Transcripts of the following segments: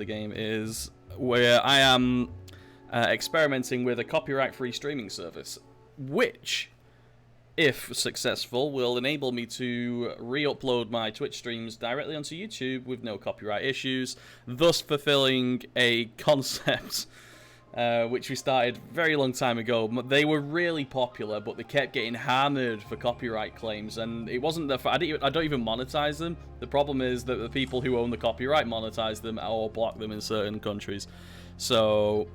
the game is where I am experimenting with a copyright-free streaming service, which, if successful, will enable me to re-upload my Twitch streams directly onto YouTube with no copyright issues, thus fulfilling a concept which we started a very long time ago. They were really popular, but they kept getting hammered for copyright claims, and it wasn't the I don't even monetize them. The problem is that the people who own the copyright monetize them or block them in certain countries. So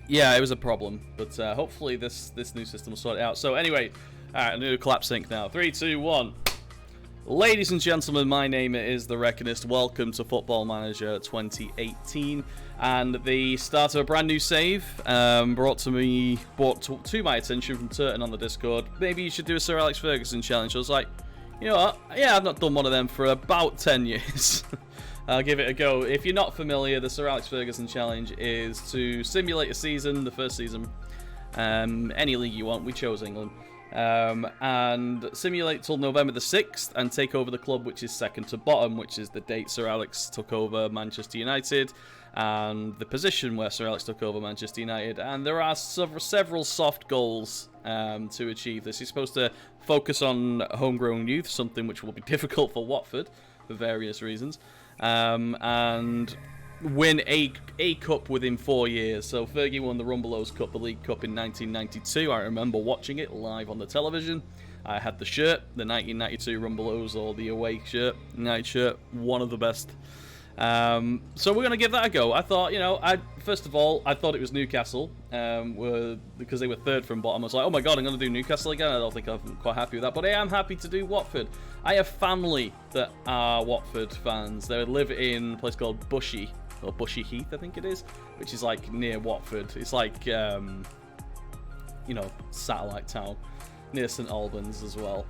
yeah, it was a problem, but hopefully this new system will sort it out. So anyway, alright, I'm going to clap sync now. 3, 2, 1. Ladies and gentlemen, my name is The Reckonist. Welcome to Football Manager 2018 and the start of a brand new save brought to my attention from Turton on the Discord. Maybe you should do a Sir Alex Ferguson challenge. I was like, you know what? Yeah, I've not done one of them for about 10 years. I'll give it a go. If you're not familiar, the Sir Alex Ferguson challenge is to simulate a season, the first season, any league you want. We chose England. And simulate till November the 6th and take over the club which is second to bottom, which is the date Sir Alex took over Manchester United and the position where Sir Alex took over Manchester United. And there are several soft goals to achieve this. You're supposed to focus on homegrown youth, something which will be difficult for Watford for various reasons, and win a cup within 4 years. So Fergie won the Rumbelows Cup, the League Cup, in 1992. I remember watching it live on the television. I had the shirt, the 1992 Rumbelows, or the away shirt, night shirt, one of the best. So we're going to give that a go. I thought, first of all, I thought it was Newcastle, because they were third from bottom. I was like, oh my god, I'm going to do Newcastle again. I don't think I'm quite happy with that, but I am happy to do Watford. I have family that are Watford fans. They live in a place called Bushy Heath, I think it is, which is like near Watford. It's like, satellite town near St Albans as well.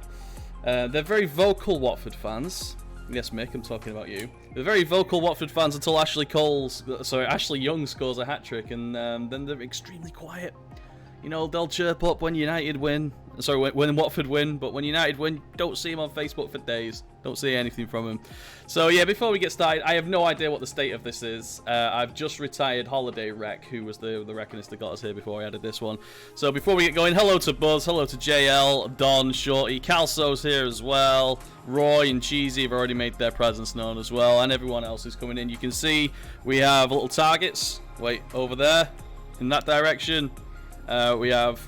They're very vocal Watford fans. Yes, Mick, I'm talking about you. They're very vocal Watford fans until Ashley Young scores a hat-trick, and then they're extremely quiet. They'll chirp up when United win. Sorry, when Watford win, but when United win, don't see him on Facebook for days. Don't see anything from him. So yeah, before we get started, I have no idea what the state of this is. I've just retired Holiday Rec, who was the reckonist that got us here before I added this one. So before we get going, hello to Buzz, hello to JL, Don, Shorty, Calso's here as well. Roy and Cheesy have already made their presence known as well, and everyone else who's coming in. You can see we have little targets. Wait, over there, in that direction. We have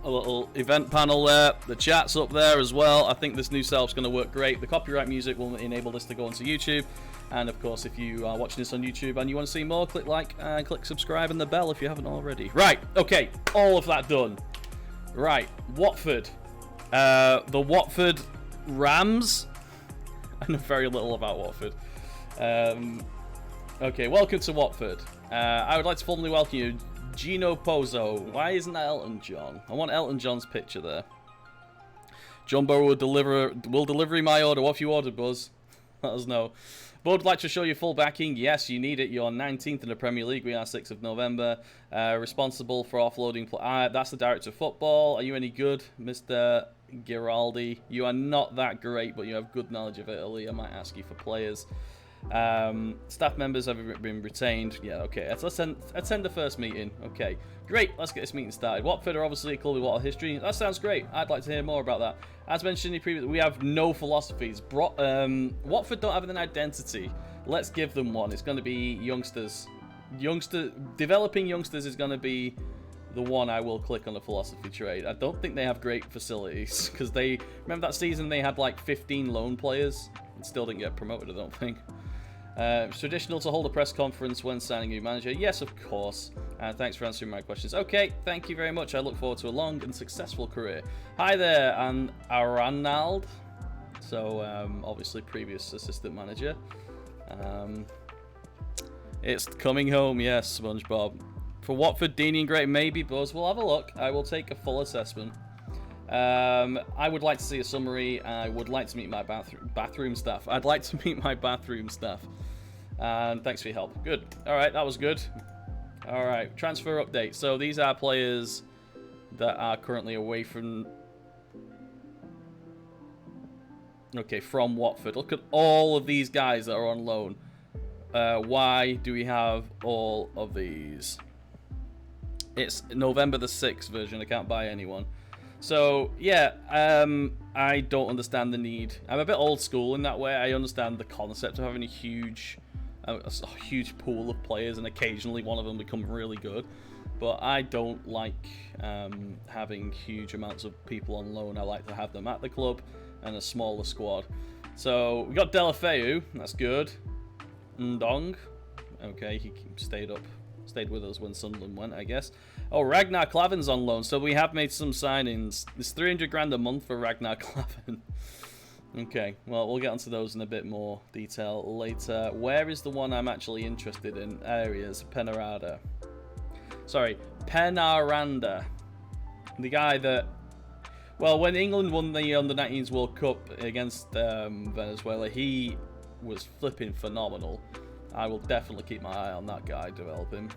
a little event panel there. The chat's up there as well. I think this new setup's going to work great. The copyright music will enable this to go onto YouTube. And of course, if you are watching this on YouTube and you want to see more, click like and click subscribe and the bell if you haven't already. Right, okay, all of that done. Right, Watford. The Watford Rams. I know very little about Watford. Okay, welcome to Watford. I would like to formally welcome you, Gino Pozzo. Why isn't that Elton John? I want Elton John's picture there. John Burrow will deliver my order. What have you ordered, Buzz? Let us know. But would like to show you full backing. Yes, you need it. You're 19th in the Premier League. We are 6th of November. Responsible for offloading. That's the director of football. Are you any good, Mr. Giraldi? You are not that great, but you have good knowledge of Italy. I might ask you for players. Staff members have been retained. Yeah, okay. Let's attend the first meeting. Okay, great. Let's get this meeting started. Watford are obviously a club with a lot of history. That sounds great. I'd like to hear more about that. As mentioned in the previous, we have no philosophies. Watford don't have an identity. Let's give them one. It's going to be youngsters. Developing youngsters is going to be the one I will click on the philosophy trade. I don't think they have great facilities because remember that season they had like 15 loan players and still didn't get promoted. I don't think. It's traditional to hold a press conference when signing a new manager. Yes, of course. Thanks for answering my questions. Okay, thank you very much. I look forward to a long and successful career. Hi there, and Aranald. So, obviously, previous assistant manager. It's coming home, yes, SpongeBob. For Watford, Deeney and Gray, maybe Buzz. We'll have a look. I will take a full assessment. I would like to see a summary. I would like to meet my bathroom staff. I'd like to meet my bathroom staff. And thanks for your help. Good. All right, that was good. All right, transfer update. So these are players that are currently away from... Okay, from Watford. Look at all of these guys that are on loan. why do we have all of these? It's November the 6th version. I can't buy anyone. So, yeah, I don't understand the need. I'm a bit old school in that way. I understand the concept of having a huge pool of players and occasionally one of them become really good. But I don't like having huge amounts of people on loan. I like to have them at the club and a smaller squad. So, we got Delafeu. That's good. Ndong. Okay, he stayed with us when Sunderland went, I guess. Oh, Ragnar Klavan's on loan, so we have made some signings. It's 300 grand a month for Ragnar Klavan. Okay, well, we'll get onto those in a bit more detail later. Where is the one I'm actually interested in? There he is, Penaranda. Sorry, Penaranda. The guy that... Well, when England won the Under-19s World Cup against Venezuela, he was flipping phenomenal. I will definitely keep my eye on that guy, develop him.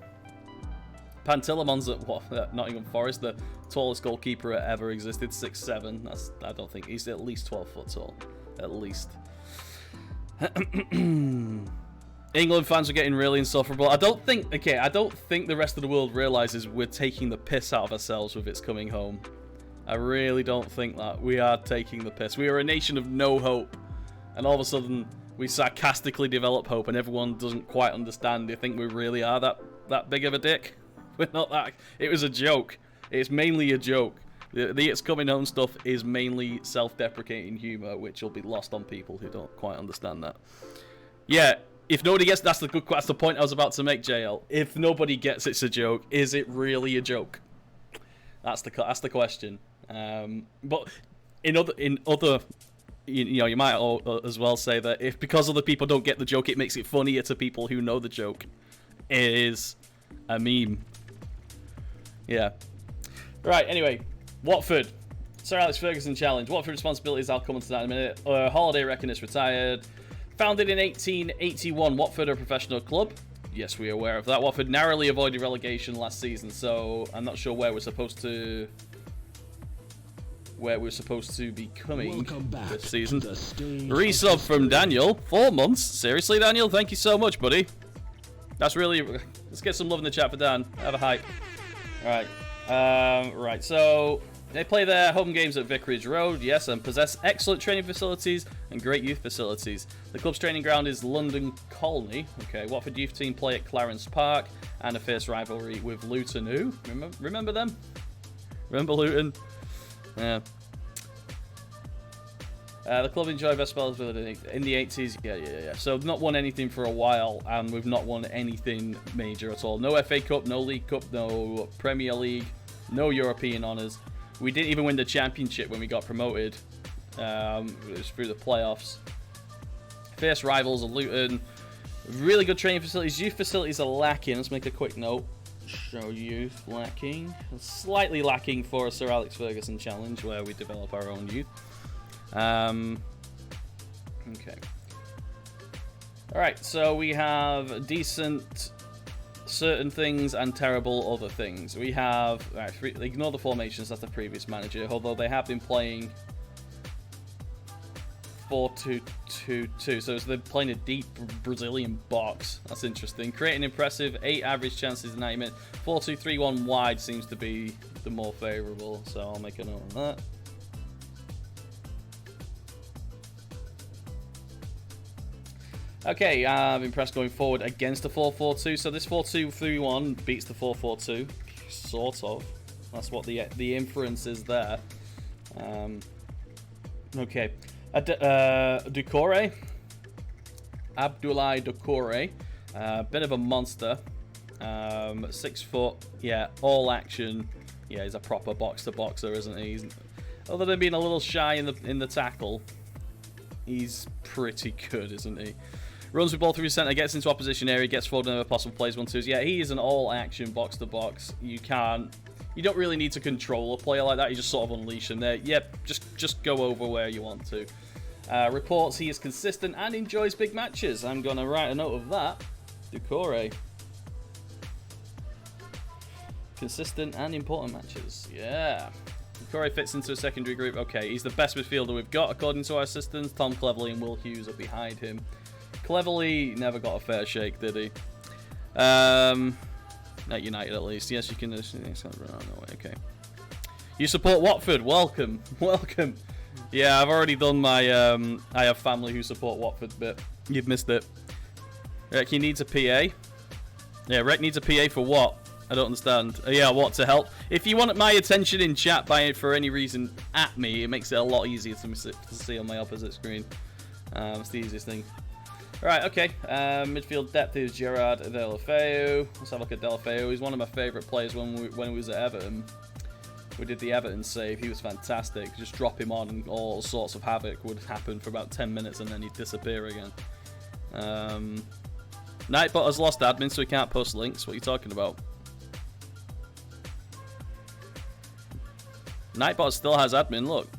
Pantillamon's at Nottingham Forest, the tallest goalkeeper that ever existed, 6'7". I don't think he's at least 12 foot tall, at least. England fans are getting really insufferable. I don't think the rest of the world realizes we're taking the piss out of ourselves with It's Coming Home. I really don't think that. We are taking the piss. We are a nation of no hope, and all of a sudden we sarcastically develop hope, and everyone doesn't quite understand. They think we really are that big of a dick. We're not that. It was a joke. It's mainly a joke. The It's Coming Home stuff is mainly self-deprecating humor, which will be lost on people who don't quite understand that. Yeah, if nobody gets, that's the point I was about to make, JL. If nobody gets it's a joke, is it really a joke? That's the question. But in other, you might as well say that if because other people don't get the joke, it makes it funnier to people who know the joke. It is a meme. Yeah. Right, anyway. Watford. Sir Alex Ferguson challenge. Watford responsibilities, I'll come on to that in a minute. Holiday Reckonist retired. Founded in 1881, Watford are a professional club. Yes, we are aware of that. Watford narrowly avoided relegation last season, so I'm not sure where we're supposed to be coming this season. Resub from Daniel. 4 months. Seriously, Daniel? Thank you so much, buddy. That's really... Let's get some love in the chat for Dan. Have a hype. Alright. Right, so... They play their home games at Vicarage Road, yes, and possess excellent training facilities and great youth facilities. The club's training ground is London Colney. Okay, Watford youth team play at Clarence Park, and a fierce rivalry with Luton. Who? Remember them? Remember Luton? Yeah. The club enjoyed best spells in the 80s. Yeah. So not won anything for a while, and we've not won anything major at all. No FA Cup, no League Cup, no Premier League, no European honours. We didn't even win the championship when we got promoted. It was through the playoffs. Fierce rivals are Luton. Really good training facilities. Youth facilities are lacking. Let's make a quick note. Show youth lacking. Slightly lacking for a Sir Alex Ferguson challenge where we develop our own youth. Okay. Alright, so we have decent certain things and terrible other things. We have... Right, ignore the formations, that's the previous manager, although they have been playing 4-2-2-2, so they're playing a deep Brazilian box. That's interesting. Creating impressive 8 average chances in 90 minutes. 4-2-3-1 wide seems to be the more favourable, so I'll make a note on that. Okay, I'm impressed going forward against the 4-4-2. So this 4-2-3-1 beats the 4-4-2, sort of. That's what the inference is there. Okay, Doucouré, Abdoulaye Doucouré, bit of a monster. 6 foot, yeah, all action. Yeah, he's a proper box-to-boxer, isn't he? Other than being a little shy in the tackle, he's pretty good, isn't he? Runs with ball through centre, gets into opposition area, gets forward whenever possible, plays 1-2s. Yeah, he is an all-action box-to-box. You don't really need to control a player like that. You just sort of unleash him there. Yep, just go over where you want to. Reports he is consistent and enjoys big matches. I'm going to write a note of that. Doucouré. Consistent and important matches. Yeah. Doucouré fits into a secondary group. Okay, he's the best midfielder we've got, according to our assistants. Tom Cleverley and Will Hughes are behind him. Cleverly never got a fair shake, did he? At United, at least. Yes, you can. Okay. You support Watford. Welcome. Welcome. Yeah, I've already done my I have family who support Watford bit. You've missed it. Rec, needs a PA. Yeah, Rec needs a PA for what? I don't understand. Yeah, what, to help? If you want my attention in chat for any reason at me, it makes it a lot easier to see on my opposite screen. It's the easiest thing. Right, okay. Midfield depth is Gerard Deulofeu. Let's have a look at Deulofeu. He's one of my favourite players when he was at Everton. We did the Everton save. He was fantastic. Just drop him on and all sorts of havoc would happen for about 10 minutes and then he'd disappear again. Nightbot has lost admin, so he can't post links. What are you talking about? Nightbot still has admin, look.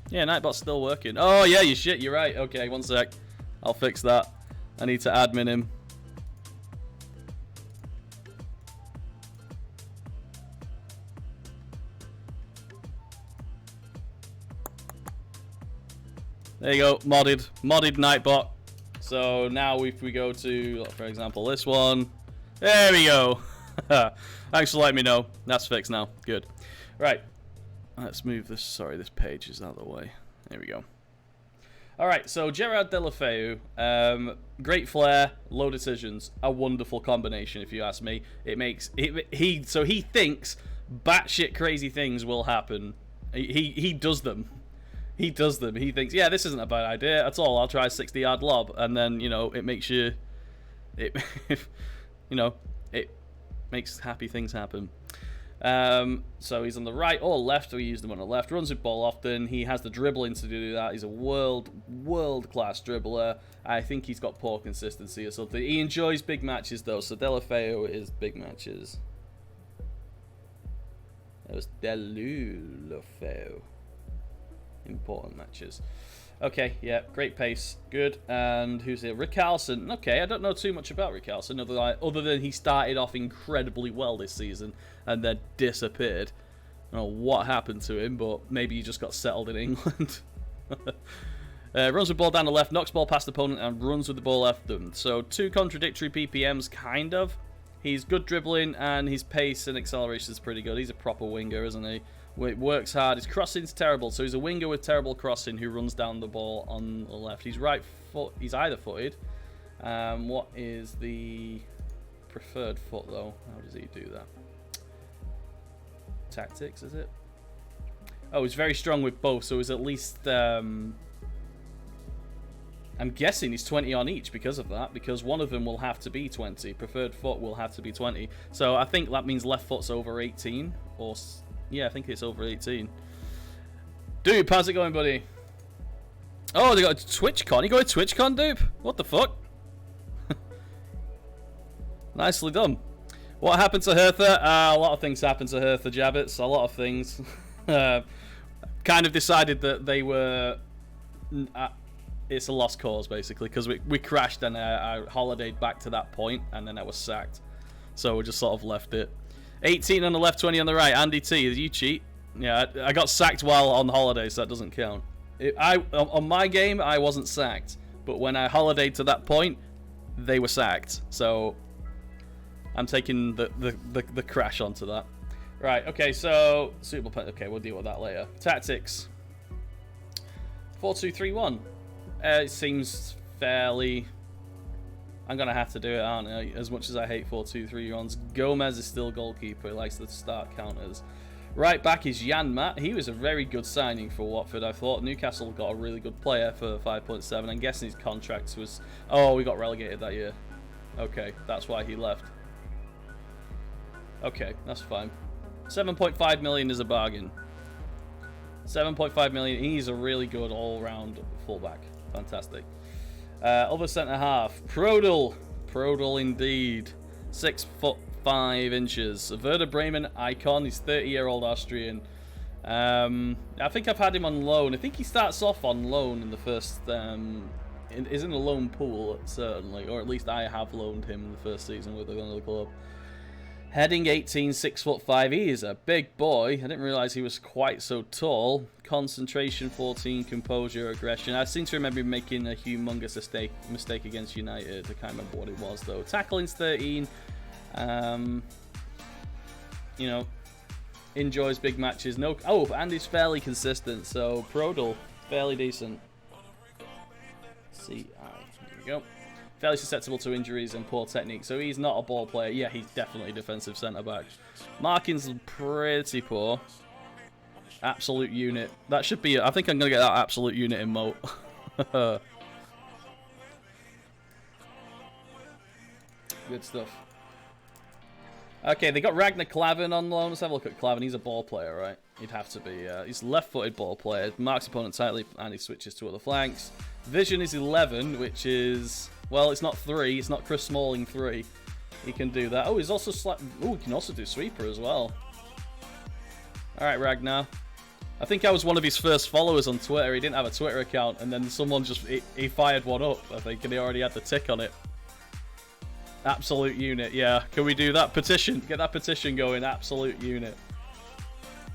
Yeah, Nightbot's still working. Oh, yeah, you're right. Okay, one sec. I'll fix that. I need to admin him. There you go, modded Nightbot. So now if we go to, for example, this one, there we go. Thanks for letting me know. That's fixed now. Good. Right. Let's move this. Sorry, this page is out of the way. There we go. All right. So Gerard Deulofeu, great flair, low decisions, a wonderful combination, if you ask me. It makes so he thinks batshit crazy things will happen. He does them. He does them. He thinks, yeah, this isn't a bad idea at all. I'll try a 60-yard lob, and then it makes you, it makes happy things happen. So he's on the right or left. We use him on the left. Runs with ball often. He has the dribbling to do that. He's a world-class dribbler. I think he's got poor consistency or something. He enjoys big matches though. So Deulofeu is big matches. That was Deulofeu. Important matches. Okay, yeah, great pace, good. And who's here? Richarlison. Okay, I don't know too much about Richarlison other than he started off incredibly well this season and then disappeared. I don't know what happened to him, but maybe he just got settled in England. Runs the ball down the left, knocks ball past the opponent, and runs with the ball after them. So two contradictory PPMs, kind of. He's good dribbling, and his pace and acceleration is pretty good. He's a proper winger, isn't he? Works hard. His crossing's terrible, so he's a winger with terrible crossing who runs down the ball on the left. He's right foot. He's either footed. What is the preferred foot though? How does he do that? Tactics, is it? Oh, he's very strong with both, so he's at least. I'm guessing he's 20 on each because of that, because one of them will have to be 20. Preferred foot will have to be 20. So I think that means left foot's over 18 or. Yeah, I think it's over 18. Dude, how's it going, buddy? Oh, they got a TwitchCon. You got a TwitchCon, dude? What the fuck? Nicely done. What happened to Hertha? A lot of things happened to Hertha, Jabbits. A lot of things. Kind of decided that they were... it's a lost cause, basically, because we crashed and I holidayed back to that point, and then I was sacked. So we just sort of left it. 18 on the left, 20 on the right. Andy T, did you cheat? Yeah, I got sacked while on holiday, so that doesn't count. On my game, I wasn't sacked. But when I holidayed to that point, they were sacked. So I'm taking the crash onto that. Right, okay, so suitable. Okay, we'll deal with that later. Tactics. 4-2-3-1. It seems fairly... I'm going to have to do it, aren't I? As much as I hate 4-2-3-1s. Gomez is still goalkeeper. He likes to start counters. Right back is Jan Matt. He was a very good signing for Watford, I thought. Newcastle got a really good player for 5.7. I'm guessing his contract was... Oh, we got relegated that year. Okay, that's why he left. Okay, that's fine. 7.5 million is a bargain. 7.5 million. He's a really good all-round fullback. Fantastic. Other centre half, Prodel indeed, 6'5" Werder Bremen icon. He's 30-year-old Austrian. I think I've had him on loan. I think he starts off on loan in the first. Is in the loan pool certainly, or at least I have loaned him in the first season with another club. Heading 18, 6'5". He is a big boy. I didn't realise he was quite so tall. Concentration 14, composure, aggression. I seem to remember him making a humongous mistake against United. I can't remember what it was though. Tackling's 13. You know, enjoys big matches. No, oh, and he's fairly consistent. So Prodal, fairly decent. CI. There we go. Fairly susceptible to injuries and poor technique, so he's not a ball player. Yeah, he's definitely a defensive centre-back. Marking's pretty poor. Absolute unit. That should be... I think I'm going to get that absolute unit emote. Good stuff. Okay, they got Ragnar Klavan on loan. Let's have a look at Klavan. He's a ball player, right? He'd have to be. He's a left-footed ball player. Marks opponent tightly, and he switches to other flanks. Vision is 11, which is... Well, it's not 3. It's not Chris Smalling 3. He can do that. Oh, he's also... Oh, he can also do sweeper as well. Alright, Ragnar. I think I was one of his first followers on Twitter. He didn't have a Twitter account, and then someone just... He fired one up, I think, and he already had the tick on it. Absolute unit, yeah. Can we do that? Petition. Get that petition going. Absolute unit.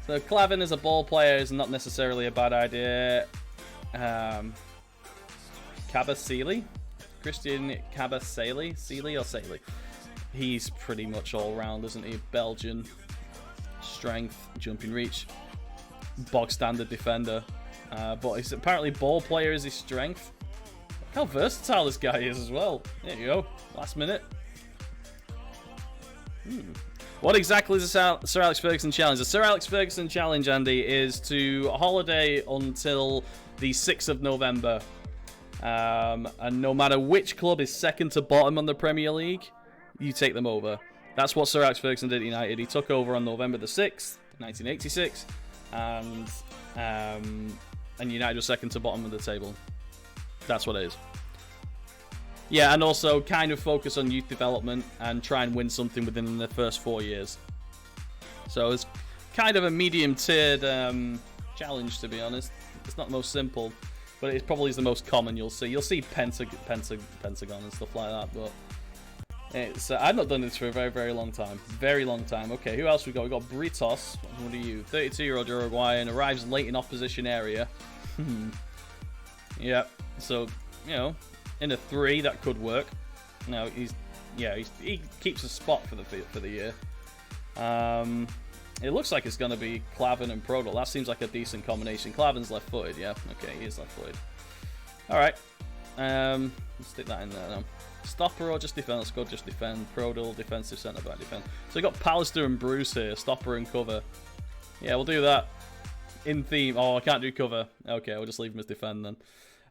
So, Klavan as a ball player is not necessarily a bad idea. Kabasili? Christian Kabasili? Sealy or Saley? He's pretty much all-round, isn't he? Belgian. Strength, jumping reach. Bog standard defender. But he's apparently ball player is his strength. Look how versatile this guy is as well. There you go. Last minute. What exactly is the Sir Alex Ferguson challenge? The Sir Alex Ferguson challenge, Andy, is to holiday until the 6th of November. And no matter which club is second to bottom on the Premier League, you take them over. That's what Sir Alex Ferguson did at United. He took over on November the 6th, 1986, and United was second to bottom of the table. That's what it is. Yeah, and also kind of focus on youth development and try and win something within the first 4 years. So it's kind of a medium-tiered challenge, to be honest. It's not the most simple, but it probably is the most common you'll see. You'll see Pentagon and stuff like that, but it's I've not done this for a very, very long time. Very long time. Okay, who else we got? We got Britos. What are you? 32-year-old Uruguayan, arrives late in opposition area. Yeah, so, you know, in a 3, that could work. No, he keeps a spot for the year. It looks like it's going to be Klavan and Prodal. That seems like a decent combination. Klavan's left-footed, yeah. Okay, he is left-footed. All right. Let's stick that in there now. Stopper or just defend? Let's go just defend. Prodal, defensive centre-back, defend. So we got Pallister and Bruce here. Stopper and cover. Yeah, we'll do that. In theme. Oh, I can't do cover. Okay, we'll just leave him as defend then.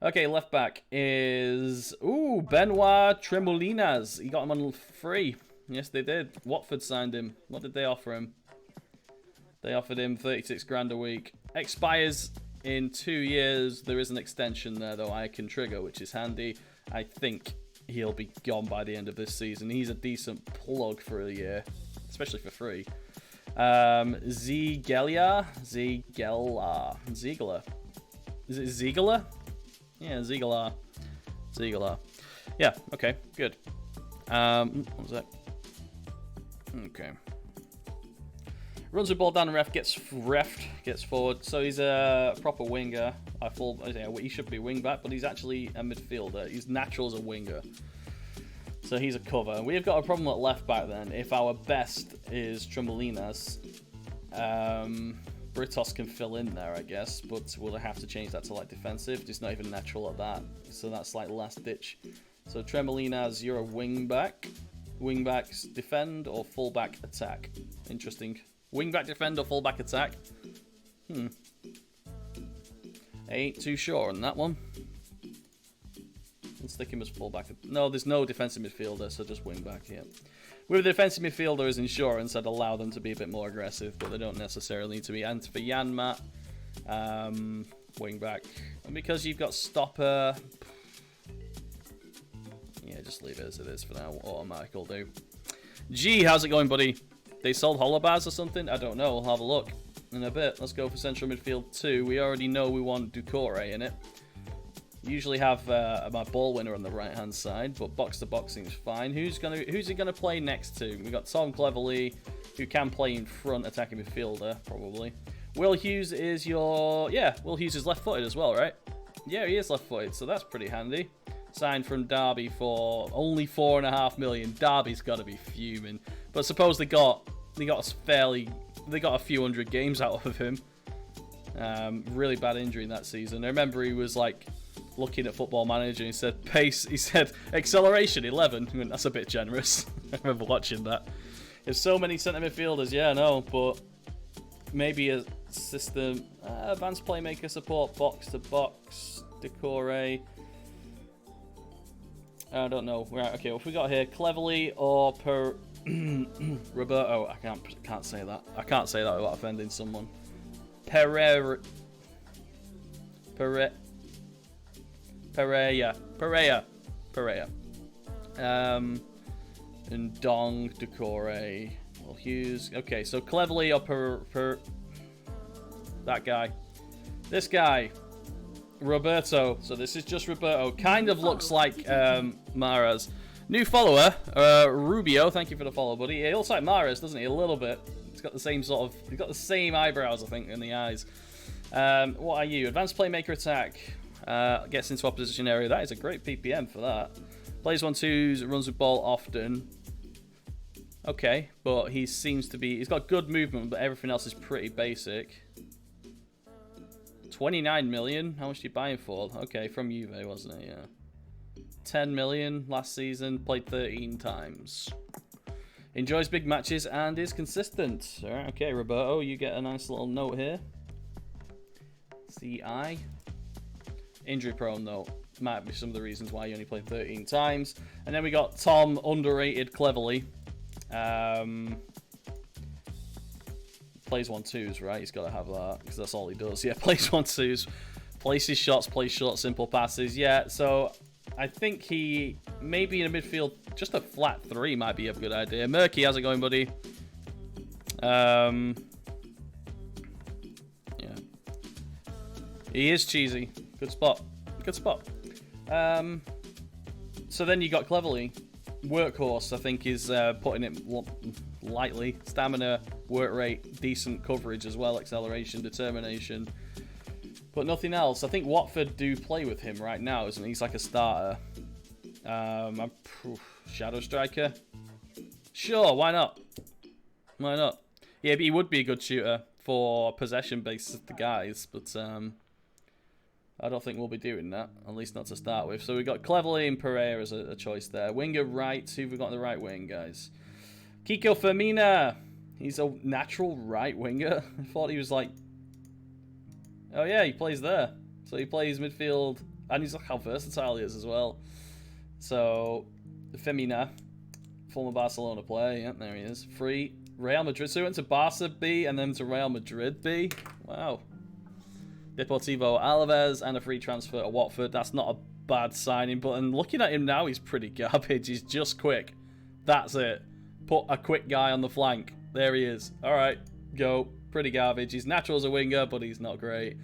Okay, left back is... Ooh, Benoit Tremolinas. He got him on free. Yes, they did. Watford signed him. What did they offer him? They offered him 36 grand a week. Expires in 2 years. There is an extension there, though, I can trigger, which is handy. I think he'll be gone by the end of this season. He's a decent plug for a year, especially for free. Ziegler? Is it Ziegler? Yeah, Ziegler. Yeah, okay, good. What was that? Okay. Runs the ball down and gets forward. So he's a proper winger. He should be wing back, but he's actually a midfielder. He's natural as a winger. So he's a cover. We've got a problem at left back then. If our best is Tremolinas, Britos can fill in there, I guess, but we'll have to change that to like defensive. It's not even natural at that. So that's like last ditch. So Tremolinas, you're a wing back. Wing backs defend or full back attack. Interesting. Wing back defend or full back attack. I ain't too sure on that one. Let's stick him as full back. No, there's no defensive midfielder, so just wing back here. With the defensive midfielder as insurance, I'd allow them to be a bit more aggressive, but they don't necessarily need to be. And for Janmat, wing back. And because you've got stopper, yeah, just leave it as it is for now. Automatic will do. G, how's it going, buddy? They sold Holobaz or something? I don't know. We'll have a look in a bit. Let's go for central midfield 2. We already know we want Ducore in it. Usually have my ball winner on the right-hand side, but box to box seems fine. Who's he gonna play next to? We got Tom Cleverley, who can play in front, attacking midfielder probably. Will Hughes is Will Hughes is left-footed as well, right? Yeah, he is left-footed, so that's pretty handy. Signed from Derby for only $4.5 million. Derby's got to be fuming, but suppose they got a few hundred games out of him. Really bad injury in that season. I remember he was like looking at Football Manager and he said pace. He said acceleration 11. I mean, that's a bit generous. I remember watching that. There's so many centre midfielders. Yeah, I know, but maybe a system, advanced playmaker support, box to box, decore. I don't know. Right, okay, what have we got here? Cleverley or Roberto? I can't say that. I can't say that without offending someone. Pereira. And Dong, Decore, Will Hughes. Okay, so Cleverley or that guy. This guy. Roberto. So this is just Roberto. Kind of looks like Mahrez. New follower, Rubio. Thank you for the follow, buddy. He looks like Mahrez, doesn't he? A little bit. He's got the same he's got the same eyebrows, I think, in the eyes. What are you? Advanced playmaker attack. Gets into opposition area. That is a great PPM for that. Plays 1-2s, runs with ball often. Okay, but he's got good movement, but everything else is pretty basic. 29 million? How much did you buy him for? Okay, from Juve, wasn't it? Yeah. 10 million last season, played 13 times. Enjoys big matches and is consistent. Alright, okay, Roberto, you get a nice little note here. CI. Injury prone though. Might be some of the reasons why you only played 13 times. And then we got Tom, underrated Cleverley. Plays 1-2s, right? He's got to have that because that's all he does. Yeah, plays 1-2s, places shots, plays short, simple passes. Yeah, so I think he maybe in a midfield, just a flat 3 might be a good idea. Murky, how's it going, buddy? Yeah, he is cheesy. Good spot. Good spot. So then you got Cleverley. Workhorse, I think, is putting it lightly. Stamina, work rate, decent coverage as well, acceleration, determination. But nothing else. I think Watford do play with him right now, isn't he? He's like a starter. Shadow Striker? Sure, why not? Why not? Yeah, but he would be a good shooter for possession-based guys, but I don't think we'll be doing that, at least not to start with. So we've got Cleverley and Pereira as a choice there. Winger right, who have we got on the right wing, guys? Kiko Firmina. He's a natural right winger. I thought he was like... Oh yeah, he plays there. So he plays midfield, and he's like how versatile he is as well. So, Firmina, former Barcelona player, yeah, there he is. Free, Real Madrid. So he went to Barca B and then to Real Madrid B. Wow. Deportivo Alaves and a free transfer to Watford. That's not a bad signing, but looking at him now, he's pretty garbage. He's just quick. That's it. Put a quick guy on the flank. There he is. All right, go. Pretty garbage. He's natural as a winger, but he's not great.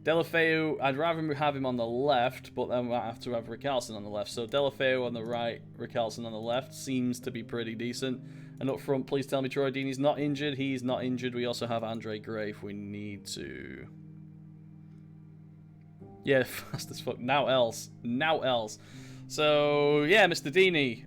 Delafeu, I'd rather have him on the left, but then we'll have to have Richarlison on the left. So Delafeu on the right, Richarlison on the left seems to be pretty decent. And up front, please tell me Troy Deeney's not injured. He's not injured. We also have Andre Gray if we need to. Yeah, fast as fuck. Now else. Now else. So, yeah, Mr. Deeney.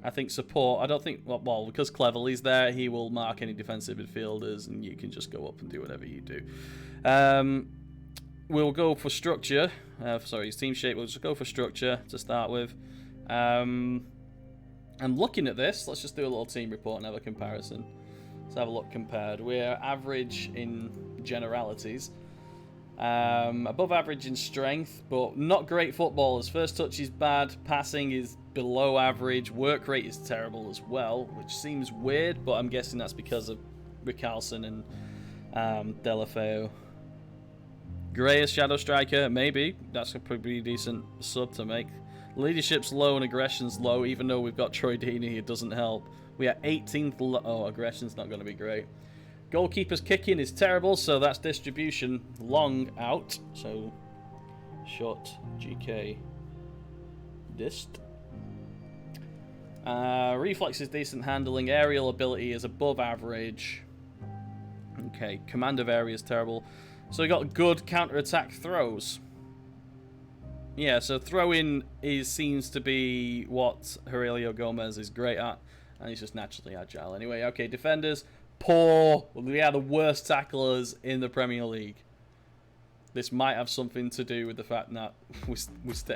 I think support. I don't think... Well, because Cleverley's there, he will mark any defensive midfielders, and you can just go up and do whatever you do. We'll go for structure. Sorry, his team shape. We'll just go for structure to start with. And looking at this, let's just do a little team report and have a comparison. Let's have a look compared. We're average in generalities. Above average in strength, but not great footballers. First touch is bad. Passing is below average. Work rate is terrible as well, which seems weird, but I'm guessing that's because of Richarlison and Delafeu. Gray as shadow striker, maybe. That's a pretty decent sub to make. Leadership's low and aggression's low, even though we've got Troy Deeney, it doesn't help. We are 18th low. Oh, aggression's not going to be great. Goalkeeper's kicking is terrible, so that's distribution long out. So, shot, GK, dist. Reflex is decent, handling. Aerial ability is above average. Okay, command of area is terrible. So we got good counter-attack throws. Yeah, so throwing seems to be what Aurelio Gomez is great at. And he's just naturally agile. Anyway, okay, defenders, poor. We are the worst tacklers in the Premier League. This might have something to do with the fact that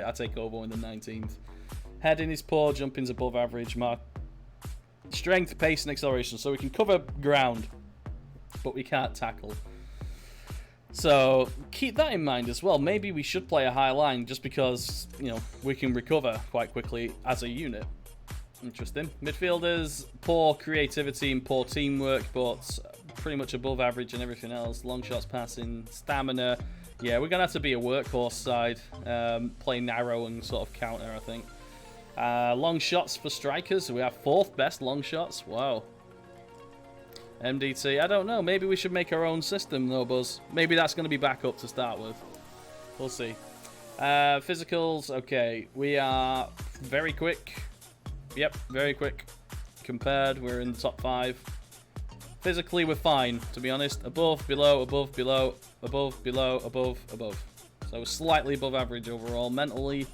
I take over in the 19th. Heading is poor, jumping's above average. Strength, pace, and acceleration. So we can cover ground, but we can't tackle. So keep that in mind as well. Maybe we should play a high line just because, you know, we can recover quite quickly as a unit. Interesting. Midfielders, poor creativity and poor teamwork, but pretty much above average and everything else. Long shots, passing, stamina. Yeah, we're going to have to be a workhorse side. Play narrow and sort of counter, I think. Long shots for strikers. We have 4th best long shots. Wow. MDT, I don't know. Maybe we should make our own system, though, Buzz. Maybe that's going to be back up to start with. We'll see. Physicals, okay. We are very quick. Yep, very quick. Compared, we're in the top 5. Physically, we're fine, to be honest. Above, below, above, below, above, below, above, above. So we're slightly above average overall. Mentally,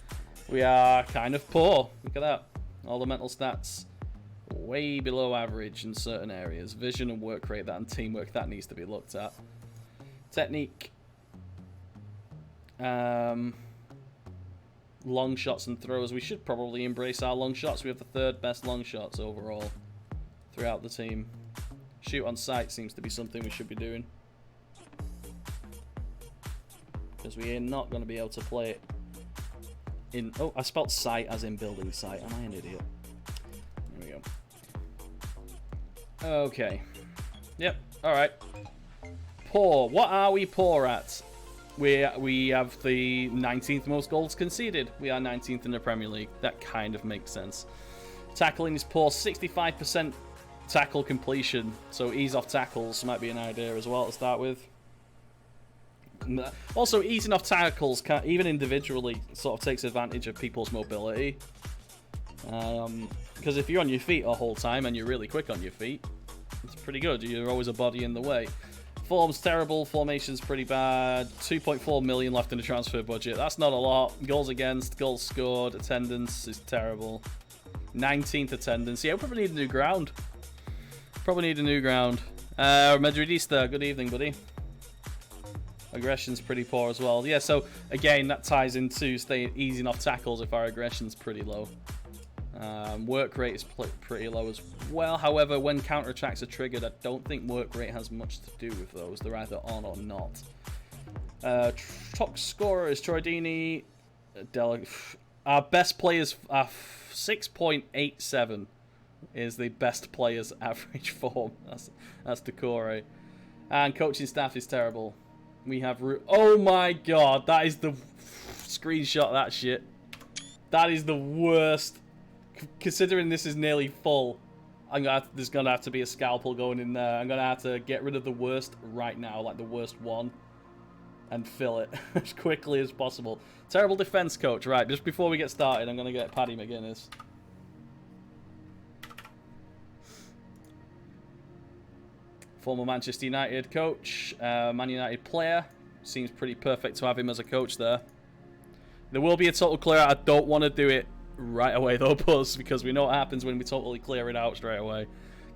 we are kind of poor. Look at that. All the mental stats. Way below average in certain areas. Vision and work rate, that and teamwork, that needs to be looked at. Technique. Long shots and throws. We should probably embrace our long shots. We have the 3rd best long shots overall throughout the team. Shoot on sight seems to be something we should be doing. Because we are not going to be able to play it in... Oh, I spelled sight as in building site. Am I an idiot? There we go. Okay. Yep. Alright. Poor. What are we poor at? We have the 19th most goals conceded. We are 19th in the Premier League. That kind of makes sense. Tackling is poor. 65% tackle completion. So ease off tackles might be an idea as well to start with. Also, easing off tackles, even individually, sort of takes advantage of people's mobility. Because if you're on your feet the whole time and you're really quick on your feet, it's pretty good. You're always a body in the way. Form's terrible. Formation's pretty bad. 2.4 million left in the transfer budget. That's not a lot. Goals against, goals scored. Attendance is terrible. 19th attendance. Yeah, we probably need a new ground. Probably need a new ground. Madridista, good evening, buddy. Aggression's pretty poor as well. Yeah, so again, that ties into staying easing off tackles if our aggression's pretty low. Work rate is pretty low as well. However, when counter-attacks are triggered, I don't think work rate has much to do with those. They're either on or not. Top scorer is Troydini. Our best players are 6.87 is the best player's average form. That's Decore. And coaching staff is terrible. We have... Oh my god, that is the... Screenshot of that shit. That is the worst... Considering this is nearly full, there's going to have to be a scalpel going in there. I'm going to have to get rid of the worst right now, like the worst one, and fill it as quickly as possible. Terrible defense coach. Right, just before we get started, I'm going to get Paddy McGuinness. Former Manchester United coach, Man United player. Seems pretty perfect to have him as a coach there. There will be a total clear out. I don't want to do it right away though, Buzz, because we know what happens when we totally clear it out straight away.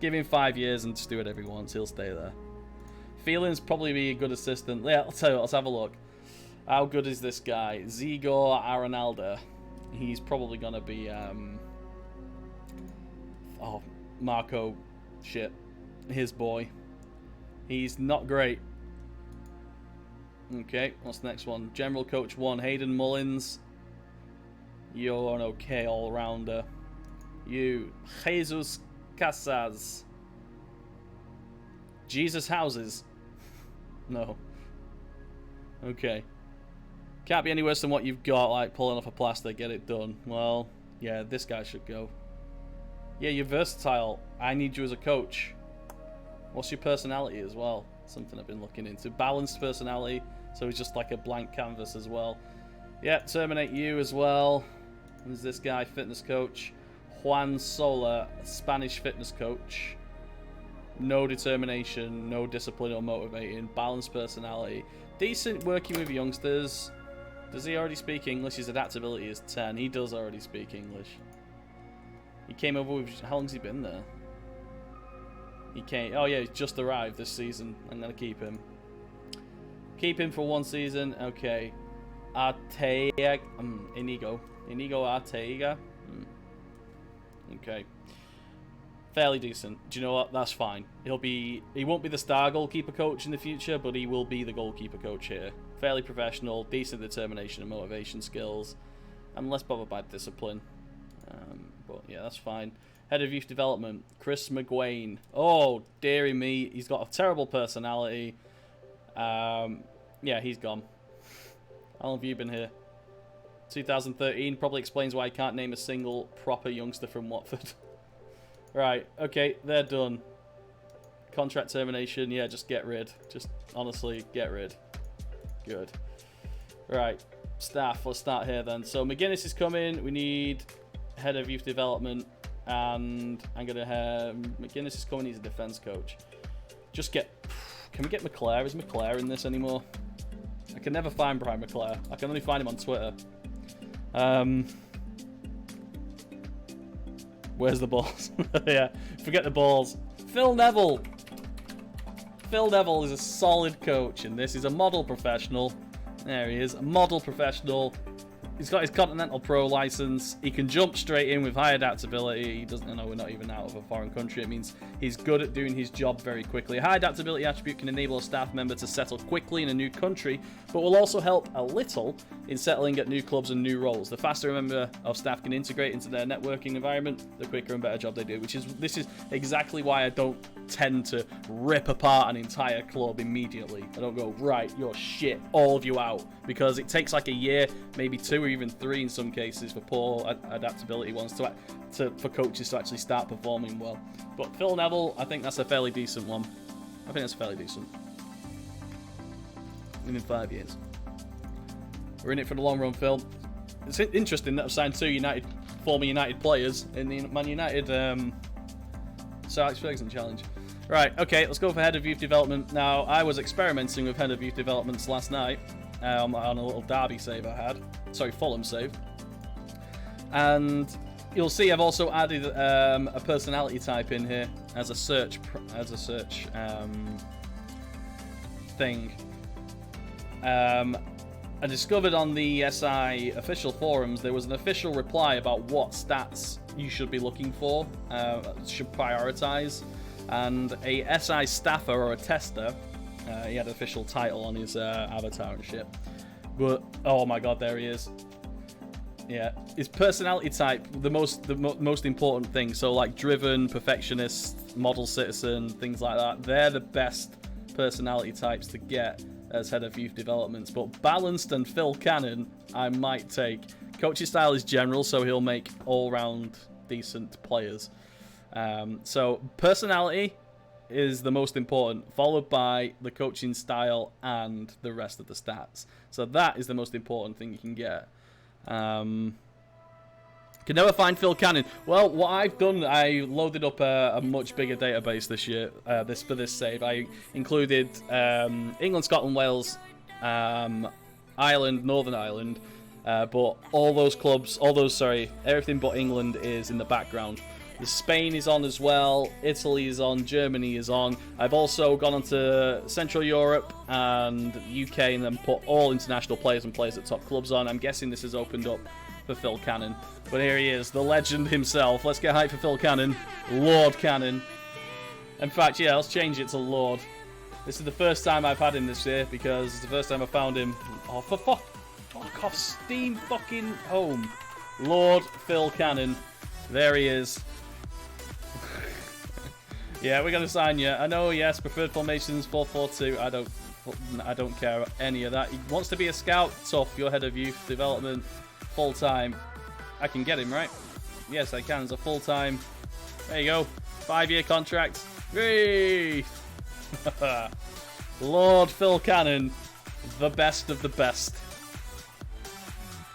Give him 5 years and just do it every once. He'll stay there. Feelings probably be a good assistant. Yeah, I'll tell you what, let's have a look. How good is this guy? Zigor Aranalda. He's probably going to be... Oh, Marco. Shit. His boy. He's not great. Okay, what's the next one? General Coach 1, Hayden Mullins. You're an okay all-rounder. You, Jesus Casas. Jesus Houses. No. Okay. Can't be any worse than what you've got, like pulling off a plaster, get it done. Well, yeah, this guy should go. Yeah, you're versatile. I need you as a coach. What's your personality as well? Something I've been looking into. Balanced personality, so he's just like a blank canvas as well. Yeah, terminate you as well. There's this guy, fitness coach. Juan Sola, Spanish fitness coach. No determination, no discipline or motivating. Balanced personality. Decent working with youngsters. Does he already speak English? His adaptability is 10. He does already speak English. He came over with... How long's he been there? He came... Oh, yeah, he's just arrived this season. I'm going to keep him. Keep him for 1 season. Okay. Arteaga... Inigo. Inigo Arteaga. Okay. Fairly decent. Do you know what? That's fine. He won't be the star goalkeeper coach in the future, but he will be the goalkeeper coach here. Fairly professional, decent determination and motivation skills. I'm less bothered by discipline. But yeah, that's fine. Head of Youth Development, Chris McGuane. Oh, dearie me. He's got a terrible personality. Yeah, he's gone. How long have you been here? 2013. Probably explains why I can't name a single proper youngster from Watford. Right, okay, they're done. Contract termination, yeah, just get rid. Just, honestly, get rid. Good. Right, staff, let's start here then. So McGuinness is coming, we need head of youth development, and I'm going to have... McGuinness is coming, he's a defence coach. Just get... Can we get McClare? Is McClare in this anymore? I can never find Brian McClare. I can only find him on Twitter. Where's the balls? Yeah, forget the balls. Phil Neville. Phil Neville is a solid coach, and this is a model professional. There he is, a model professional. He's got his Continental Pro license. He can jump straight in with high adaptability. He doesn't know we're not even out of a foreign country. It means he's good at doing his job very quickly. A high adaptability attribute can enable a staff member to settle quickly in a new country, but will also help a little in settling at new clubs and new roles. The faster a member of staff can integrate into their networking environment, the quicker and better job they do. This is exactly why I don't tend to rip apart an entire club immediately. I don't go, right, you're shit, all of you out, because it takes like a year, maybe 2 or even 3 in some cases for poor adaptability ones for coaches to actually start performing well. But Phil Neville, I think that's a fairly decent one. I think that's fairly decent. Within 5 years. We're in it for the long run, Phil. It's interesting that I've signed 2 former United players in the Man United Sir Alex Ferguson challenge. Right, okay, let's go for head of youth development. Now, I was experimenting with head of youth developments last night on a little Derby save I had. Sorry, Fulham save. And you'll see I've also added a personality type in here as a search thing. I discovered on the SI official forums there was an official reply about what stats you should be looking for, should prioritize, and a SI staffer or a tester, he had an official title on his avatar and shit, but oh my god, there he is. Yeah, his personality type, the most important thing. So like driven, perfectionist, model citizen, things like that, they're the best personality types to get as head of youth developments. But balanced and Phil Cannon, I might take. Coaching style is general, so he'll make all-round decent players. So personality is the most important, followed by the coaching style and the rest of the stats. So that is the most important thing you can get. Can never find Phil Cannon. Well, what I've done, I loaded up a much bigger database this year. For this save, I included England, Scotland, Wales, Ireland, Northern Ireland, but all those clubs, everything but England is in the background. Spain is on as well, Italy is on, Germany is on. I've also gone on to Central Europe and UK and then put all international players and players at top clubs on. I'm guessing this has opened up for Phil Cannon. But here he is, the legend himself. Let's get hyped for Phil Cannon. Lord Cannon. In fact, yeah, let's change it to Lord. This is the first time I've had him this year because it's the first time I found him. Oh, for fuck off, Steam fucking home. Lord Phil Cannon. There he is. Yeah, we're going to sign you. I know, yes, preferred formations 4-4-2. I don't care about any of that. He wants to be a scout. Tough. You're head of youth development. Full-time. I can get him, right? Yes, I can. It's a full-time. There you go. 5-year contract. Yay! Lord Phil Cannon, the best of the best.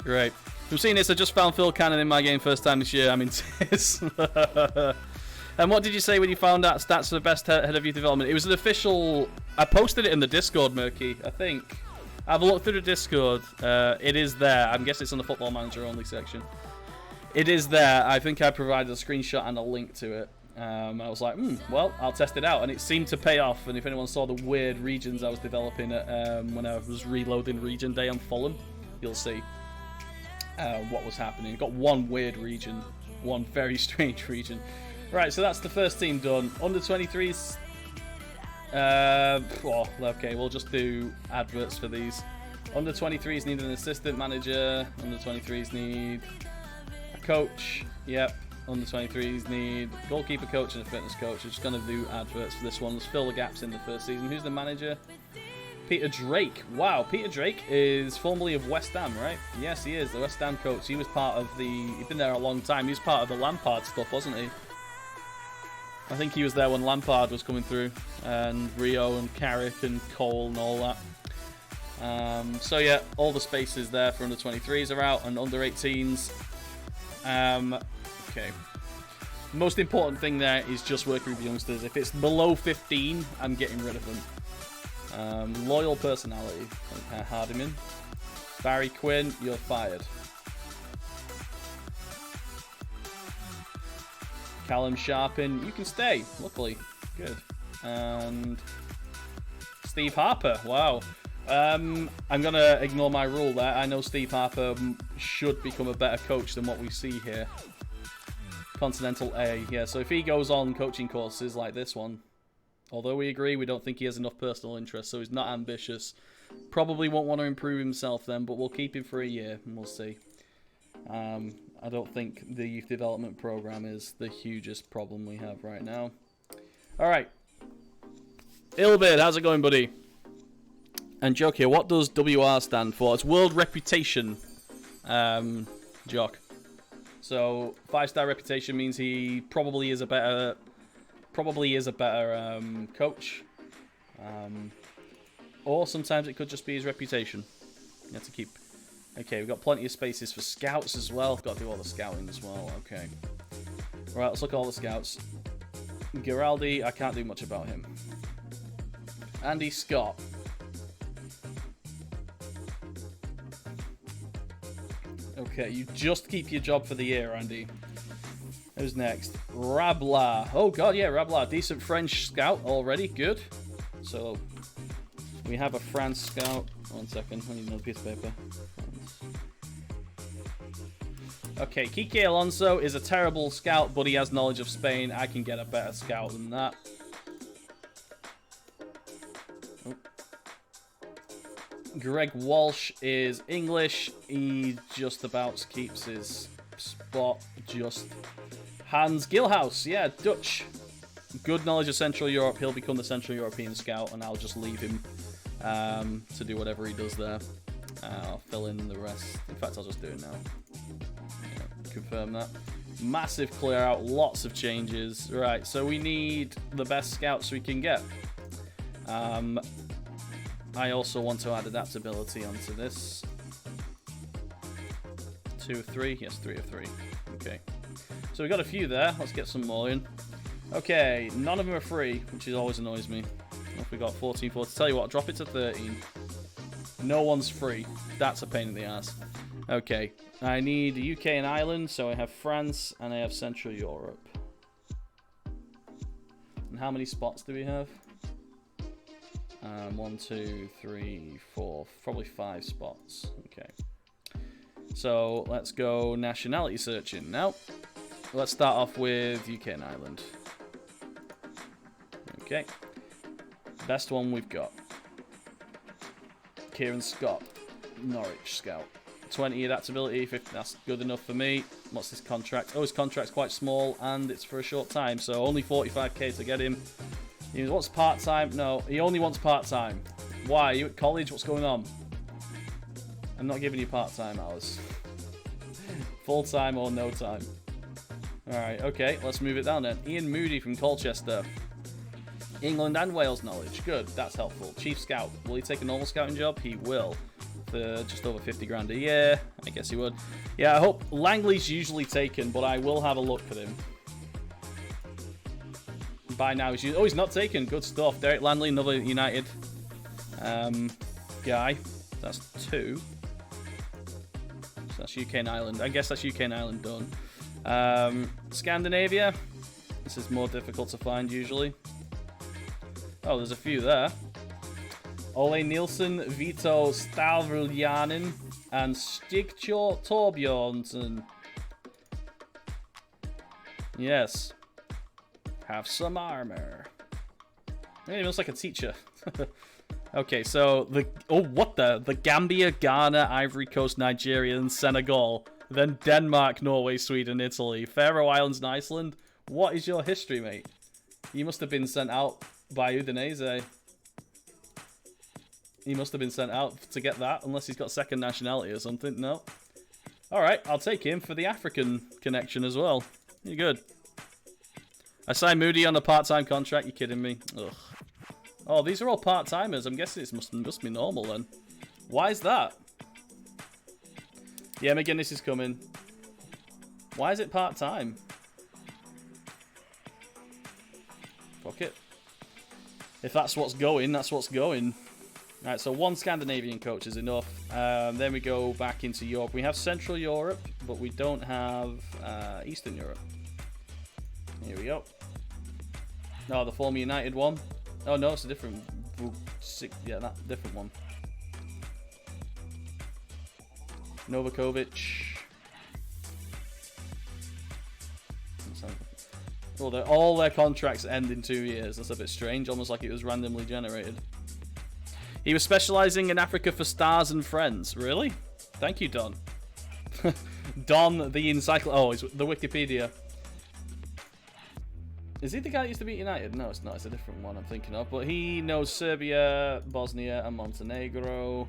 Great. From seeing this, I just found Phil Cannon in my game first time this year. I'm in tears. And what did you say when you found out stats for the best head of youth development? It was an official... I posted it in the Discord, Murky, I think. Have a look through the Discord. It is there. I'm guessing it's on the Football Manager only section. It is there. I think I provided a screenshot and a link to it. I was like, well, I'll test it out. And it seemed to pay off. And if anyone saw the weird regions I was developing when I was reloading Region Day on Fulham, you'll see what was happening. Got one weird region. One very strange region. Right, so that's the first team done. Under 23s. Well, okay, we'll just do adverts for these. Under 23s need an assistant manager. Under 23s need a coach. Yep. Under 23s need a goalkeeper coach and a fitness coach. We're just going to do adverts for this one. Let's fill the gaps in the first season. Who's the manager? Peter Drake. Wow, Peter Drake is formerly of West Ham, right? Yes, he is, the West Ham coach. He was part of the... He's been there a long time. He was part of the Lampard stuff, wasn't he? I think he was there when Lampard was coming through. And Rio and Carrick and Cole and all that. So yeah, all the spaces there for under 23s are out. And under 18s... okay. Most important thing there is just working with youngsters. If it's below 15, I'm getting rid of them. Loyal personality. Hardiman. Barry Quinn, you're fired. Callum Sharpin, you can stay. Luckily. Good. And Steve Harper. Wow. I'm going to ignore my rule there. I know Steve Harper should become a better coach than what we see here. Continental A. Yeah, so if he goes on coaching courses like this one, although we agree we don't think he has enough personal interest, so he's not ambitious, probably won't want to improve himself then, but we'll keep him for a year and we'll see. I don't think the youth development program is the hugest problem we have right now. Alright. Ilbid, how's it going, buddy? And Jock here, what does WR stand for? It's World Reputation, Jock. So 5-star reputation means he probably is a better coach. Or sometimes it could just be his reputation. You have to keep... Okay, we've got plenty of spaces for scouts as well. Got to do all the scouting as well. Okay. Right, let's look at all the scouts. Giraldi, I can't do much about him. Andy Scott. Okay, you just keep your job for the year, Andy. Who's next? Rabla. Oh god, yeah, Rabla. Decent French scout already. Good. So, we have a France scout. 1 second, I need another piece of paper. Okay, Kike Alonso is a terrible scout, but he has knowledge of Spain. I can get a better scout than that. Oh. Greg Walsh is English. He just about keeps his spot. Just Hans Gilhouse, yeah, Dutch. Good knowledge of Central Europe. He'll become the Central European scout, and I'll just leave him to do whatever he does there. I'll fill in the rest. In fact, I'll just do it now. Yeah, confirm that. Massive clear out, lots of changes. Right, so we need the best scouts we can get. I also want to add adaptability onto this. 2 of 3? Yes, 3 of 3. Okay. So we've got a few there. Let's get some more in. Okay, none of them are free, which always annoys me. If we got 14, 14. Tell you what, drop it to 13. No one's free. That's a pain in the ass. Okay, I need the UK and Ireland, so I have France and I have Central Europe. And how many spots do we have? 1, 2, 3, 4, probably 5 spots. Okay. So let's go nationality searching now. Let's start off with UK and Ireland. Okay. Best one we've got. Kieran Scott, Norwich scout. 20 adaptability, 50, that's good enough for me. What's his contract? Oh, his contract's quite small and it's for a short time, so only 45k to get him. He wants part-time? No, he only wants part-time. Why? Are you at college? What's going on? I'm not giving you part-time hours. Full-time or no time. Alright, okay, let's move it down then. Ian Moody from Colchester. England and Wales knowledge. Good, that's helpful. Chief Scout. Will he take a normal scouting job? He will. For just over 50 grand a year. I guess he would. Yeah, I hope Langley's usually taken, but I will have a look at him. By now, he's not taken. Good stuff. Derek Langley, another United guy. That's 2. So that's UK and Ireland. I guess that's UK and Ireland done. Scandinavia. This is more difficult to find usually. Oh, there's a few there. Ole Nielsen, Vito Stavriljanin, and Stigtjor Torbjornsson. Yes. Have some armor. He looks like a teacher. Okay, so the Gambia, Ghana, Ivory Coast, Nigeria, and Senegal. Then Denmark, Norway, Sweden, Italy, Faroe Islands, and Iceland. What is your history, mate? You must have been sent out by Udinese. He must have been sent out to get that, unless he's got second nationality or something. No. Alright, I'll take him for the African connection as well. You're good. I signed Moody on a part-time contract. You kidding me? Ugh. Oh, these are all part-timers. I'm guessing it must be normal then. Why is that? Yeah, McGuinness is coming. Why is it part-time? Fuck it. If that's what's going, that's what's going. Alright, so 1 Scandinavian coach is enough. Then we go back into Europe. We have Central Europe, but we don't have Eastern Europe. Here we go. No, the former United one. Oh no, it's a different. Yeah, that different one. Novakovic. Oh, all their contracts end in 2 years. That's a bit strange, almost like it was randomly generated. He was specializing in Africa for Stars and Friends. Really? Thank you, Don. Don, the encyclopedia. Oh, it's the Wikipedia. Is he the guy that used to be at United? No, it's not. It's a different one I'm thinking of. But he knows Serbia, Bosnia, and Montenegro.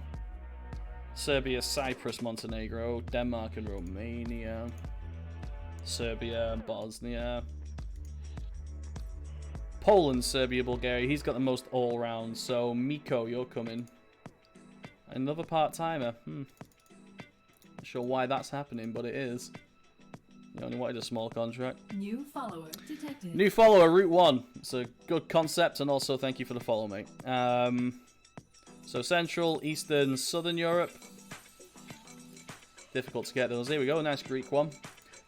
Serbia, Cyprus, Montenegro, Denmark, and Romania. Serbia, and Bosnia. Poland, Serbia, Bulgaria. He's got the most all-round. So, Miko, you're coming. Another part-timer. Not sure why that's happening, but it is. You only wanted a small contract. New follower detected. New follower, Route 1. It's a good concept, and also thank you for the follow, mate. So, Central, Eastern, Southern Europe. Difficult to get those. Here we go. Nice Greek one.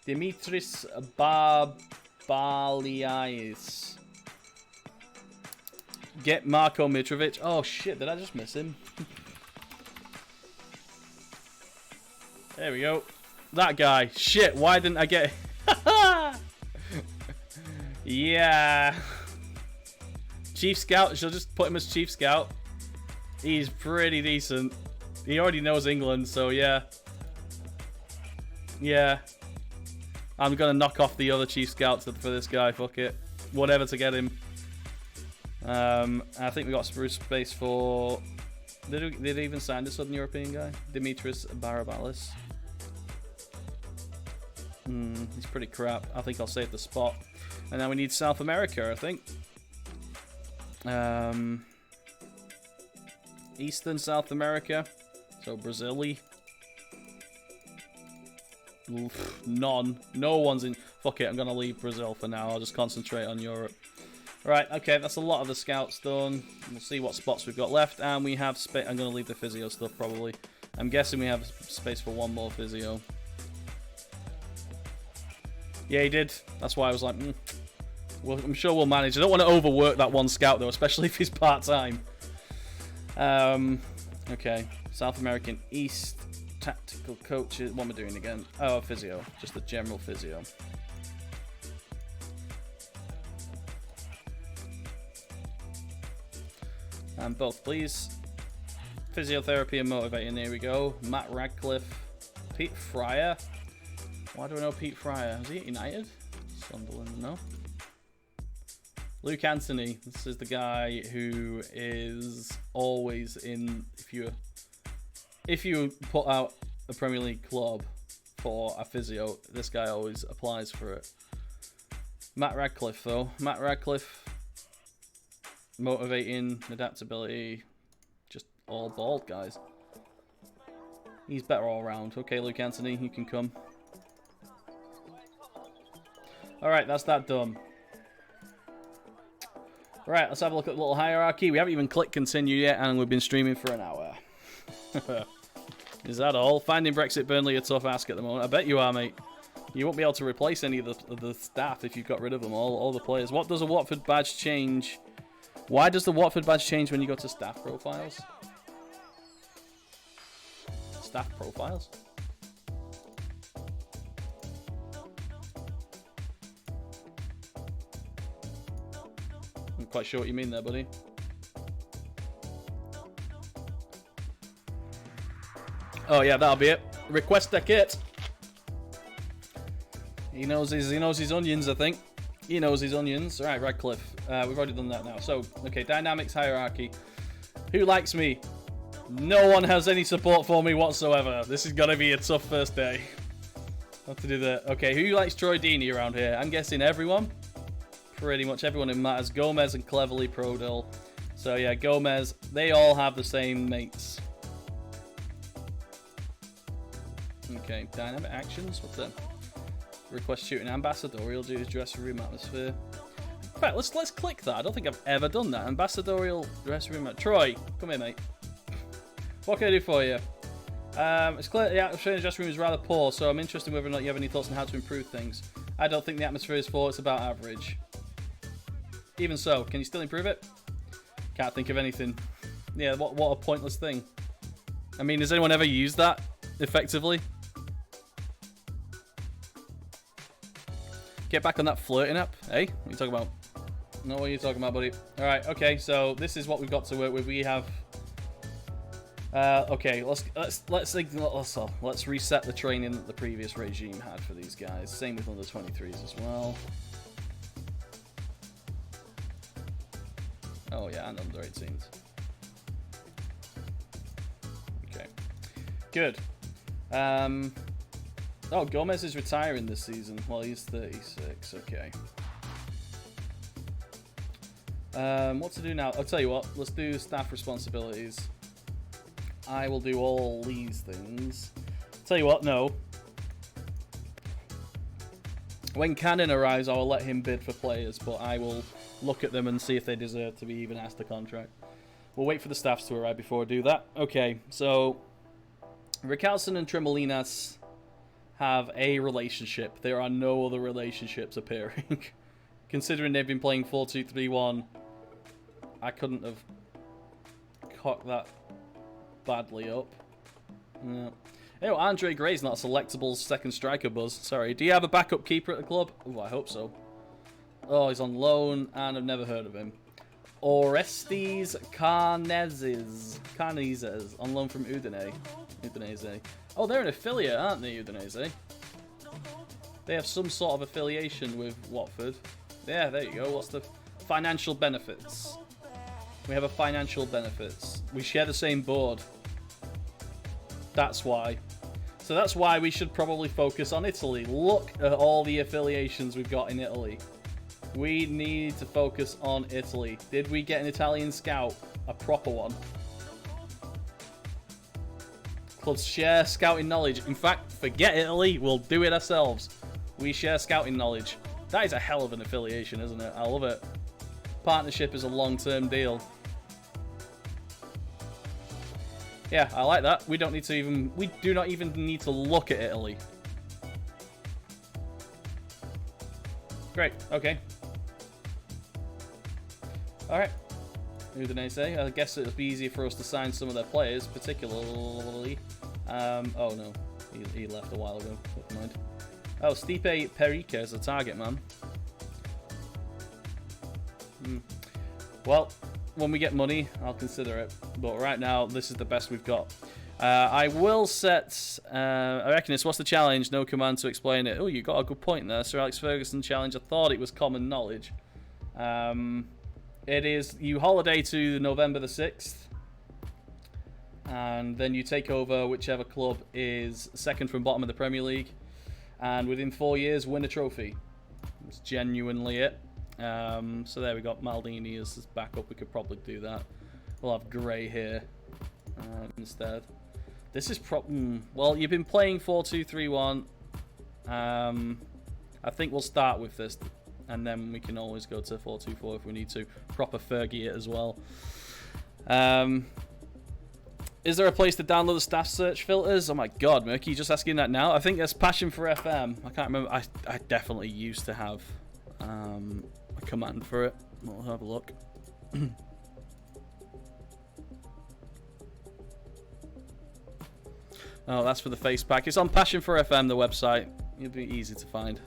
Dimitris Barbaliais. Get Marko Mitrovic. Oh shit, did I just miss him? There we go. That guy. Shit, why didn't I get it? Yeah. Chief Scout. She'll just put him as Chief Scout. He's pretty decent. He already knows England, so yeah. Yeah. I'm gonna knock off the other Chief Scouts for this guy. Fuck it. Whatever to get him. I think we got space for. Did they even sign the Southern European guy? Dimitris Barabalis. He's pretty crap. I think I'll save the spot. And now we need South America, I think. Eastern South America. So Brazil-y. None. No one's in. Fuck it, I'm gonna leave Brazil for now. I'll just concentrate on Europe. Right, okay, that's a lot of the scouts done. We'll see what spots we've got left, and we have space. I'm gonna leave the physio stuff probably. I'm guessing we have space for one more physio. Yeah, he did. That's why I was like, well, I'm sure we'll manage. I don't want to overwork that one scout though, especially if he's part-time. Okay, South American East tactical coaches. What am I doing again? Oh, physio, just the general physio. And both, please. Physiotherapy and motivating. Here we go. Matt Radcliffe. Pete Fryer. Why do I know Pete Fryer? Is he at United? Sunderland, no. Luke Anthony. This is the guy who is always in. If you put out a Premier League club for a physio, this guy always applies for it. Matt Radcliffe, though. Matt Radcliffe. motivating, adaptability, just all bald guys. He's better all around. Okay, Luke Anthony, you can come. Alright, that's that done. Right, let's have a look at the little hierarchy. We haven't even clicked continue yet, and we've been streaming for an hour. Is that all? Finding Brexit Burnley a tough ask at the moment. I bet you are, mate. You won't be able to replace any of the staff if you've got rid of them, all the players. What does a Watford badge change? Why does the Watford badge change when you go to staff profiles? Staff profiles? I'm quite sure what you mean there, buddy. Oh yeah, that'll be it. Request a kit. He knows his onions, I think. He knows his onions. All right, Radcliffe. We've already done that now. So, okay, dynamics hierarchy. Who likes me? No one has any support for me whatsoever. This is gonna be a tough first day. Have to do that. Okay, who likes Troy Deeney around here? I'm guessing everyone. Pretty much everyone who matters. Gomez and Cleverly Prodil. So yeah, Gomez. They all have the same mates. Okay, dynamic actions. What's that? Request shooting ambassadorial duties, dressing room atmosphere. In fact, let's click that. I don't think I've ever done that. Ambassadorial dressing room. Troy, come here, mate. What can I do for you? It's clear the atmosphere in the dressing room is rather poor, so I'm interested in whether or not you have any thoughts on how to improve things. I don't think the atmosphere is poor. It's about average. Even so, can you still improve it? Can't think of anything. Yeah, what a pointless thing. I mean, has anyone ever used that effectively? Get back on that flirting app. Hey, what are you talking about? No, what are you talking about, buddy? Alright, okay, so this is what we've got to work with. We have... okay, let's reset the training that the previous regime had for these guys. Same with under 23s as well. Oh yeah, and under 18s. Okay. Good. Oh, Gomez is retiring this season. Well, he's 36. Okay. What to do now? I'll tell you what. Let's do staff responsibilities. I will do all these things. Tell you what, no. When Cannon arrives, I will let him bid for players, but I will look at them and see if they deserve to be even asked a contract. We'll wait for the staffs to arrive before I do that. Okay, so Rickarlson and Tremolinas have a relationship. There are no other relationships appearing. Considering they've been playing 4-2-3-1, I couldn't have cocked that badly up. No. Oh, Andre Gray's not a selectable second striker, Buzz. Sorry. Do you have a backup keeper at the club? Oh, I hope so. Oh, he's on loan, and I've never heard of him. Orestes Carnezes on loan from Udinese. Oh, they're an affiliate, aren't they, Udinese? They have some sort of affiliation with Watford. Yeah, there you go. What's the financial benefits? We have a financial benefits. We share the same board. That's why. So that's why we should probably focus on Italy. Look at all the affiliations we've got in Italy. We need to focus on Italy. Did we get an Italian scout? A proper one. Clubs share scouting knowledge. In fact, forget Italy. We'll do it ourselves. We share scouting knowledge. That is a hell of an affiliation, isn't it? I love it. Partnership is a long-term deal. Yeah, I like that. We don't need to even... We do not even need to look at Italy. Great. Okay. Alright. Udinese. I guess it'll be easier for us to sign some of their players, particularly... oh, no. He left a while ago. Never mind. Oh, Stipe Perica is a target man. Well, when we get money, I'll consider it. But right now, this is the best we've got. I will set... I reckon it's what's the challenge? No command to explain it. Oh, you got a good point there. Sir Alex Ferguson challenge. I thought it was common knowledge. It is you holiday to November the 6th. And then you take over whichever club is second from bottom of the Premier League. And within 4 years, win a trophy. That's genuinely it. So there we got Maldini as backup. We could probably do that. We'll have Gray here instead. This is well, you've been playing 4-2-3-1. I think we'll start with this, and then we can always go to 4-2-4 if we need to. Proper Fergie it as well. Is there a place to download the staff search filters? Oh my god, Murky, just asking that now. I think there's Passion for FM. I can't remember. I definitely used to have a command for it. We'll have a look. Oh, that's for the face pack. It's on Passion for FM, the website. It'll be easy to find.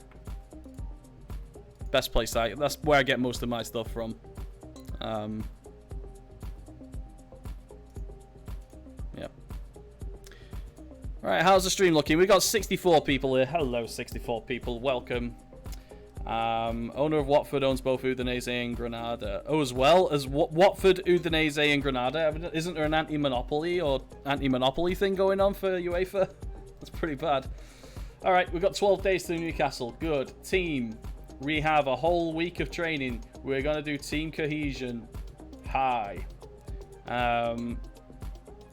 Best place that's where I get most of my stuff from. Yeah. Right, how's the stream looking? We've got 64 people here. Hello, 64 people. Welcome. Owner of Watford owns both Udinese and Granada. Oh, as well as Watford, Udinese, and Granada. Isn't there an anti-monopoly thing going on for UEFA? That's pretty bad. All right, we've got 12 days to Newcastle. Good. Team. We have a whole week of training. We're going to do team cohesion high.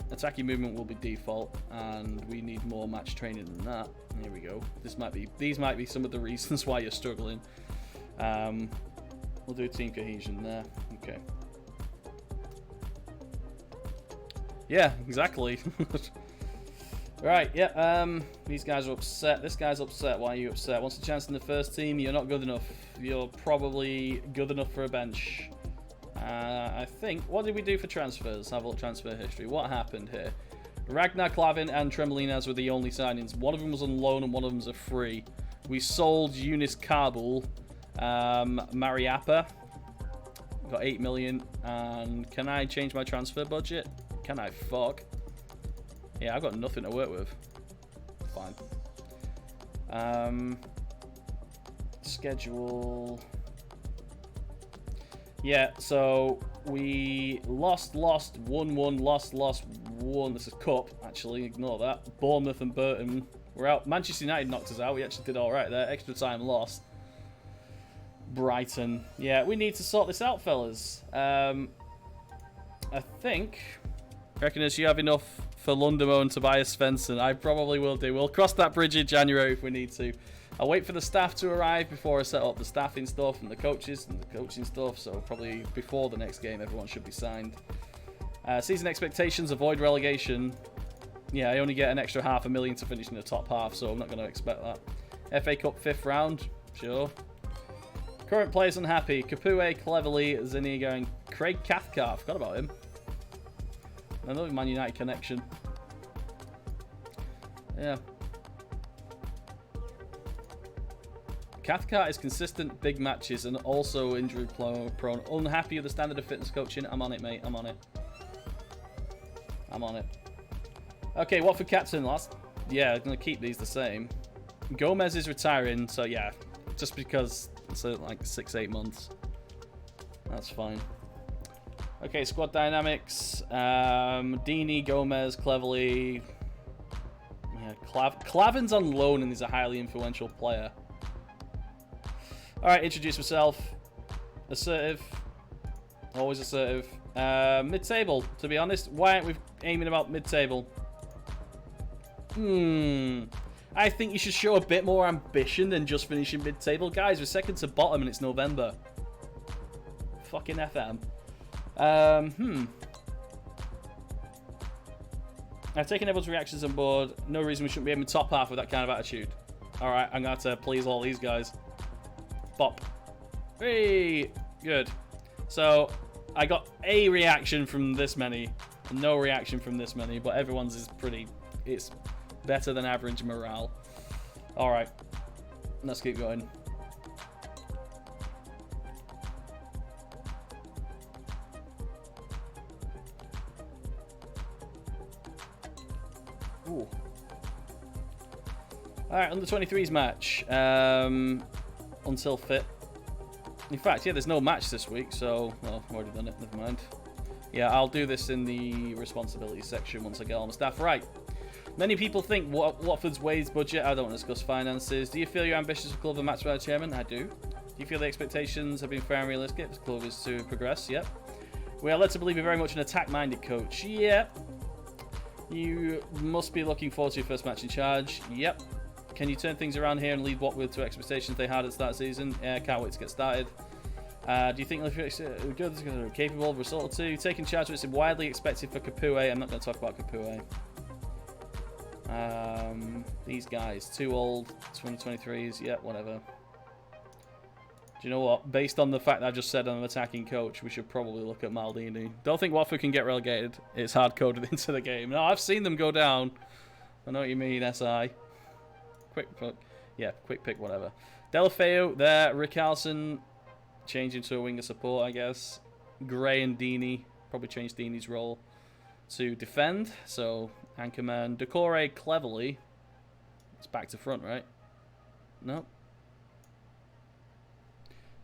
Attacking movement will be default, and we need more match training than that. Here we go. These might be some of the reasons why you're struggling. We'll do team cohesion there. Okay. Yeah, exactly. Right, yeah, these guys are upset. This guy's upset. Why are you upset? Wants a chance in the first team? You're not good enough. You're probably good enough for a bench. I think, what did we do for transfers? Have a look, transfer history. What happened here? Ragnar Clavin and Tremolinas were the only signings. One of them was on loan and one of them was a free. We sold Eunice Kabul, Mariappa, got 8 million. And can I change my transfer budget? Can I? Fuck. Yeah, I've got nothing to work with. Fine. Schedule. Yeah, so we lost, won, lost, won. This is cup, actually. Ignore that. Bournemouth and Burton were out. Manchester United knocked us out. We actually did all right there. Extra time lost. Brighton. Yeah, we need to sort this out, fellas. I think. Reckon as you have enough for Lundamo and Tobias Svensson. I probably will do. We'll cross that bridge in January if we need to. I'll wait for the staff to arrive before I set up the staffing stuff and the coaches and the coaching stuff. So probably before the next game, everyone should be signed. Season expectations, avoid relegation. Yeah, I only get an extra $500,000 to finish in the top half, so I'm not going to expect that. FA Cup 5th round, sure. Current players unhappy. Capoue, Cleverly, Zuniga, and Craig Cathcart. Forgot about him. Another Man United connection. Yeah. Cathcart is consistent, big matches, and also injury prone. Unhappy with the standard of fitness coaching. I'm on it, mate. I'm on it. I'm on it. Okay, Watford captain last. Yeah, I'm going to keep these the same. Gomez is retiring, so yeah. Just because it's like 6-8 months. That's fine. Okay, squad dynamics. Dini, Gomez, Cleverly. Yeah, Clavin's on loan and he's a highly influential player. Alright, introduce myself. Assertive. Always assertive. Mid-table, to be honest. Why aren't we aiming about mid-table? I think you should show a bit more ambition than just finishing mid-table. Guys, we're second to bottom and it's November. Fucking FM. I've taken everyone's reactions on board. No reason we shouldn't be aiming top half with that kind of attitude. Alright, I'm going to have to please all these guys. Bop. Hey! Good. So, I got a reaction from this many. No reaction from this many, but everyone's is pretty... It's better than average morale. Alright. Let's keep going. Ooh. Alright, under 23s match. Until fit. In fact, yeah, there's no match this week, so... Well, I've already done it, never mind. Yeah, I'll do this in the responsibility section once I get all my staff. Right. Many people think Watford's wage budget. I don't want to discuss finances. Do you feel you're ambitious to club the match by the chairman? I do. Do you feel the expectations have been fair and realistic? The club is to progress. Yep. We are led to believe you're very much an attack-minded coach. Yep. You must be looking forward to your first match in charge. Yep. Can you turn things around here and lead Watford to expectations they had at the start of the season? Yeah, can't wait to get started. Do you think are capable of result or two? Taking charge of what's widely expected for Capoue. I'm not going to talk about Capoue. These guys, too old, 2023s. Yeah, whatever. Do you know what? Based on the fact that I just said I'm an attacking coach, we should probably look at Maldini. Don't think Watford can get relegated. It's hard-coded into the game. No, I've seen them go down. I know what you mean, SI. Quick pick. Yeah, quick pick, whatever. Delafeu there. Rickarlson changing to a winger support, I guess. Gray and Deeney. Probably change Deeney's role to defend. So, Anchorman. Decore cleverly. It's back to front, right? No.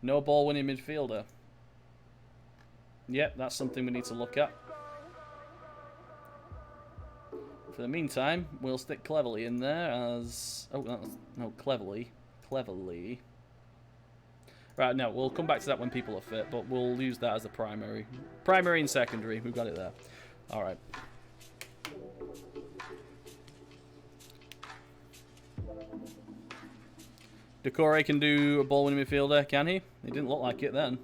No ball winning midfielder. Yep, that's something we need to look at. For the meantime, we'll stick Cleverly in there as... Oh, no, Cleverly. Cleverly. Right, no, we'll come back to that when people are fit, but we'll use that as the primary. Primary and secondary, we've got it there. Alright. Decore can do a ball-winning midfielder, can he? He didn't look like it then.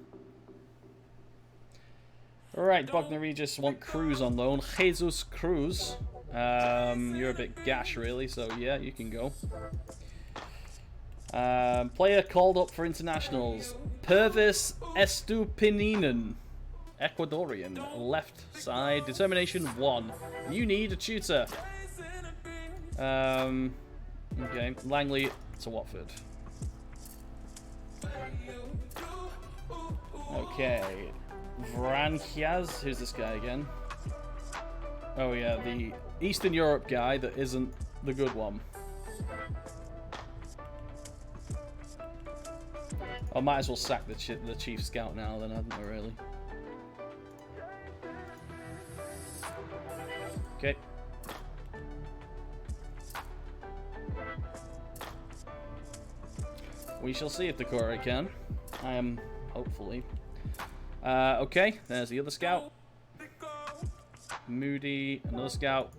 Alright, Bognor Regis want Cruz on loan. Jesus Cruz. You're a bit gash, really, so yeah, you can go. Player called up for internationals. Pervis Estupininen. Ecuadorian. Left side. Determination 1. You need a tutor. Okay. Langley to Watford. Okay. Vranchiaz. Who's this guy again? Oh yeah, the Eastern Europe guy that isn't the good one. I might as well sack the chief scout now then, hadn't I, really? Okay. We shall see if the Decore can. I am, hopefully. Okay, there's the other scout. Moody, another scout.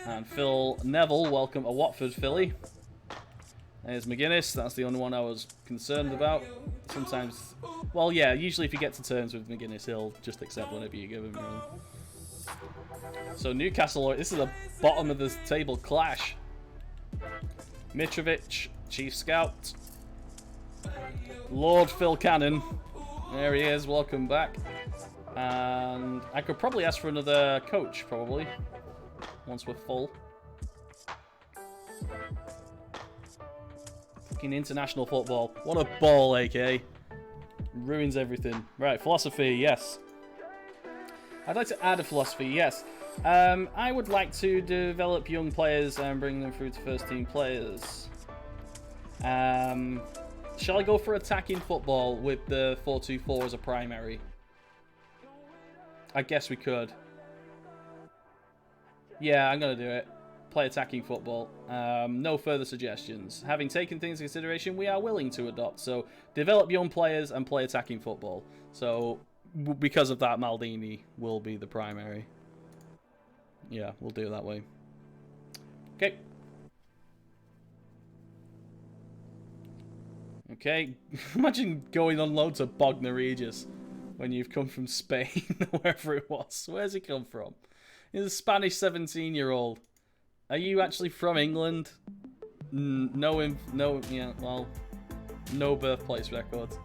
And Phil Neville, welcome a Watford Philly. There's McGuinness, that's the only one I was concerned about. Sometimes, well yeah, usually if you get to terms with McGuinness, he'll just accept whatever you give him, really. So Newcastle, this is a bottom of the table clash. Mitrovic, chief scout. Lord Phil Cannon, there he is, welcome back. And I could probably ask for another coach, probably, once we're full. Fucking international football. What a ball, AK. Ruins everything. Right, philosophy, yes. I'd like to add a philosophy, yes. I would like to develop young players and bring them through to first team players. Shall I go for attacking football with the 4-2-4 as a primary? I guess we could. Yeah, I'm going to do it. Play attacking football. No further suggestions. Having taken things into consideration, we are willing to adopt. So, develop young players and play attacking football. So, because of that, Maldini will be the primary. Yeah, we'll do it that way. Okay. Okay. Imagine going on loan to Bognor Regis when you've come from Spain, wherever it was. Where's he come from? He's a Spanish 17-year-old. Are you actually from England? No, yeah, well, no birthplace records.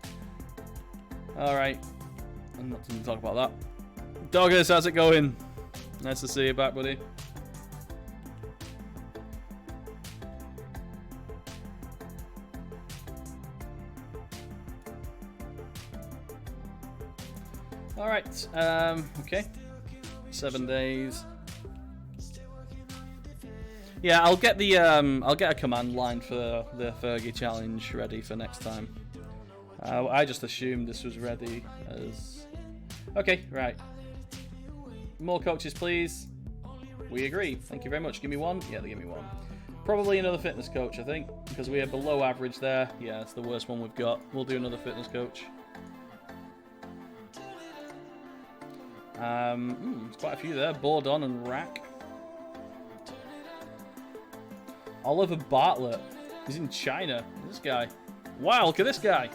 Alright. I'm not going to talk about that. Doggers, how's it going? Nice to see you back, buddy. Alright, okay. 7 days. Yeah, I'll get a command line for the Fergie challenge ready for next time. I just assumed this was ready as... Okay, right. More coaches, please. We agree. Thank you very much. Give me one. Yeah, they give me one. Probably another fitness coach, I think, because we are below average there. Yeah, it's the worst one we've got. We'll do another fitness coach. There's quite a few there. Bourdon and Rack. Oliver Bartlett. He's in China. This guy. Wow, look at this guy.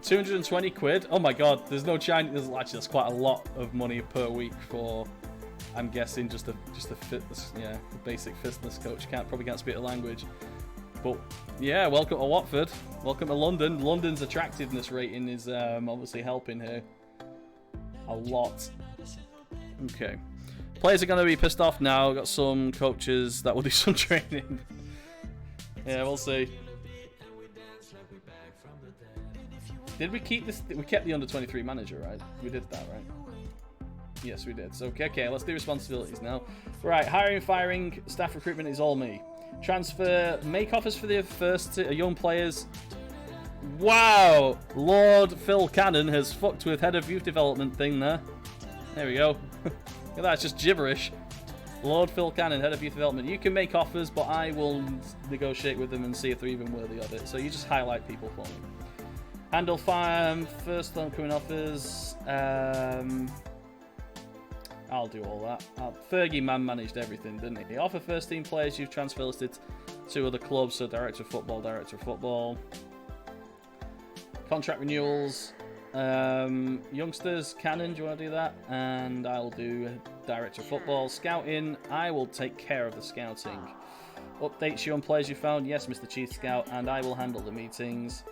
220 quid. Oh my god, there's no Chinese. Actually, that's quite a lot of money per week for, I'm guessing, just a fitness, yeah, the basic fitness coach. Probably can't speak the language. But yeah, welcome to Watford. Welcome to London. London's attractiveness rating is obviously helping here a lot. Okay. Players are going to be pissed off now. We've got some coaches that will do some training. Yeah, we'll see. Did we keep this? We kept the under-23 manager, right? We did that, right? Yes, we did. So, okay, let's do responsibilities now. Right, hiring, firing, staff recruitment is all me. Transfer, make offers for the first young players. Wow! Lord Phil Cannon has fucked with head of youth development thing there. There we go. Look at that, it's just gibberish. Lord Phil Cannon, head of youth development. You can make offers, but I will negotiate with them and see if they're even worthy of it. So you just highlight people for me. Handle first incoming offers. I'll do all that. Fergie managed everything, didn't he? Offer first team players you've transfer listed to other clubs. So director of football. Contract renewals. Youngsters, Cannon, do you want to do that? And I'll do director of football. Scouting, I will take care of the scouting. Updates you on players you found? Yes, Mr. Chief Scout, and I will handle the meetings.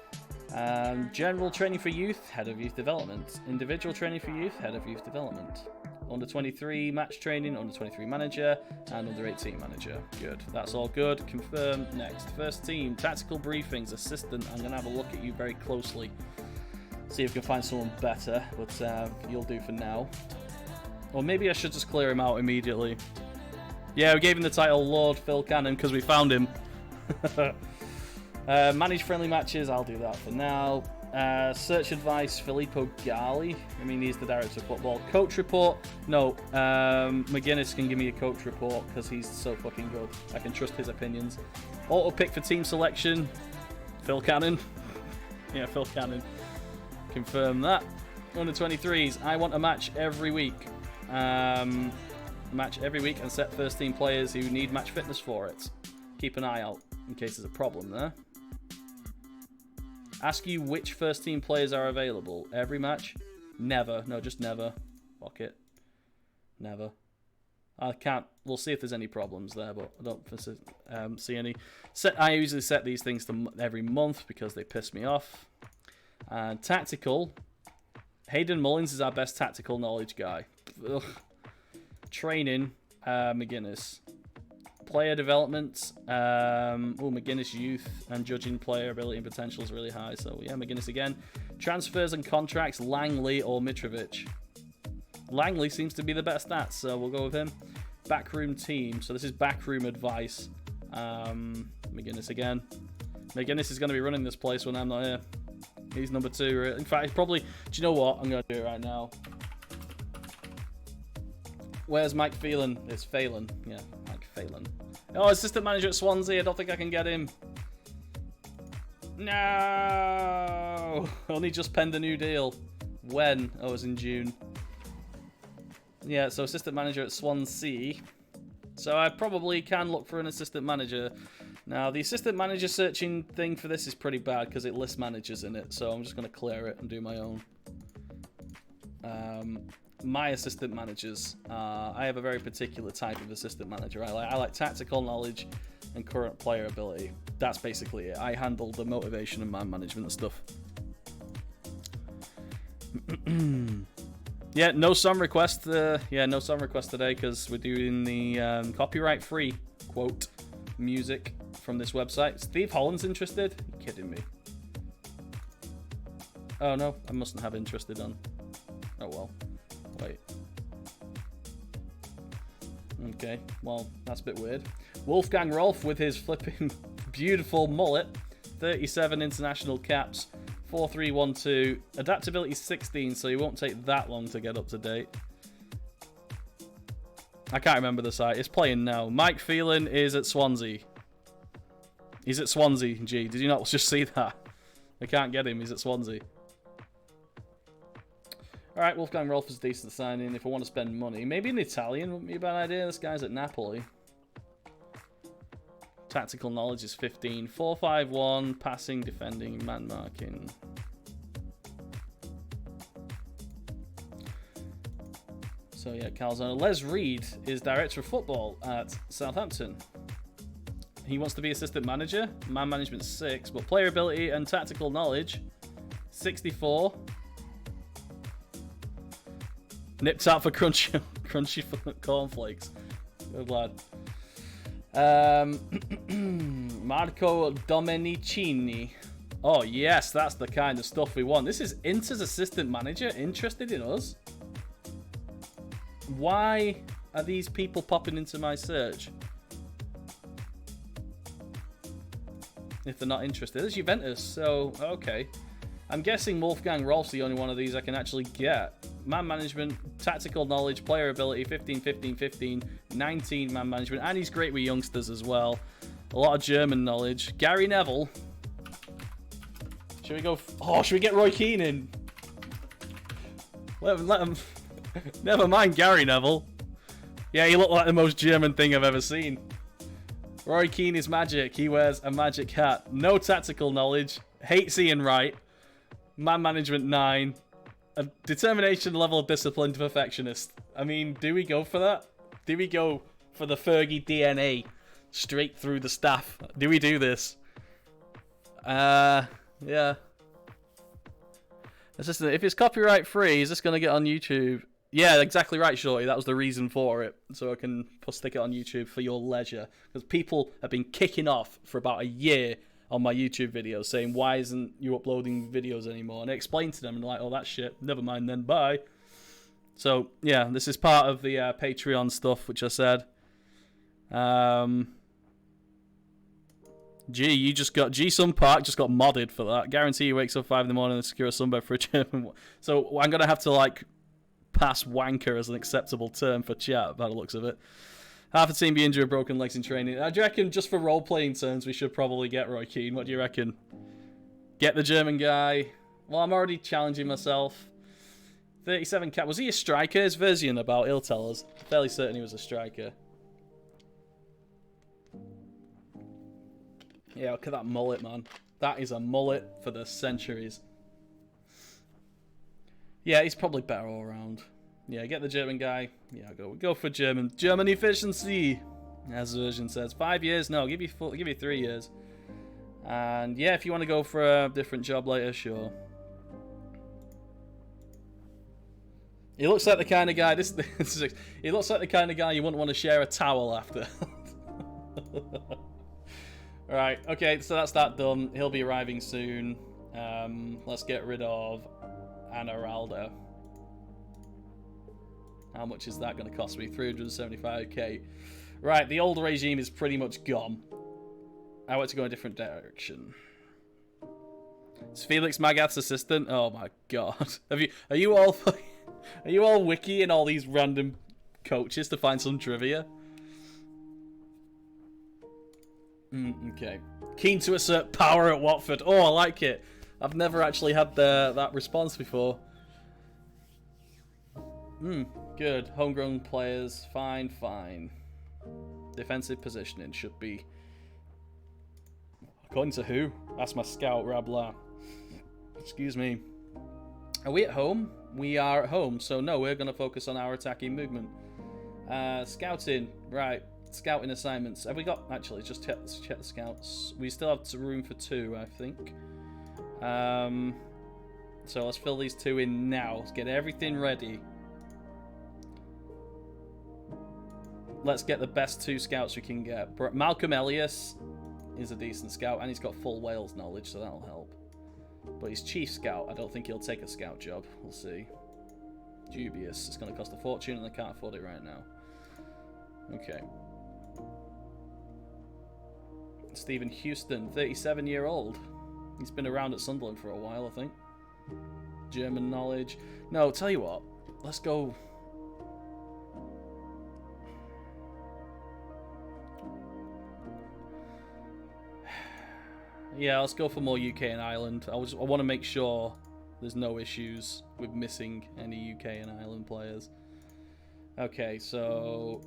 General training for youth, head of youth development. Individual training for youth, head of youth development. Under 23 match training, under 23 manager, and under 18 manager. Good. That's all good. Confirm. Next. First team, tactical briefings, assistant. I'm going to have a look at you very closely. See if we can find someone better, but you'll do for now. Or maybe I should just clear him out immediately. Yeah, we gave him the title Lord Phil Cannon because we found him. Manage friendly matches, I'll do that for now. Search advice, Filippo Gali. I mean, he's the director of football. Coach report, no. McGuinness can give me a coach report because he's so fucking good. I can trust his opinions. Auto pick for team selection, Phil Cannon. Yeah, Phil Cannon. Confirm that. Under 23s, I want a match every week. Match every week and set first team players who need match fitness for it. Keep an eye out in case there's a problem there. Ask you which first team players are available. Every match? Never. No, just never. Fuck it. Never. I can't. We'll see if there's any problems there, but I don't see any. I usually set these things to every month because they piss me off. And tactical. Hayden Mullins is our best tactical knowledge guy. Ugh. Training. McGuinness. Player development, McGuinness youth and judging player ability and potential is really high. So yeah, McGuinness again. Transfers and contracts, Langley or Mitrovic. Langley seems to be the best stats, so we'll go with him. Backroom team. So this is backroom advice. McGuinness again. McGuinness is going to be running this place when I'm not here. He's number 2. In fact, he's probably. Do you know what? I'm going to do it right now. Where's Mike Phelan? It's Phelan. Yeah, Mike Phelan. Oh, assistant manager at Swansea. I don't think I can get him. No! Only just penned a new deal. When? Oh, it was in June. Yeah, so assistant manager at Swansea. So I probably can look for an assistant manager. Now, the assistant manager searching thing for this is pretty bad because it lists managers in it. So I'm just going to clear it and do my own. My assistant managers. I have a very particular type of assistant manager. I like tactical knowledge and current player ability. That's basically it. I handle the motivation and man management and stuff. Yeah, no song request. No song request today because we're doing the copyright-free quote music from this website. Steve Holland's interested? Are you kidding me? Oh no, I mustn't have interested on. Oh well. Wait. Okay, well, that's a bit weird. Wolfgang Rolf with his flipping beautiful mullet. 37 international caps. 4-3-1-2. Adaptability 16, so he won't take that long to get up to date. I can't remember the site. It's playing now. Mike Phelan is at Swansea. He's at Swansea, G. Did you not just see that? I can't get him. He's at Swansea. Alright, Wolfgang Rolf is a decent signing if I want to spend money. Maybe an Italian wouldn't be a bad idea. This guy's at Napoli. Tactical knowledge is 15. 4-5-1. Passing, defending, man marking. So yeah, Calzone. Les Reed is director of football at Southampton. He wants to be assistant manager. Man management 6, but player ability and tactical knowledge 64. Nipped out for crunchy cornflakes. Good lad. Marco Domenicini. Oh yes, that's the kind of stuff we want. This is Inter's assistant manager interested in us. Why are these people popping into my search? If they're not interested. It's Juventus, so okay. I'm guessing Wolfgang Rolf's the only one of these I can actually get. Man management, tactical knowledge, player ability, 15, 15, 15, 19 man management, and he's great with youngsters as well. A lot of German knowledge. Gary Neville. Should we go? Should we get Roy Keane in? Let him. Never mind Gary Neville. Yeah, he looked like the most German thing I've ever seen. Roy Keane is magic. He wears a magic hat. No tactical knowledge. Hates Ian Wright. Man management 9. A determination level of disciplined perfectionist. I mean, do we go for that? Do we go for the Fergie DNA straight through the staff? Do we do this? Yeah. Assistant, if it's copyright free, is this going to get on YouTube? Yeah, exactly right, Shorty. That was the reason for it. So I can stick it on YouTube for your leisure. Because people have been kicking off for about a year on my YouTube videos saying, why isn't you uploading videos anymore? And I explained to them and like, oh, that shit. Never mind then. Bye. So, yeah, this is part of the Patreon stuff, which I said. G-Sun Park just got modded for that. Guarantee he wakes up 5 in the morning and secure a sunbed for a German. So I'm going to have to, like, pass wanker as an acceptable term for chat by the looks of it. Half the team be injured with broken legs in training. I do reckon just for role-playing terms we should probably get Roy Keane. What do you reckon? Get the German guy. Well, I'm already challenging myself. 37 cap. Was he a striker? Is Verzian about? He'll tell us. Fairly certain he was a striker. Yeah, look at that mullet, man. That is a mullet for the centuries. Yeah, he's probably better all around. Yeah, get the German guy. Yeah, go for German efficiency, as the version says. 5 years? No, give you 3 years. And yeah, if you want to go for a different job later, sure. He looks like the kind of guy. He looks like the kind of guy you wouldn't want to share a towel after. Right. Okay. So that's that done. He'll be arriving soon. Let's get rid of Anaralda. How much is that going to cost me? 375k. Right, the old regime is pretty much gone. I want to go a different direction. Is Felix Magath's assistant? Oh my god. Are you all wikiing all these random coaches to find some trivia? Okay. Keen to assert power at Watford. Oh, I like it. I've never actually had that response before. Good. Homegrown players. Fine. Defensive positioning should be... According to who? That's my scout, Rabla. Excuse me. Are we at home? We are at home, so no, we're going to focus on our attacking movement. Scouting. Right. Scouting assignments. Have we got... Actually, just check the scouts. We still have room for 2, I think. So let's fill these 2 in now. Let's get everything ready. Let's get the best 2 scouts we can get. Malcolm Elias is a decent scout, and he's got full Wales knowledge, so that'll help. But he's chief scout. I don't think he'll take a scout job. We'll see. Dubious. It's going to cost a fortune, and I can't afford it right now. Okay. Stephen Houston, 37-year-old. He's been around at Sunderland for a while, I think. German knowledge. No, tell you what. Let's go... Yeah, let's go for more UK and Ireland. I want to make sure there's no issues with missing any UK and Ireland players. Okay, so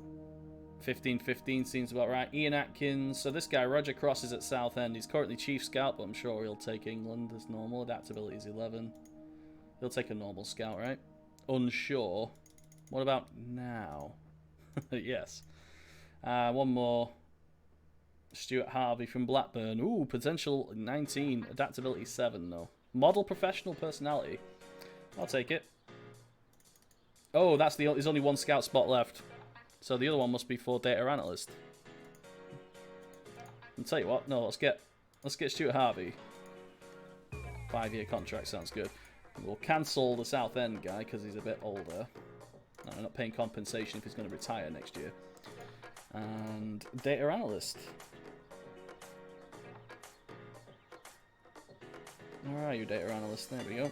15-15 seems about right. Ian Atkins. So this guy, Roger Cross, is at Southend. He's currently chief scout, but I'm sure he'll take England as normal. Adaptability is 11. He'll take a normal scout, right? Unsure. What about now? Yes. One more. Stuart Harvey from Blackburn. Ooh, potential 19. Adaptability 7, though. Model professional personality. I'll take it. Oh, there's only one scout spot left. So the other one must be for data analyst. I'll tell you what. No, let's get Stuart Harvey. 5-year contract sounds good. We'll cancel the Southend guy because he's a bit older. No, I'm not paying compensation if he's going to retire next year. And data analyst. Where are you, data analyst? There we go.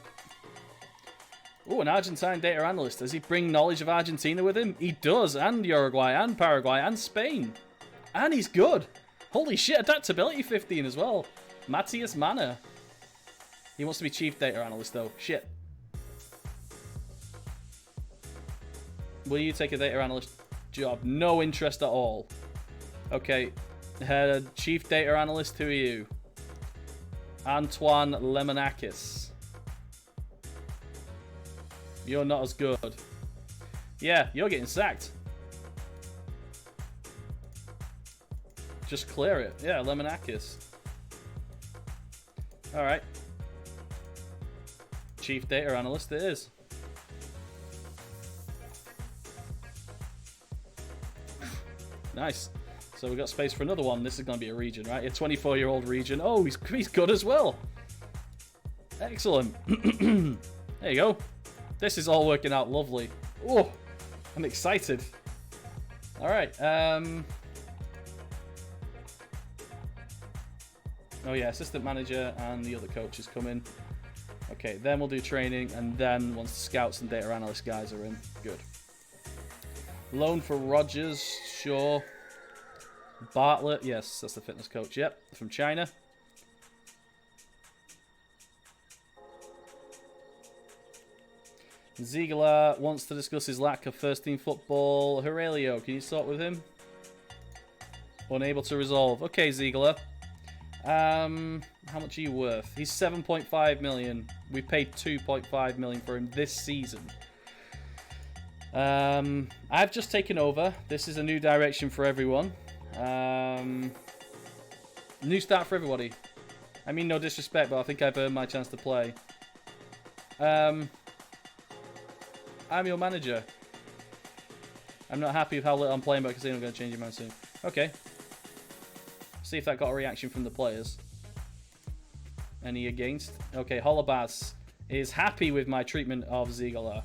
Oh, an Argentine data analyst. Does he bring knowledge of Argentina with him? He does, and Uruguay, and Paraguay, and Spain. And he's good. Holy shit, adaptability 15 as well. Matthias Manner. He wants to be chief data analyst, though. Shit. Will you take a data analyst job? No interest at all. Okay. Chief data analyst, who are you? Antoine Lemonakis. You're not as good. Yeah, you're getting sacked. Just clear it. Yeah, Lemonakis. Alright. Chief data analyst it is. Nice. So we've got space for another one. This is going to be a region, right? A 24-year-old region. Oh, he's good as well. Excellent. There you go. This is all working out lovely. Oh, I'm excited. All right. Oh, yeah, assistant manager and the other coaches come in. Okay, then we'll do training, and then once the scouts and data analyst guys are in, good. Loan for Rogers, sure. Bartlett, yes, that's the fitness coach, yep, from China. Ziegler wants to discuss his lack of first-team football. Aurelio, can you sort with him? Unable to resolve. Okay, Ziegler. How much are you worth? He's 7.5 million. We paid 2.5 million for him this season. I've just taken over. This is a new direction for everyone. New start for everybody. I mean, no disrespect, but I think I've earned my chance to play. I'm your manager. I'm not happy with how little I'm playing, but I can see I'm going to change your mind soon. Okay. See if that got a reaction from the players. Any against? Okay, Holobas is happy with my treatment of Ziegler.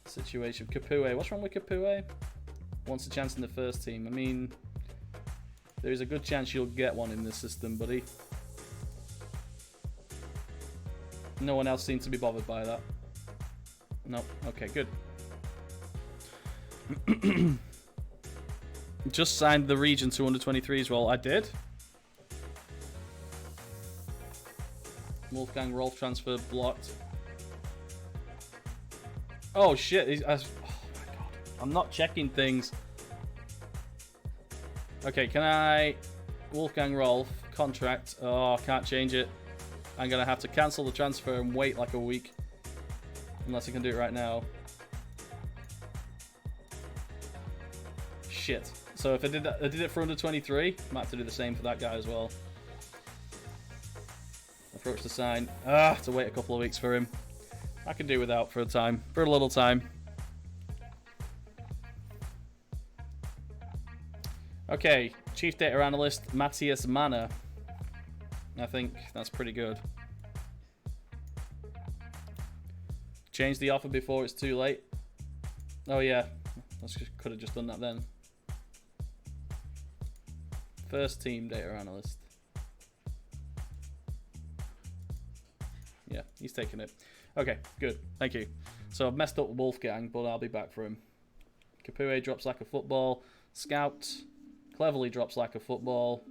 Situation. Kapue. What's wrong with Kapue? Wants a chance in the first team. I mean, there is a good chance you'll get one in this system, buddy. No one else seems to be bothered by that. No. Okay, good. Just signed the Region 223s role. I did. Wolfgang Rolf transfer blocked. Oh shit. Oh my god. I'm not checking things. Okay, can I... Wolfgang Rolf, contract. Oh, I can't change it. I'm going to have to cancel the transfer and wait like a week. Unless I can do it right now. Shit. So if I did it for under 23, I might have to do the same for that guy as well. Approach to sign. Ah, to wait a couple of weeks for him. I can do without for a time. For a little time. Okay, Chief Data Analyst Matthias Manner. I think that's pretty good. Change the offer before it's too late. Oh yeah, could have just done that then. First team data analyst. Yeah, he's taking it. Okay, good. Thank you. So I've messed up Wolfgang, but I'll be back for him. Kapue drops like a football. Scout cleverly drops like a football.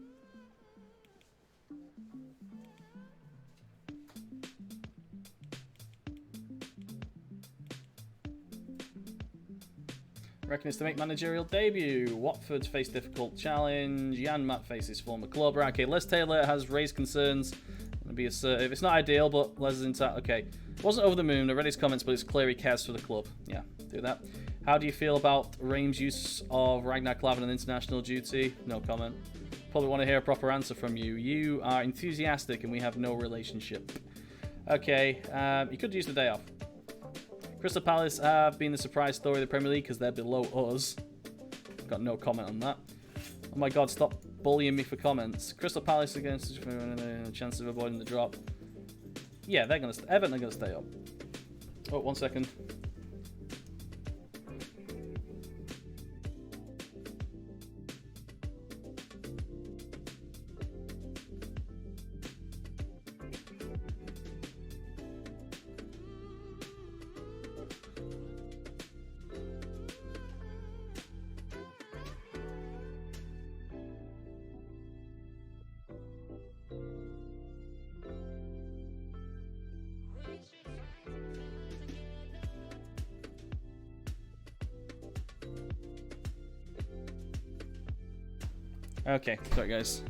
Reckon it's to make managerial debut. Watford face difficult challenge. Jan Matt faces former club. Right, okay, Les Taylor has raised concerns. I'm gonna be assertive. It's not ideal, but Les is entitled. Okay. Wasn't over the moon. I read his comments, but it's clear he cares for the club. Yeah, do that. How do you feel about Reims' use of Ragnar Klavan on international duty? No comment. Probably want to hear a proper answer from you. You are enthusiastic and we have no relationship. Okay, you could use the day off. Crystal Palace have been the surprise story of the Premier League because they're below us. Got no comment on that. Oh my god, stop bullying me for comments. Crystal Palace against a chance of avoiding the drop. Yeah, they're gonna. Everton are gonna stay up. Oh, 1 second. Okay, sorry guys.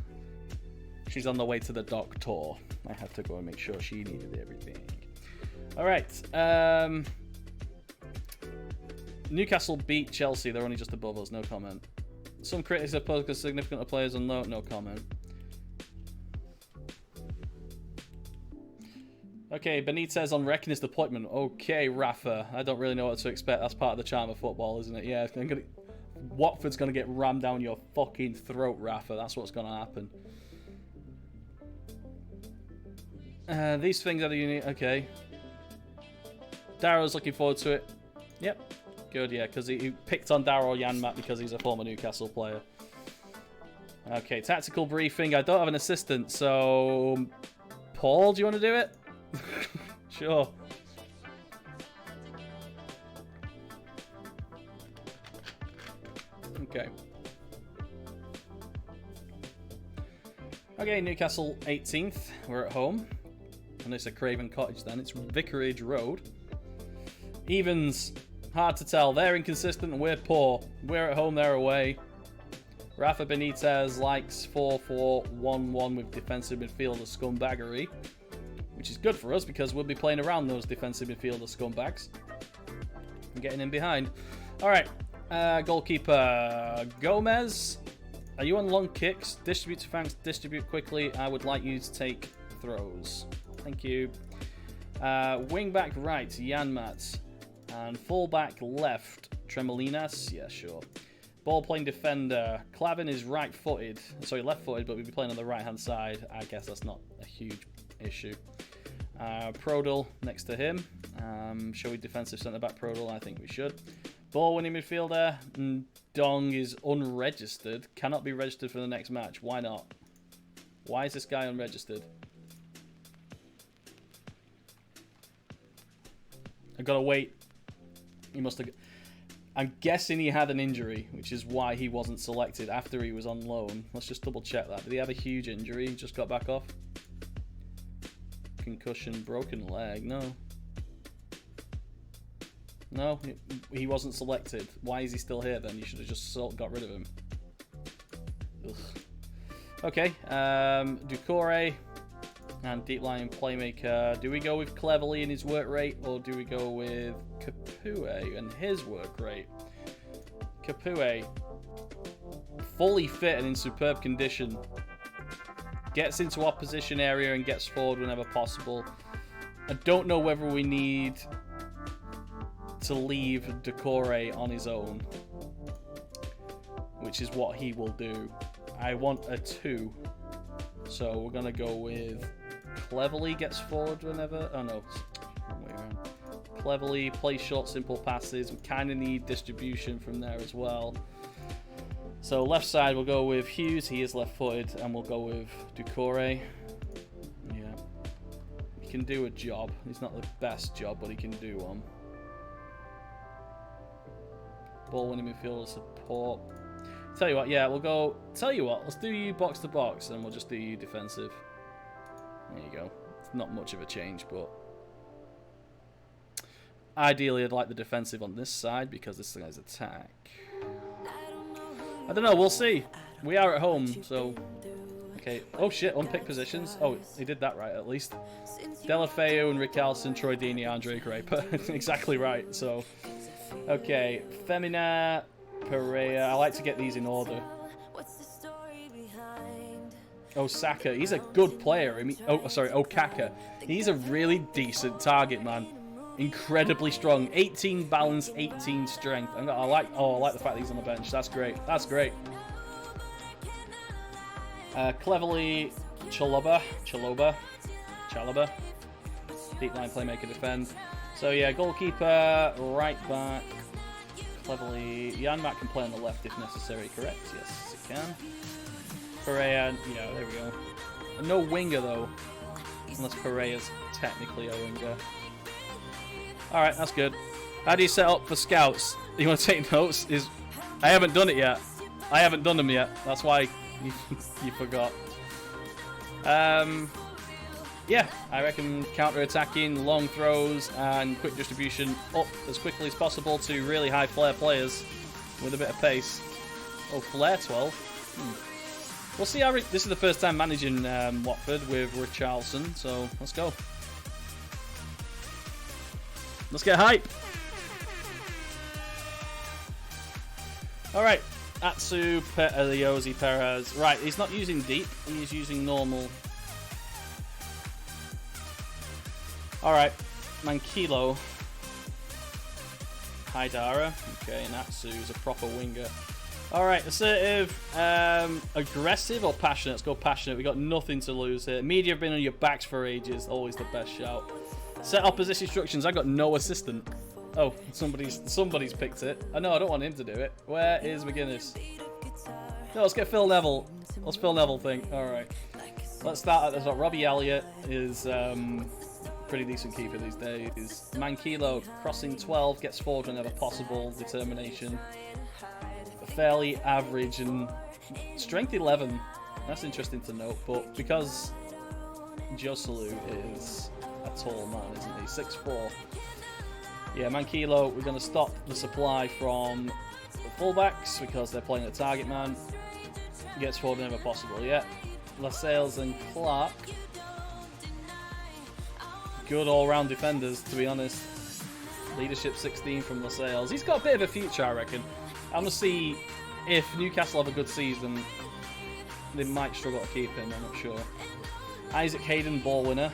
She's on the way to the doctor. I had to go and make sure she needed everything. Alright. Newcastle beat Chelsea. They're only just above us. No comment. Some critics have posed significant players on loan. No comment. Okay, Benitez on Reckon's deployment. Okay, Rafa. I don't really know what to expect. That's part of the charm of football, isn't it? Yeah, Watford's going to get rammed down your fucking throat, Rafa. That's what's going to happen. These things are the unique. Okay. Darrow's looking forward to it. Yep. Good, yeah, because he picked on Darrow Janmat because he's a former Newcastle player. Okay, tactical briefing. I don't have an assistant, so... Paul, do you want to do it? Sure. Okay. Okay, Newcastle 18th. We're at home. And it's a Craven Cottage then. It's Vicarage Road. Evens. Hard to tell. They're inconsistent and we're poor. We're at home, they're away. Rafa Benitez likes 4-4-1-1 with defensive midfielder scumbaggery. Which is good for us because we'll be playing around those defensive midfielder scumbags. And getting in behind. Alright. Goalkeeper Gomez. Are you on long kicks? Distribute to Franks, distribute quickly. I would like you to take throws. Thank you. Wing back right, Janmat. And full back left, Tremolinas. Yeah, sure. Ball playing defender. Clavin is right footed. Sorry, left footed, but we'll be playing on the right hand side. I guess that's not a huge issue. Prodel next to him. Shall we defensive centre back Prodel? I think we should. Ball winning midfielder. Dong is unregistered. Cannot be registered for the next match. Why not? Why is this guy unregistered? I've got to wait. He must have... I'm guessing he had an injury, which is why he wasn't selected after he was on loan. Let's just double check that. Did he have a huge injury? He just got back off? Concussion, broken leg. No. No, he wasn't selected. Why is he still here then? You should have just got rid of him. Ugh. Okay, Ducore and deep line playmaker. Do we go with Cleverly and his work rate, or do we go with Capoue and his work rate? Capoue, fully fit and in superb condition. Gets into opposition area and gets forward whenever possible. I don't know whether we need to leave Ducore on his own, which is what he will do. I want a 2, so we're gonna go with Cleverly gets forward whenever. Oh no, wrong way around. Cleverly plays short, simple passes. We kind of need distribution from there as well. So left side we'll go with Hughes. He is left-footed, and we'll go with Ducore. Yeah, he can do a job. He's not the best job, but he can do one. Ball winning midfielder support. Tell you what, yeah, we'll go. Tell you what, let's do you box to box, and we'll just do you defensive. There you go. It's not much of a change, but ideally, I'd like the defensive on this side because this guy's attack. I don't know. We'll see. We are at home, so... Okay. Oh, shit. Unpicked positions. Oh, he did that right, at least. Delafeu and Richarlison, Troy Deeney, Andre Gray. Exactly right, so... Okay. Femina, Pereira. I like to get these in order. Osaka. He's a good player. I mean, oh, sorry, Okaka. He's a really decent target, man. Incredibly strong. 18 balance, 18 strength. I like the fact that he's on the bench. That's great. That's great. Cleverly, Chalobah. Deep line playmaker, defend. So yeah, goalkeeper, right back. Cleverly, Janmaat can play on the left if necessary. Correct? Yes, it can. Pereira, yeah, there we go. No winger though, unless Pereira's technically a winger. Alright, that's good. How do you set up for scouts? You want to take notes? I haven't done it yet. I haven't done them yet. That's why you forgot. Yeah, I reckon counter-attacking, long throws, and quick distribution up as quickly as possible to really high flair players with a bit of pace. Oh, flair 12. We'll see how... This is the first time managing Watford with Richarlison, so let's go. Let's get hype. Alright, Atsu Eliosi Perez. Right, he's not using deep, he's using normal. Alright, Mankilo. Haidara. Okay, and Atsu's a proper winger. Alright, assertive, aggressive or passionate? Let's go passionate. We got nothing to lose here. Media have been on your backs for ages. Always the best shout. Set opposition instructions. I got no assistant. Oh, somebody's picked it. I know I don't want him to do it. Where is McGuinness? No, let's get Phil Neville. Let's Phil Neville thing. Alright. Let's start at the top. Robbie Elliott is pretty decent keeper these days. Mankilo crossing 12, gets forward whenever possible. Determination. Fairly average and strength 11. That's interesting to note, but because Joselu is a tall man, isn't he? 6'4". Yeah, Mankilo, we're going to stop the supply from the fullbacks because they're playing the target man. Gets forward whenever possible, yeah. Lascelles and Clark. Good all-round defenders, to be honest. Leadership 16 from Lascelles. He's got a bit of a future, I reckon. I'm going to see if Newcastle have a good season. They might struggle to keep him, I'm not sure. Isaac Hayden, ball winner.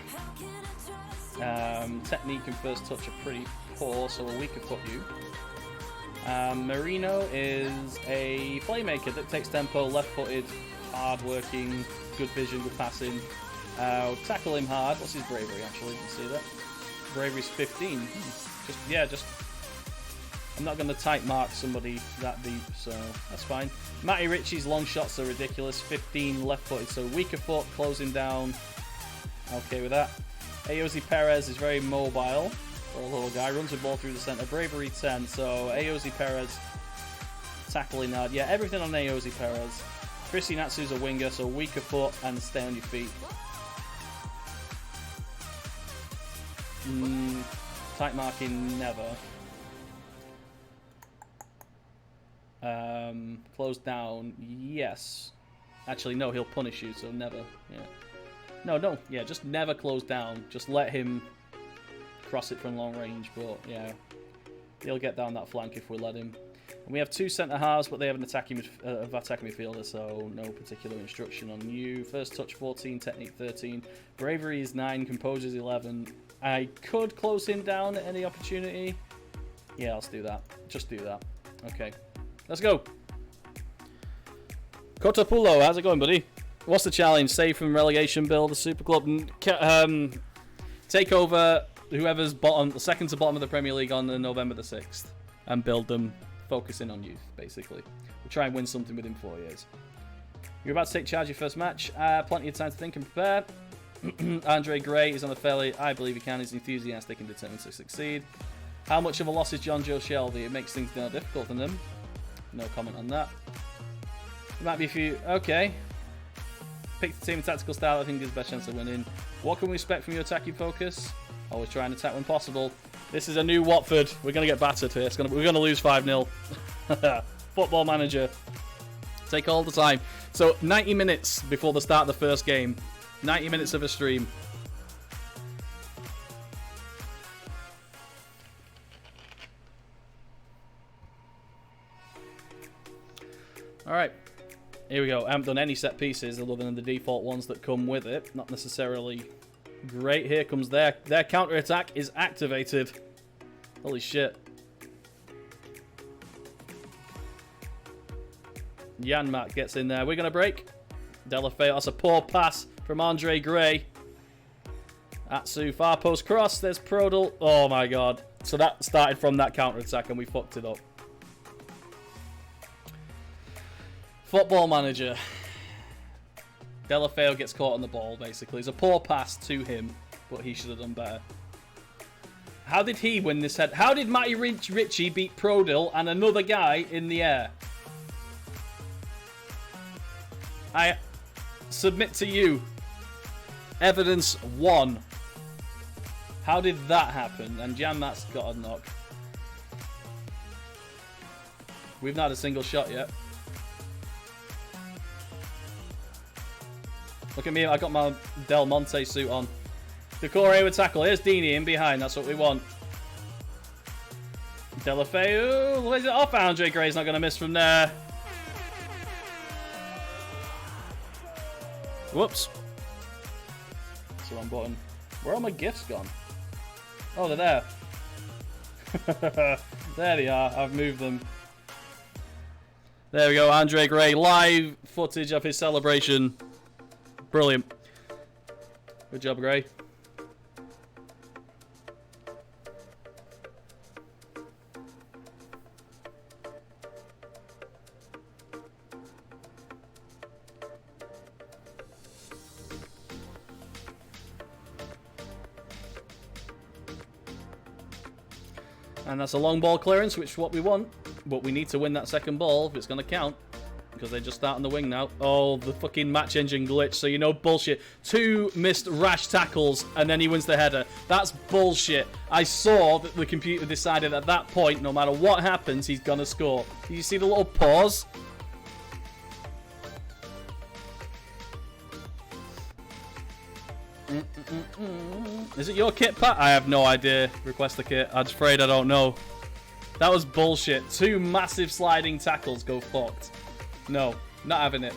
Technique and first touch are pretty poor, so a weaker foot you. Marino is a playmaker that takes tempo, left-footed, hard-working, good vision, good passing. Tackle him hard. What's his bravery, actually? You can see that. Bravery's 15. Just... I'm not going to type mark somebody that deep, so that's fine. Matty Ritchie's long shots are ridiculous. 15 left-footed, so weaker foot, closing down. Okay with that. Ayoze Perez is very mobile. A little guy, runs the ball through the centre. Bravery 10, so Ayoze Perez tackling hard. Yeah, everything on Ayoze Perez. Chrissy Natsu's a winger, so weaker foot and stay on your feet. Tight marking, never. Close down, yes. Actually, no, he'll punish you, so never. Yeah. No, yeah, just never close down. Just let him cross it from long range, but yeah. He'll get down that flank if we let him. And we have two centre-halves, but they have an attacking midfielder, so no particular instruction on you. First touch 14, technique 13. Bravery is 9, composure is 11. I could close him down at any opportunity. Yeah, let's do that. Just do that. Okay. Let's go. Kotopulo, how's it going, buddy? What's the challenge? Save from relegation, build a super club, take over whoever's second to bottom of the Premier League on November the 6th and build them, focusing on youth, basically. We'll try and win something within 4 years. You're about to take charge of your first match. Plenty of time to think and prepare. Andre Gray is on a fairly, I believe he can, he's enthusiastic and determined to succeed. How much of a loss is John Joe Shelby? It makes things more difficult for them. No comment on that. There might be a few. Okay. Pick the team and tactical style I think is the best chance of winning. What can we expect from your attacking focus? Always try and attack when possible. This is a new Watford. We're going to get battered here. We're going to lose 5-0. Football Manager. Take all the time. So 90 minutes before the start of the first game. 90 minutes of a stream. Alright. Here we go. I haven't done any set pieces other than the default ones that come with it. Not necessarily great. Here comes their counter-attack is activated. Holy shit. Janmat gets in there. We're going to break. Delafeu. That's a poor pass from Andre Gray. Atsu, far post cross. There's Prodel. Oh my god. So that started from that counter-attack and we fucked it up. Football Manager. Delafeu gets caught on the ball, basically. It's a poor pass to him, but he should have done better. How did he win this head? How did Matty Ritchie beat Prodil and another guy in the air? I submit to you. Evidence 1. How did that happen? And Janmat's got a knock. We've not had a single shot yet. Look at me, I got my Del Monte suit on. Decore with tackle. Here's Deeney in behind. That's what we want. Delafeu. Lays it off. Andre Gray's not going to miss from there. Whoops. That's the wrong button. Where are my gifts gone? Oh, they're there. There they are. I've moved them. There we go. Andre Gray. Live footage of his celebration. Brilliant. Good job, Gray. And that's a long ball clearance, which is what we want. But we need to win that second ball if it's going to count. Because they just start on the wing now. Oh, the fucking match engine glitch. So you know bullshit. 2 missed rash tackles and then he wins the header. That's bullshit. I saw that the computer decided at that point, no matter what happens, he's going to score. Did you see the little pause? Is it your kit, Pat? I have no idea. Request the kit. I'm afraid I don't know. That was bullshit. 2 massive sliding tackles go fucked. No, not having it.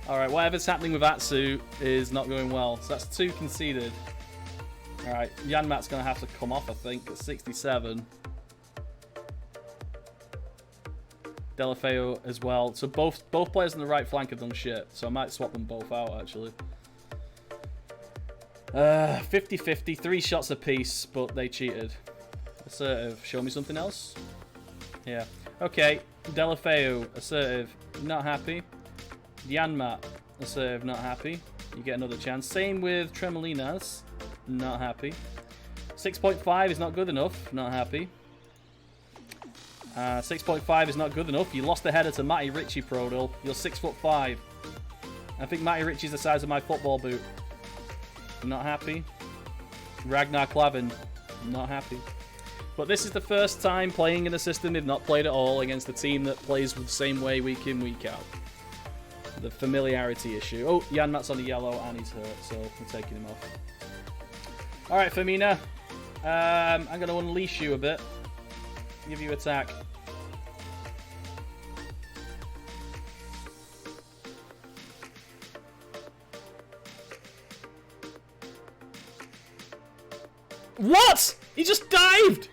Alright, whatever's happening with Atsu is not going well. So that's 2 conceded. Alright, Janmat's going to have to come off, I think, at 67. Delafeu as well. So both players on the right flank have done shit. So I might swap them both out, actually. 50-50, 3 shots apiece, but they cheated. Assertive. Show me something else? Yeah. Okay, Delafeu, assertive, not happy. Janmat, assertive, not happy. You get another chance. Same with Tremolinas, not happy. 6.5 is not good enough, not happy. 6.5 is not good enough. You lost the header to Matty Ritchie, Prodil. You're 6'5". I think Matty Ritchie's the size of my football boot. Not happy. Ragnar Clavin, not happy. But this is the first time playing in a system they've not played at all against a team that plays the same way week in, week out. The familiarity issue. Oh, Janmat's on the yellow and he's hurt, so we're taking him off. Alright, Firmina. I'm going to unleash you a bit. Give you attack. What? He just dived!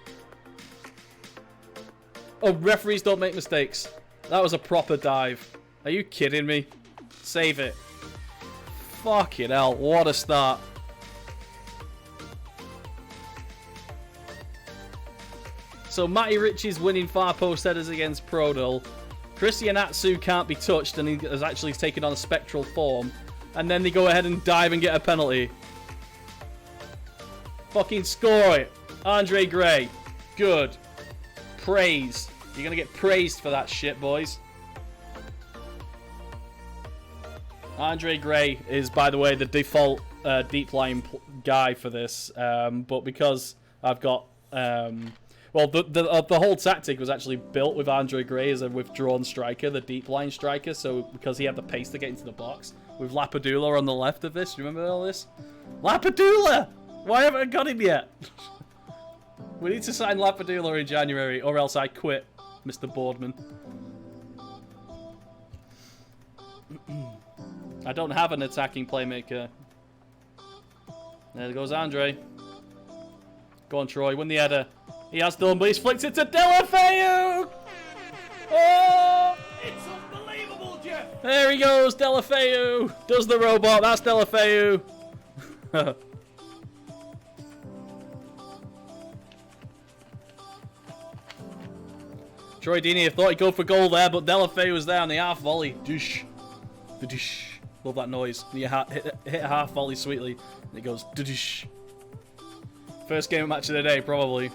Oh, referees don't make mistakes. That was a proper dive. Are you kidding me? Save it. Fucking hell, what a start. So Matty Ritchie's winning far post headers against Prodil. Christian Atsu can't be touched and he has actually taken on a spectral form. And then they go ahead and dive and get a penalty. Fucking score it. Andre Gray. Good. Praise. You're going to get praised for that shit, boys. Andre Gray is, by the way, the default deep line guy for this. But because I've got Well, the whole tactic was actually built with Andre Gray as a withdrawn striker, the deep line striker, so because he had the pace to get into the box. With Lapadula on the left of this. Remember all this? Lapadula! Why haven't I got him yet? We need to sign Lapadula in January, or else I quit, Mr. Boardman. I don't have an attacking playmaker. There goes Andre. Go on, Troy. Win the header. He has done, but he's flicked it to Delafeu! Oh! It's unbelievable, Jeff! There he goes, Delafeu! Does the robot. That's Delafeu. Troy Deeney thought he'd go for goal there, but Delafeu was there on the half volley. Doosh. Doosh. Love that noise. You hit a half volley sweetly, and it goes doosh. First game of match of the day, probably.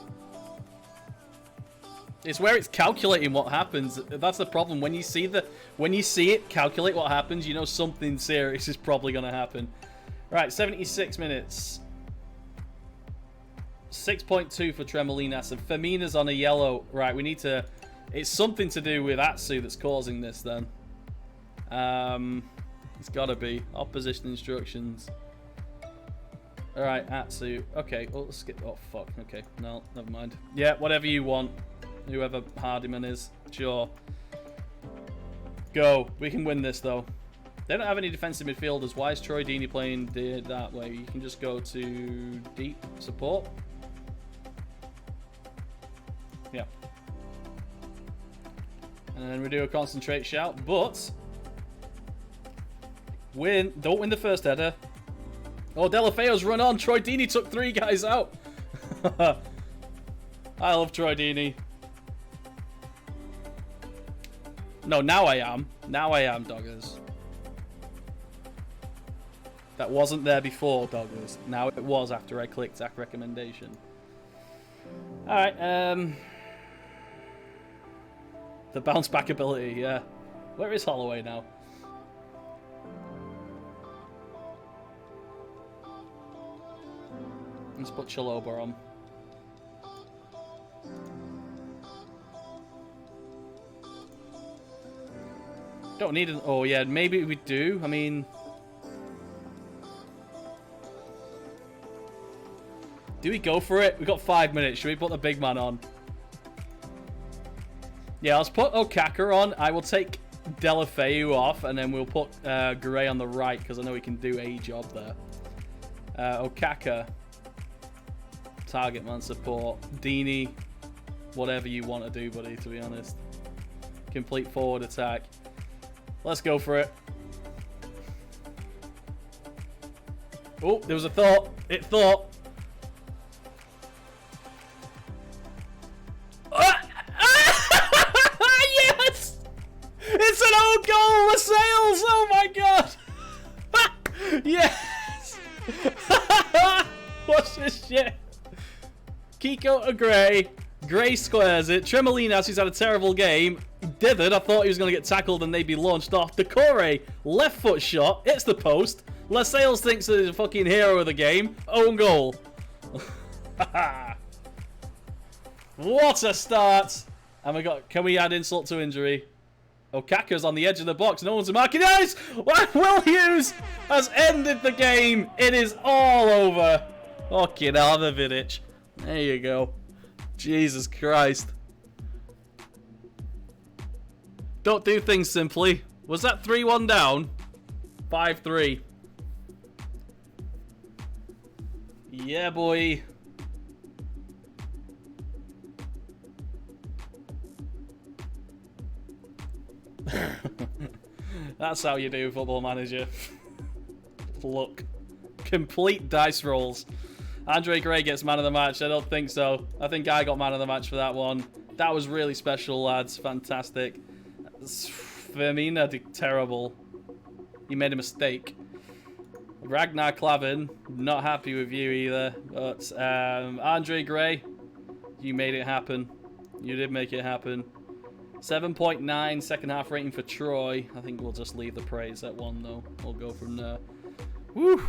It's where it's calculating what happens. That's the problem. When you see it calculate what happens, you know something serious is probably going to happen. Right, 76 minutes. 6.2 for Tremolinas, and Femina's on a yellow. Right, we need to... It's something to do with Atsu that's causing this, then. It's got to be. Opposition instructions. Alright, Atsu. Okay, well, let's skip... Oh, fuck. Okay, no, never mind. Yeah, whatever you want. Whoever Hardiman is. Sure. Go. We can win this, though. They don't have any defensive midfielders. Why is Troy Deeney playing that way? You can just go to deep support. Yeah. And then we do a concentrate shout, but... Don't win the first header. Oh, Delafeu's run on. Troy Deeney took 3 guys out. I love Troy Deeney. No, now I am. Now I am, Doggers. That wasn't there before, Doggers. Now it was after I clicked that recommendation. Alright, the bounce back ability, yeah. Where is Holloway now? Let's put Chaloba on. Don't need an... Oh, yeah, maybe we do. I mean... Do we go for it? We've got 5 minutes. Should we put the big man on? Yeah, let's put Okaka on. I will take Delafeu off, and then we'll put Gray on the right, because I know he can do a job there. Okaka. Target man support. Deeney. Whatever you want to do, buddy, to be honest. Complete forward attack. Let's go for it. Oh, there was a thought. It thought. Yes! It's an own goal! The Sails! Oh my god! Yes! What's this shit? Kiko to Gray. Gray squares it. Tremolinas, who's had a terrible game, dithered. I thought he was going to get tackled and they'd be launched off. Decore, left foot shot. Hits the post. Lascelles thinks that he's a fucking hero of the game. Own goal. What a start. And we got... Can we add insult to injury? Okaka's on the edge of the box. No one's marking. Nice! Will Hughes has ended the game. It is all over. Fucking hell, Vidic. There you go. Jesus Christ. Don't do things simply. Was that 3-1 down? 5-3. Yeah, boy. That's how you do, Football Manager. Look. Complete dice rolls. Andre Gray gets man of the match. I don't think so. I think I got man of the match for that one. That was really special, lads. Fantastic. Firmina did terrible. He made a mistake. Ragnar Clavin, not happy with you either. But Andre Gray, you made it happen. You did make it happen. 7.9 second half rating for Troy. I think we'll just leave the praise at 1 though. We'll go from there. Woo!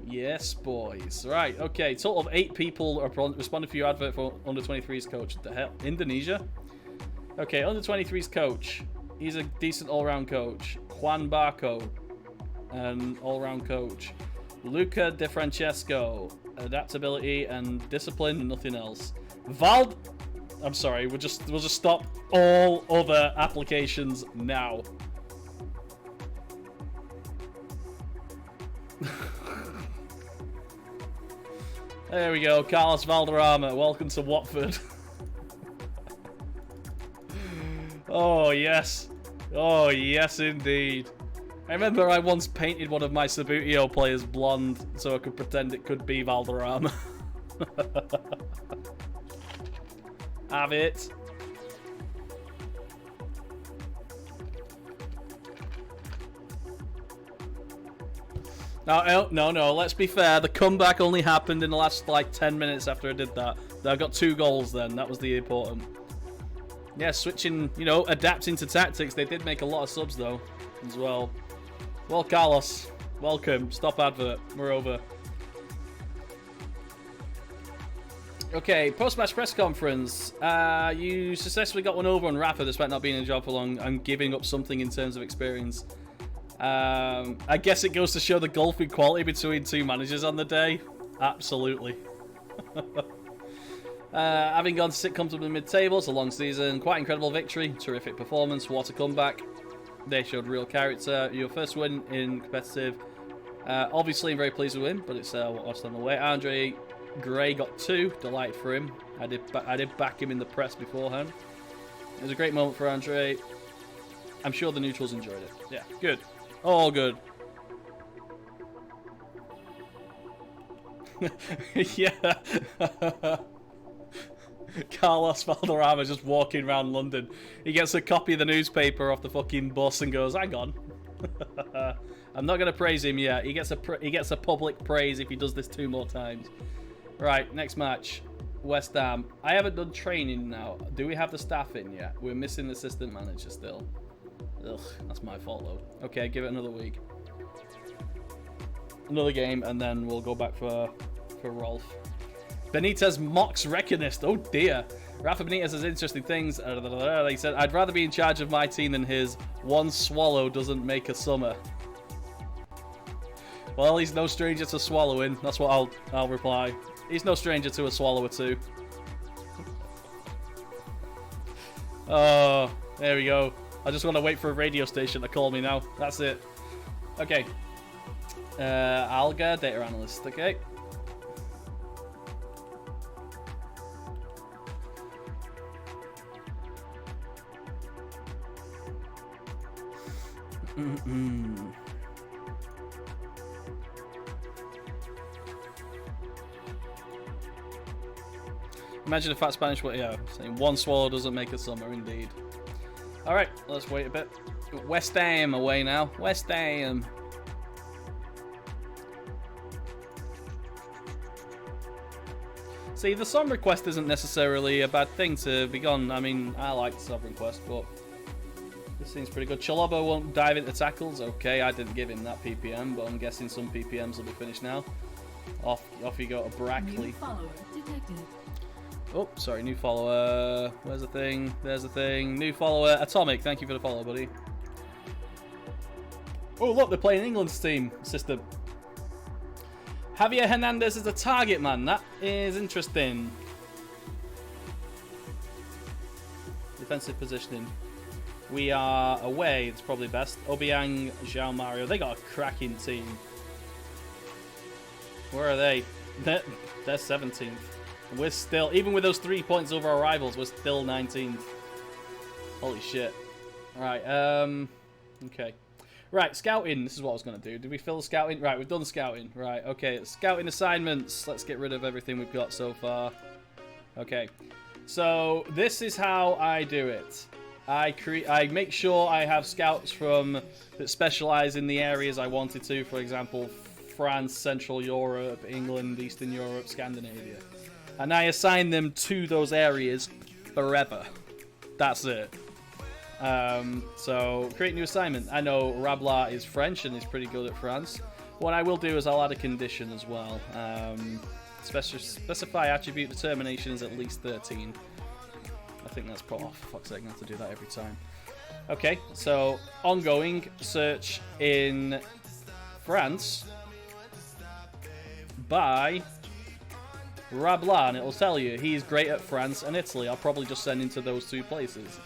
Yes, boys. Right, okay. Total of 8 people are responding for your advert for under 23's coach. What the hell? Indonesia? Okay, under 23's coach. He's a decent all-round coach. Juan Barco, an all-round coach. Luca De Francesco, adaptability and discipline, nothing else. I'm sorry, we'll just stop all other applications now. There we go, Carlos Valderrama, welcome to Watford. Oh yes. Oh yes indeed. I remember I once painted one of my Sabutio players blonde so I could pretend it could be Valderrama. Have it. No, let's be fair. The comeback only happened in the last, like, 10 minutes after I did that. I got 2 goals then. That was the important. Yeah, switching, adapting to tactics. They did make a lot of subs, though, as well. Well, Carlos, welcome. Stop advert. We're over. Okay, post-match press conference. You successfully got one over on Rafa despite not being in a job for long and giving up something in terms of experience. I guess it goes to show the gulf in quality between 2 managers on the day. Absolutely. Having gone to sit comfortably mid-table, it's a long season. Quite incredible victory. Terrific performance. What a comeback. They showed real character. Your first win in competitive. Obviously, I'm very pleased with him, but it's what's on the way. Andre Gray got 2. Delighted for him. I did back him in the press beforehand. It was a great moment for Andre. I'm sure the neutrals enjoyed it. Yeah, good. All good. Yeah. Carlos Valderrama just walking around London. He gets a copy of the newspaper off the fucking bus and goes, hang on. I'm not going to praise him yet. He gets a public praise if he does this 2 more times. Right, next match. West Ham. I haven't done training now. Do we have the staff in yet? We're missing the assistant manager still. Ugh, that's my fault though. Okay, give it another week. Another game, and then we'll go back for Rolf. Benitez mocks Reckonist. Oh dear. Rafa Benitez has interesting things. He said, I'd rather be in charge of my team than his. One swallow doesn't make a summer. Well, he's no stranger to swallowing. That's what I'll reply. He's no stranger to a swallower too. Oh, there we go. I just want to wait for a radio station to call me now. That's it. Okay. Alga, data analyst. Okay. Imagine a fat Spanish word. Yeah, saying one swallow doesn't make a summer, indeed. Alright, let's wait a bit. West Ham away now. West Ham. See, the Sovereign Quest isn't necessarily a bad thing to be gone. I mean, I like Sovereign Quest, but this seems pretty good. Chalobah won't dive into tackles. Okay, I didn't give him that PPM, but I'm guessing some PPMs will be finished now. Off you go to Brackley. New follower detected. Oh, sorry, new follower. Where's the thing? There's the thing. New follower. Atomic, thank you for the follow, buddy. Oh, look, they're playing England's team system. Javier Hernandez is a target man. That is interesting. Defensive positioning. We are away. It's probably best. Obiang, João Mario. They got a cracking team. Where are they? They're 17th. We're still, even with those 3 points over our rivals, we're still 19th. Holy shit. Alright, okay. Right, scouting. This is what I was going to do. Did we fill the scouting? Right, we've done scouting. Right, okay. Scouting assignments. Let's get rid of everything we've got so far. Okay. So, this is how I do it. I make sure I have scouts that specialize in the areas I wanted to. For example, France, Central Europe, England, Eastern Europe, Scandinavia. And I assign them to those areas forever. That's it. So, create new assignment. I know Rabla is French and is pretty good at France. What I will do is I'll add a condition as well. Specify attribute determination is at least 13. I think that's probably... Oh, for fuck's sake, I'm going to have to do that every time. Okay, so ongoing search in France by Rabla, and it'll tell you he's great at France and Italy. I'll probably just send him to those two places.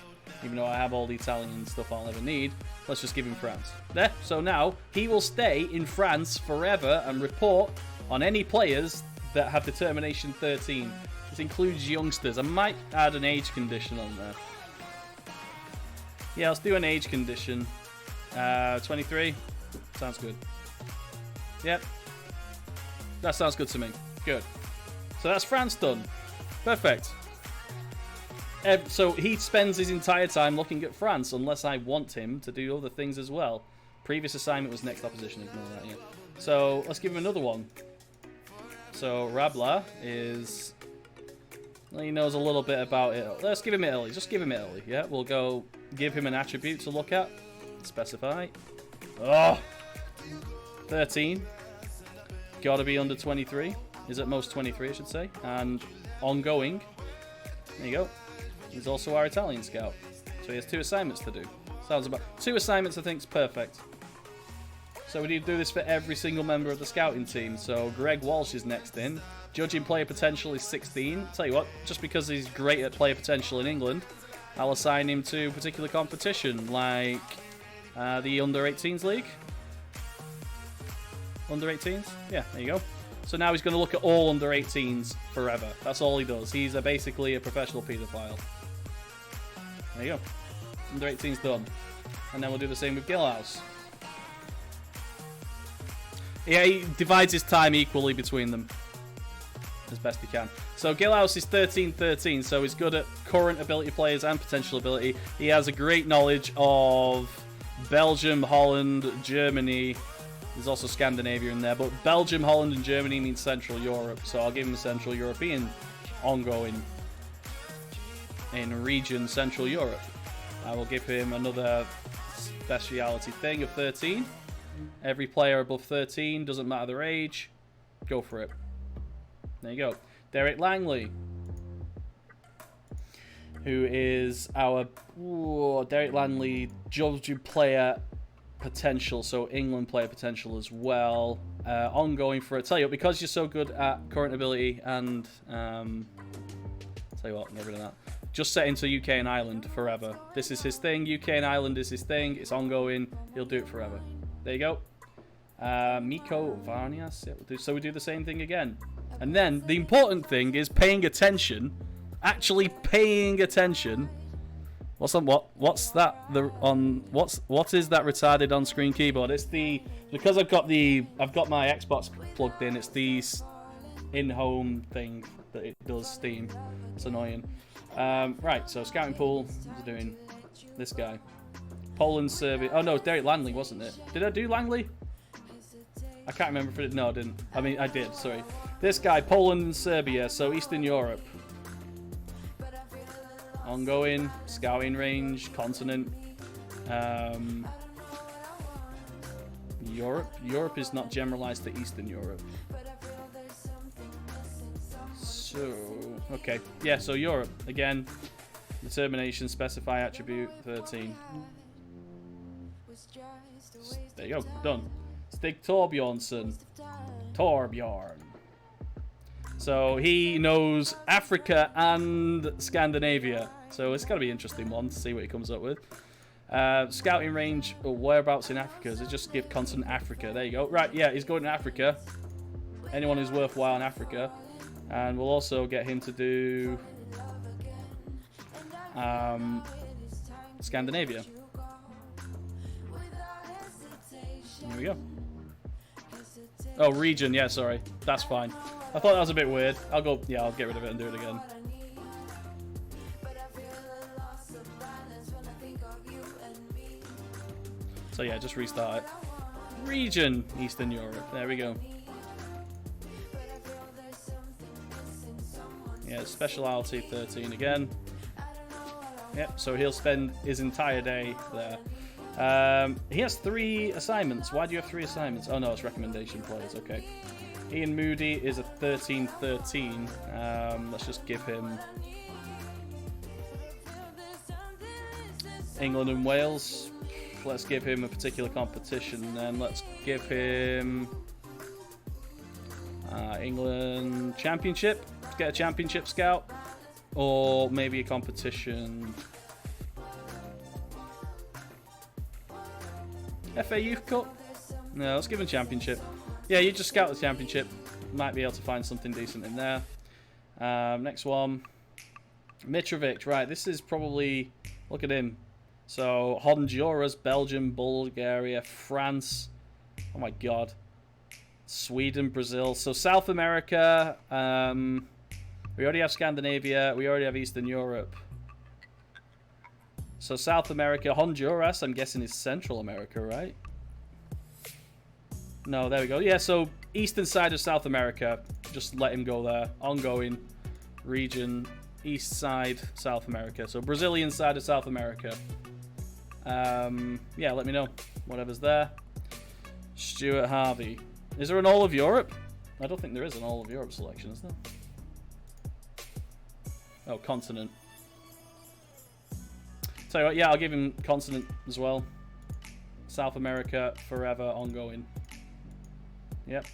Even though I have all the Italian stuff I'll ever need, let's just give him France. There, so now he will stay in France forever and report on any players that have determination 13. This includes youngsters. I might add an age condition on there. Yeah, let's do an age condition. 23. Sounds good. Yep. That sounds good to me. Good. So that's France done. Perfect. So he spends his entire time looking at France, unless I want him to do other things as well. Previous assignment was next opposition. Ignore that, yeah. So let's give him another one. So Rabla is... Well, he knows a little bit about it. Let's give him Italy. Just give him Italy. Yeah, we'll go give him an attribute to look at. Specify. Oh! 13. Gotta be under 23. Is at most 23, I should say. And ongoing. There you go. He's also our Italian scout. So he has 2 assignments to do. Sounds about... 2 assignments, I think, is perfect. So we need to do this for every single member of the scouting team. So Greg Walsh is next in. Judging player potential is 16. Tell you what, just because he's great at player potential in England, I'll assign him to a particular competition, like the Under-18s League. Under-18s? Yeah, there you go. So now he's going to look at all Under-18s forever. That's all he does. He's basically a professional paedophile. There you go. Under-18's done. And then we'll do the same with Gilhouse. Yeah, he divides his time equally between them. As best he can. So Gilhouse is 13-13, so he's good at current ability players and potential ability. He has a great knowledge of Belgium, Holland, Germany. There's also Scandinavia in there, but Belgium, Holland, and Germany means Central Europe, so I'll give him a Central European ongoing in region Central Europe. I will give him another speciality thing of 13. Every player above 13, doesn't matter their age, go for it. There you go. Derek Langley, who is our Derek Langley judge player potential, so England player potential as well. Ongoing for it. Tell you what, because you're so good at current ability and tell you what, get rid of that. Just set into UK and Ireland forever. This is his thing. UK and Ireland is his thing. It's ongoing. He'll do it forever. There you go. Miko Varnias. Yeah, so we do the same thing again. And then the important thing is paying attention. Actually paying attention. What is that retarded on-screen keyboard? It's the because I've got my Xbox plugged in. It's the in-home thing that it does Steam. It's annoying. Right, so scouting pool is doing this guy. Poland, Serbia. Oh no, Derek Langley, wasn't it? Did I do Langley? I can't remember if it did. No, I didn't. I mean, I did, sorry. This guy, Poland and Serbia, so Eastern Europe. Ongoing, scouting range, continent. Europe. Europe is not generalized to Eastern Europe. So, okay. Yeah, so Europe. Again, determination, specify attribute, 13. There you go, done. Stig Torbjornsson. Torbjorn. So he knows Africa and Scandinavia. So it's going to be an interesting one to see what he comes up with. Scouting range, or whereabouts in Africa? Does it just give constant Africa? There you go. Right, yeah, he's going to Africa. Anyone who's worthwhile in Africa. And we'll also get him to do Scandinavia. There we go. Oh, region. Yeah, sorry. That's fine. I thought that was a bit weird. I'll get rid of it and do it again. So yeah, just restart it. Region, Eastern Europe. There we go. Yeah, speciality 13 again. Yep, so he'll spend his entire day there. He has 3 assignments. Why do you have 3 assignments? Oh no, it's recommendation players. Okay. Ian Moody is a 13-13. Let's just give him England and Wales. Let's give him a particular competition. Then let's give him England Championship. Get a Championship scout, or maybe a competition. FA Youth Cup? No, let's give him Championship. Yeah, you just scout the Championship. Might be able to find something decent in there. Next one. Mitrovic. Right, this is probably... Look at him. So, Honduras, Belgium, Bulgaria, France. Oh my god. Sweden, Brazil. So, South America. We already have Scandinavia. We already have Eastern Europe. So South America, Honduras, I'm guessing is Central America, right? No, there we go. Yeah, so eastern side of South America, just let him go there. Ongoing region, east side, South America. So Brazilian side of South America. Yeah, let me know. Whatever's there. Stuart Harvey. Is there an all of Europe? I don't think there is an all of Europe selection, is there? Oh, continent. Tell you what, yeah, I'll give him continent as well. South America, forever, ongoing. Yep.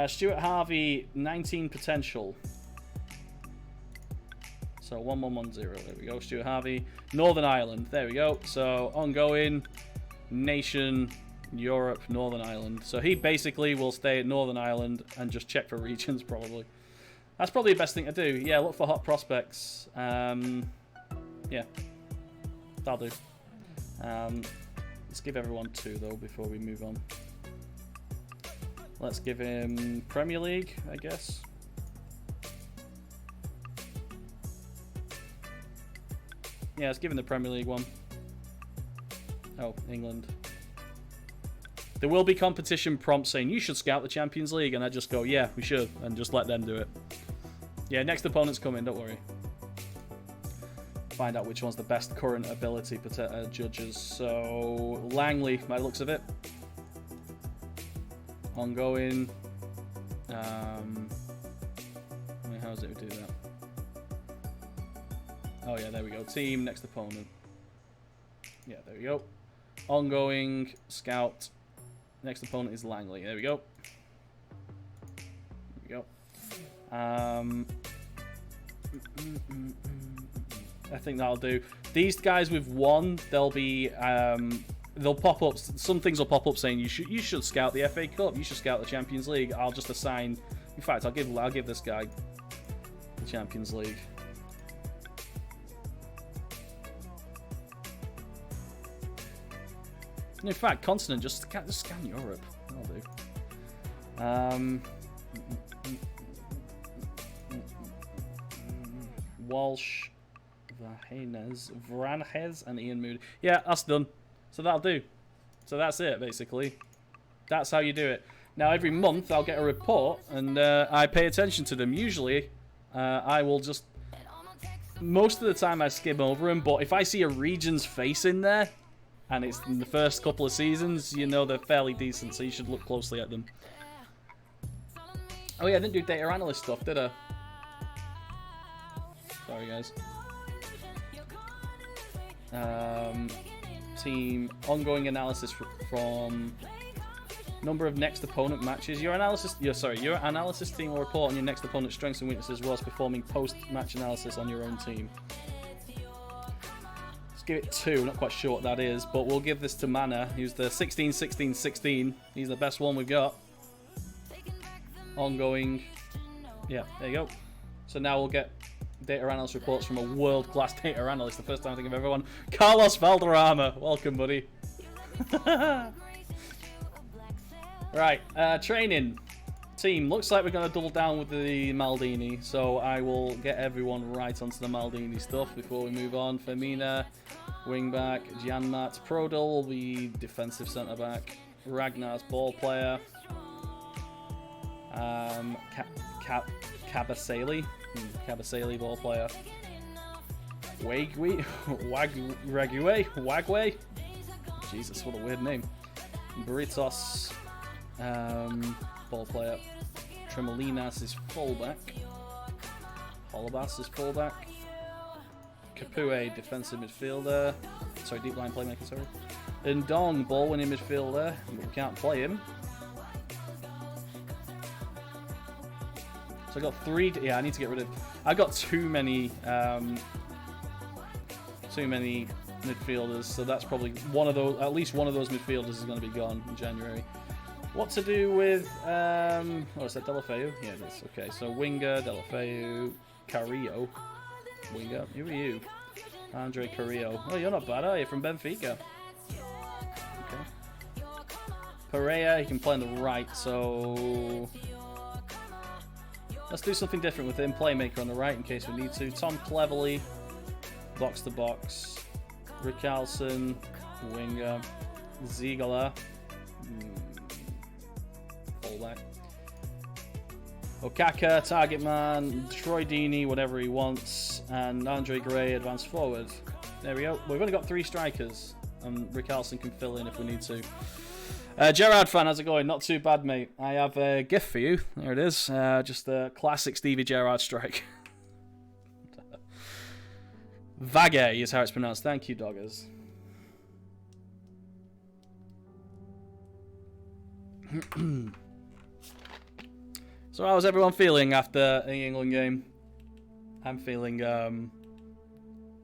Stuart Harvey, 19 potential. So 1110. There we go. Stuart Harvey, Northern Ireland. There we go. So ongoing, nation, Europe, Northern Ireland. So he basically will stay at Northern Ireland and just check for regions, probably. That's probably the best thing to do. Yeah, look for hot prospects. Yeah. That'll do. Let's give everyone 2 though before we move on. Let's give him Premier League, I guess. Yeah, let's give him the Premier League one. Oh, England. There will be competition prompts saying you should scout the Champions League, and I just go, yeah, we should, and just let them do it. Yeah, next opponent's coming, don't worry. Find out which one's the best current ability judges. So Langley, by the looks of it. Ongoing. How does it do that? Oh yeah, there we go. Team, next opponent. Yeah, there we go. Ongoing, scout. Next opponent is Langley. There we go. There we go. I think that'll do. These guys with 1, they'll be they'll pop up. Some things will pop up saying you should scout the FA Cup. You should scout the Champions League. I'll just assign. In fact, I'll give this guy the Champions League. In fact, continent, just scan Europe. That'll do. Walsh, Vranjes, and Ian Moody. Yeah, that's done. So that'll do. So that's it, basically. That's how you do it. Now, every month, I'll get a report, and I pay attention to them. Usually, I will just... Most of the time, I skim over them, but if I see a region's face in there, and it's in the first couple of seasons, you know they're fairly decent, so you should look closely at them. Oh yeah, I didn't do data analyst stuff, did I? Sorry, guys. Team ongoing analysis from number of next opponent matches. Your analysis team will report on your next opponent's strengths and weaknesses whilst performing post-match analysis on your own team. Let's give it 2. Not quite sure what that is, but we'll give this to Mana. He's the 16-16-16. He's the best one we've got. Ongoing. Yeah, there you go. So now we'll get data analyst reports from a world-class data analyst. The first time I think of everyone. Carlos Valderrama. Welcome, buddy. Right, training. Team. Looks like we're going to double down with the Maldini. So I will get everyone right onto the Maldini stuff before we move on. Firmina, wing-back. Janmat. Prodel will be defensive centre-back. Ragnar's ball player. Kabasele. Kabasele ball player. Wagwe. Jesus, what a weird name. Burritos, ball player. Tremolinas is fullback. Holobas is fullback. Kapue, defensive midfielder. Sorry, deep line playmaker, sorry. Ndong, ball winning midfielder. But we can't play him. So I got 3. Yeah, I need to get rid of. I got too many midfielders. So that's probably one of those. At least one of those midfielders is going to be gone in January. What to do with? Oh, is that Delafeu? Yeah, it is. Okay, so winger, Delafeu, Carrillo. Winger. Who are you? Andre Carrillo. Oh, you're not bad, are you? From Benfica. Okay. Pereira, he can play on the right, so let's do something different with him. Playmaker on the right in case we need to. Tom Cleverley, box to box. Richarlison, winger. Ziegler, fullback. Okaka, target man. Troy Deeney, whatever he wants. And Andre Gray, advance forward. There we go. We've only got 3 strikers. And Richarlison can fill in if we need to. Gerard fan, how's it going? Not too bad, mate. I have a gift for you. There it is. Just a classic Stevie Gerrard strike. Vage is how it's pronounced. Thank you, doggers. So how's everyone feeling after the England game? I'm feeling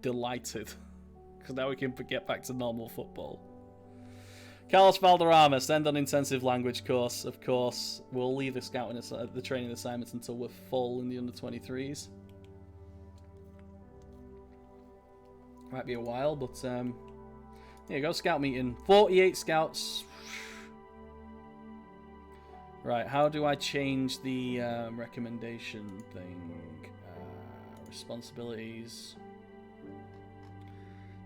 delighted. Because now we can get back to normal football. Carlos Valderrama, send on intensive language course. Of course, we'll leave the scouting, the training assignments until we're full in the under-23s. Might be a while, but there you go, scout meeting. 48 scouts. Right, how do I change the recommendation thing? Responsibilities.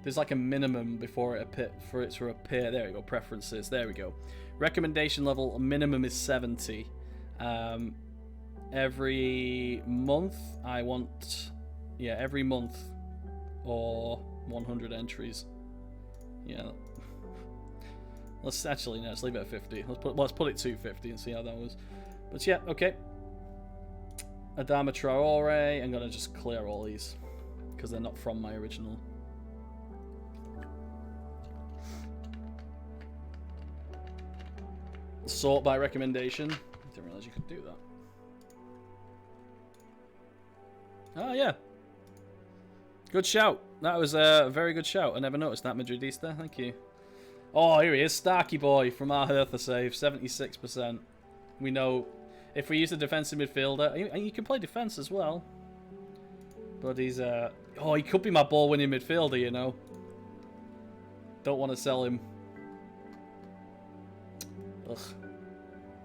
There's like a minimum before it for it to appear. There we go. Preferences. There we go. Recommendation level minimum is 70. Every month I want, every month or 100 entries. Yeah. Let's leave it at 50. Let's put it 250 and see how that was. But yeah, okay. Adama Traore. I'm gonna just clear all these because they're not from my original. Sort by recommendation. Didn't realize you could do that. Oh yeah. Good shout. That was a very good shout. I never noticed that, Madridista. Thank you. Oh, here he is. Starkey boy from our Hertha save. 76%. We know if we use a defensive midfielder, and you can play defense as well. But he's oh, he could be my ball winning midfielder, you know. Don't want to sell him. Ugh.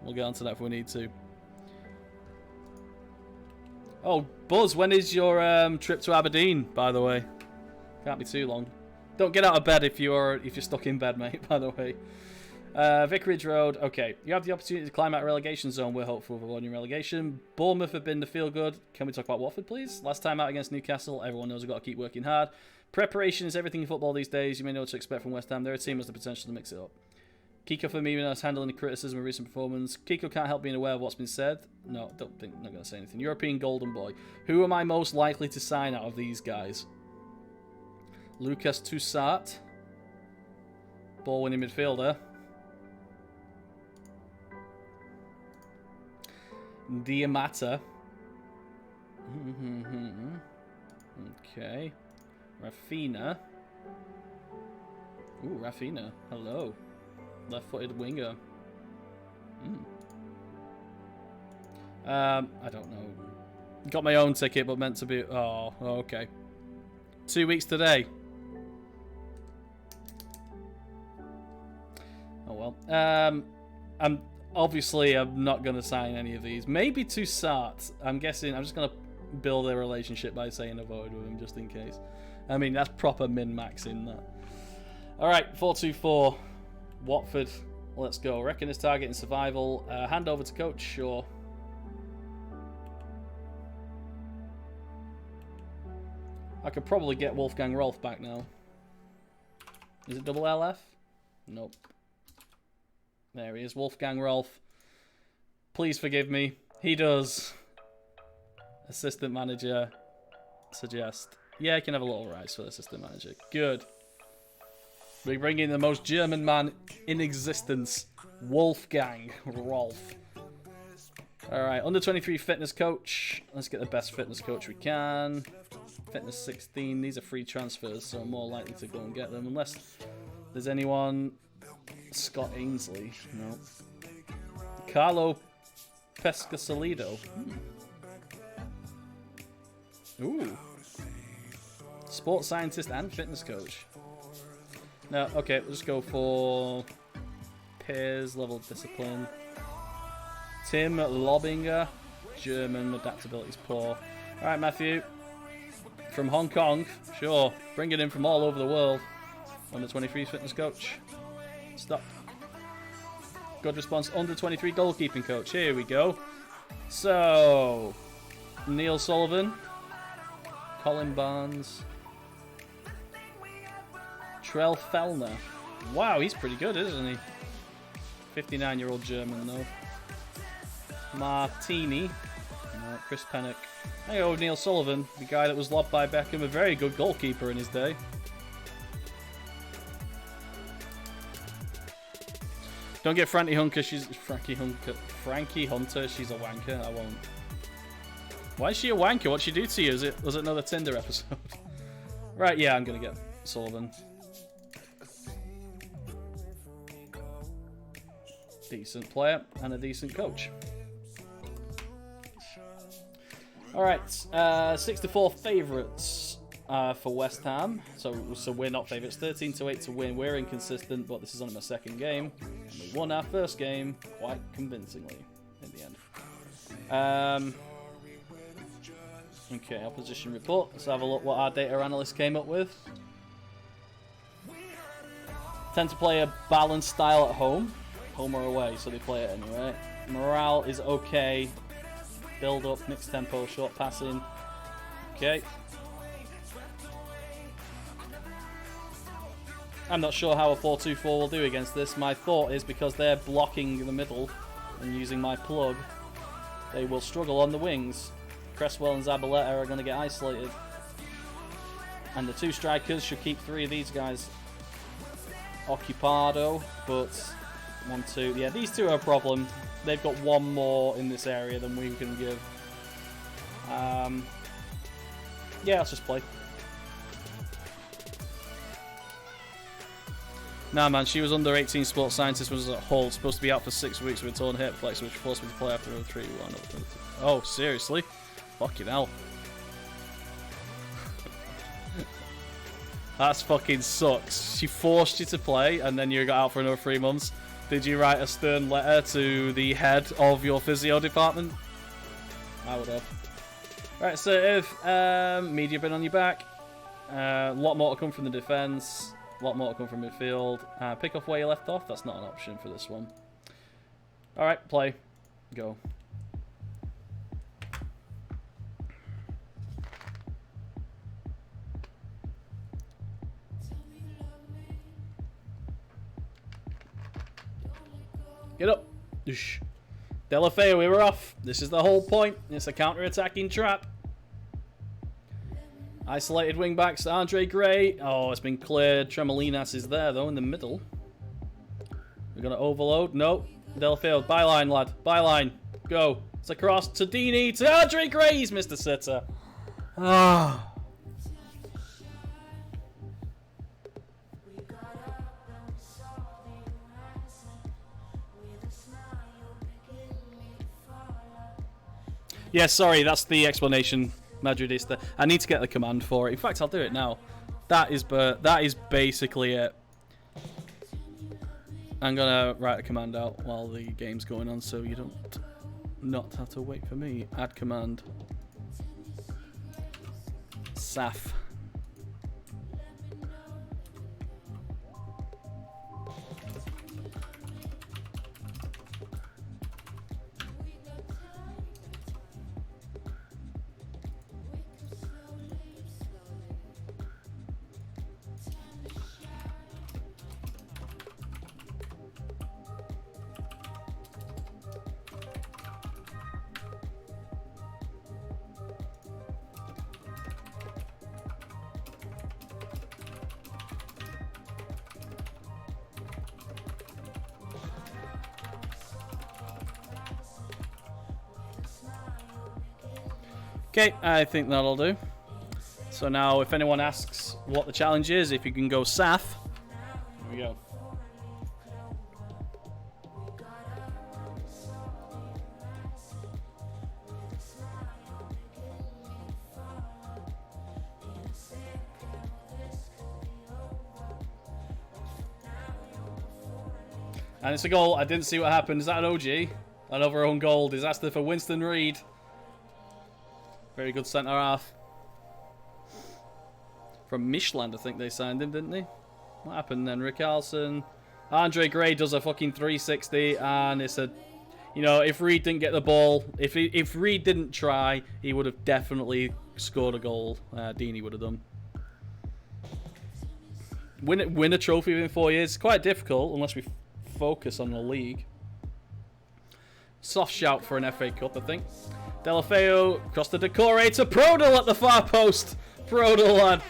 We'll get onto that if we need to. Oh, Buzz, when is your trip to Aberdeen, by the way? Can't be too long. Don't get out of bed if you're stuck in bed, mate, by the way. Vicarage Road. Okay, you have the opportunity to climb out relegation zone. We're hopeful of avoiding relegation. Bournemouth have been the feel good. Can we talk about Watford, please? Last time out against Newcastle, everyone knows we've got to keep working hard. Preparation is everything in football these days. You may know what to expect from West Ham. They're a team with the potential to mix it up. Kiko Firmino handling the criticism of recent performance. Kiko can't help being aware of what's been said. No, I'm not going to say anything. European Golden Boy. Who am I most likely to sign out of these guys? Lucas Toussaint. Ball winning midfielder. Diamata. Okay. Rafinha. Ooh, Rafinha. Hello. Left-footed winger. I don't know. Got my own ticket, but meant to be. Oh, okay. 2 weeks today. Oh well. I'm not gonna sign any of these. Maybe Toussaint. I'm guessing. I'm just gonna build a relationship by saying avoid with him just in case. I mean, that's proper min-maxing that. All right, 4-2-4. Watford, let's go. Reckon his target in survival. Hand over to coach, sure. I could probably get Wolfgang Rolf back now. Is it double LF? Nope. There he is, Wolfgang Rolf. Please forgive me. He does. Assistant manager. Suggest. Yeah, I can have a little rise for the assistant manager. Good. We bring in the most German man in existence. Wolfgang Rolf. Alright, under 23 fitness coach. Let's get the best fitness coach we can. Fitness 16. These are free transfers, so I'm more likely to go and get them. Unless there's anyone... Scott Ainsley. No. Carlo Pescasolido. Ooh. Sports scientist and fitness coach. No, okay, we'll just go for Pears, level discipline. Tim Lobinger, German, adaptability's poor. Alright, Matthew. From Hong Kong, sure. Bring it in from all over the world. Under 23 fitness coach. Stop. Good response. Under 23 goalkeeping coach. Here we go. So, Neil Sullivan. Colin Barnes. Trell Fellner. Wow, he's pretty good, isn't he? 59-year-old German, though. Martini. No, Chris Pennock. Hey, oh, Neil Sullivan, the guy that was lobbed by Beckham, a very good goalkeeper in his day. Don't get Frankie Hunter, Frankie Hunter, she's a wanker. I won't. Why is she a wanker? What'd she do to you? Was it another Tinder episode? Right, yeah, I'm gonna get Sullivan. Decent player and a decent coach. Alright, 6-4 favourites for West Ham. So we're not favourites. 13-8 to win. We're inconsistent, but this is only my second game. And we won our first game quite convincingly in the end. Okay, opposition report. Let's have a look what our data analyst came up with. Tend to play a balanced style at home. Home or away, so they play it anyway. Morale is okay. Build up, mixed tempo, short passing. Okay. I'm not sure how a 4-2-4 will do against this. My thought is because they're blocking the middle and using my plug, they will struggle on the wings. Cresswell and Zabaleta are going to get isolated. And the two strikers should keep three of these guys occupado, but 1, 2. Yeah, these two are a problem. They've got one more in this area than we can give. Yeah, let's just play. Nah, man, she was under 18 sports scientist, was at Hull, supposed to be out for 6 weeks with a torn hip flex, which forced me to play after a 3-1. Oh, seriously? Fucking hell. That's fucking sucks. She forced you to play, and then you got out for another 3 months. Did you write a stern letter to the head of your physio department? I would have. Right, so if media been on your back, a lot more to come from the defence, a lot more to come from midfield. Pick off where you left off. That's not an option for this one. All right, play, go. Get up. Delafeu, we were off. This is the whole point. It's a counter-attacking trap. Isolated wing-backs, Andre Gray. Oh, it's been cleared. Tremolinas is there, though, in the middle. We're going to overload. No. Delafeu, byline, lad. Byline. Go. It's across to Dini, to Andre Gray. He's missed a sitter. Ah. Yeah, sorry, that's the explanation, Madridista. I need to get the command for it. In fact, I'll do it now. That is basically it. I'm gonna write a command out while the game's going on, so you don't not have to wait for me. Add command. Saf. Okay, I think that'll do. So now, if anyone asks what the challenge is, if you can go Saf, here we go. And it's a goal. I didn't see what happened. Is that an OG? Another own goal. Disaster for Winston Reid. Very good centre half. From Michelin, I think they signed him, didn't they? What happened then? Richarlison. Andre Gray does a fucking 360, and it's a... You know, if Reid didn't get the ball, if Reid didn't try, he would have definitely scored a goal. Deeney would have done. Win a trophy within 4 years. It's quite difficult, unless we focus on the league. Soft shout for an FA Cup, I think. Delafeu across the Decore to Prodel at the far post. Prodel, lad.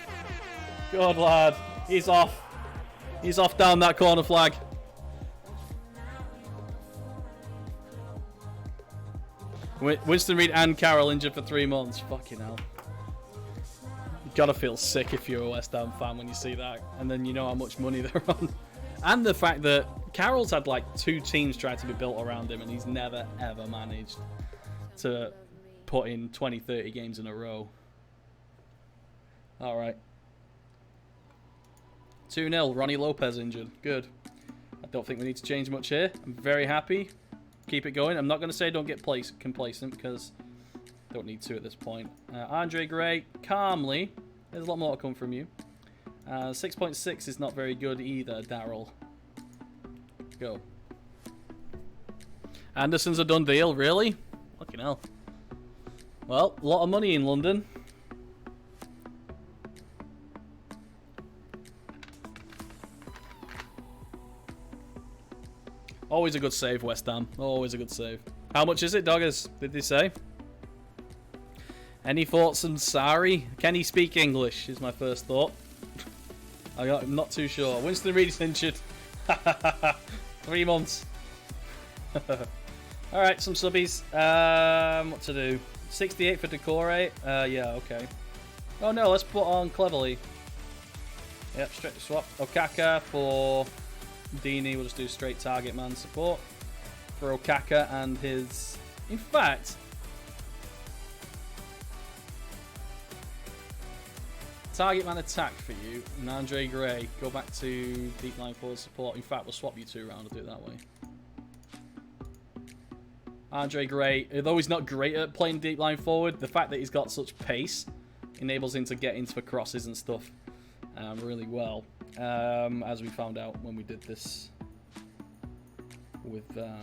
God, lad. He's off. He's off down that corner flag. Winston Reid and Carroll injured for 3 months. Fucking hell. You gotta feel sick if you're a West Ham fan when you see that. And then you know how much money they're on. And the fact that Carroll's had like 2 teams try to be built around him and he's never ever managed to put in 20, 30 games in a row. Alright. 2-0. Ronnie Lopez injured. Good. I don't think we need to change much here. I'm very happy. Keep it going. I'm not going to say don't get complacent because I don't need to at this point. Andre Gray, calmly. There's a lot more to come from you. 6.6 is not very good either, Daryl. Go. Anderson's a done deal, really? Fucking hell. Well, a lot of money in London. Always a good save, West Ham. Always a good save. How much is it, Doggers? Did they say? Any thoughts on Sarri? Can he speak English? Is my first thought. I'm not too sure. Winston Reid is injured. 3 months. Alright, some subbies. What to do? 68 for Decore. Yeah, okay. Oh no, let's put on Cleverly. Yep, straight to swap. Okaka for Deeney. We'll just do straight target man support for Okaka and his... In fact... Target man attack for you, and Andre Gray, go back to deep line forward support. In fact, we'll swap you 2 around and do it that way. Andre Gray, although he's not great at playing deep line forward, the fact that he's got such pace enables him to get into the crosses and stuff really well. As we found out when we did this with... I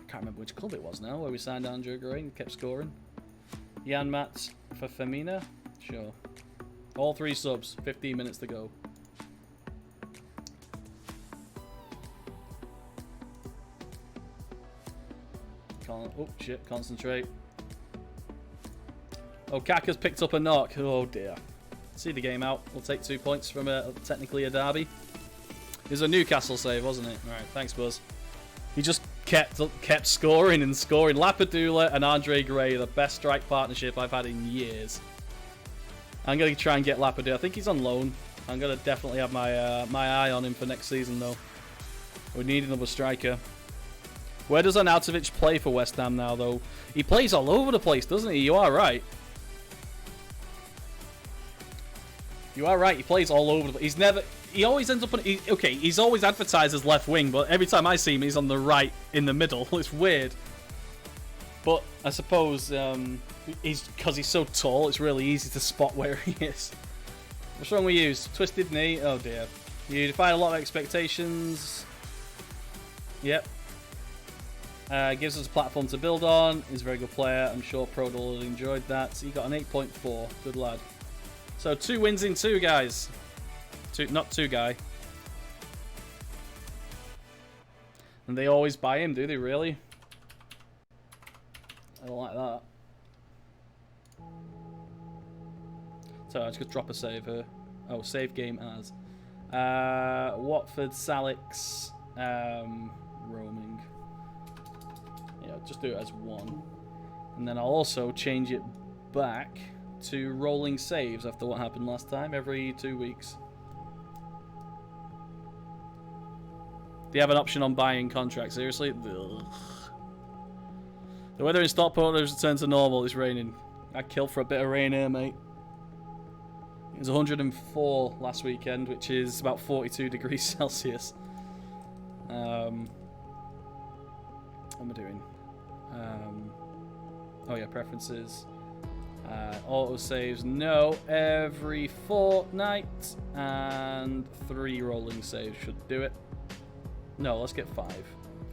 can't remember which club it was now, where we signed Andre Gray and kept scoring. Jan Mats for Femina. Sure. All 3 subs. 15 minutes to go. Oh, shit. Concentrate. Oh, Kaka's picked up a knock. Oh, dear. See the game out. We'll take 2 points from technically a derby. It was a Newcastle save, wasn't it? Alright, thanks, Buzz. He just kept scoring and scoring. Lapadula and Andre Gray, the best strike partnership I've had in years. I'm going to try and get Lapadula. I think he's on loan. I'm going to definitely have my my eye on him for next season, though. We need another striker. Where does Arnautovic play for West Ham now, though? He plays all over the place, doesn't he? You are right. You are right. He plays all over the place. He's never... He always ends up on... okay, he's always advertised as left wing, but every time I see him, he's on the right in the middle. It's weird. But I suppose because he's so tall, it's really easy to spot where he is. What's wrong with you? Twisted knee? Oh, dear. You defied a lot of expectations. Yep. Gives us a platform to build on. He's a very good player. I'm sure Prodel has enjoyed that. He got an 8.4. Good lad. So 2 wins in 2, guys. Not 2 guy. And they always buy him, do they really? I don't like that. So I just drop a save here. Oh, save game as. Watford, Salix, roaming. Yeah, just do it as 1. And then I'll also change it back to rolling saves after what happened last time, every 2 weeks. They have an option on buying contracts, seriously? Ugh. The weather in Stockport has returned to normal. It's raining. I'd kill for a bit of rain here, mate. It was 104 last weekend, which is about 42 degrees Celsius. What am I doing? Oh yeah, preferences. Auto saves, no, every fortnight. And 3 rolling saves should do it. No, let's get 5. 5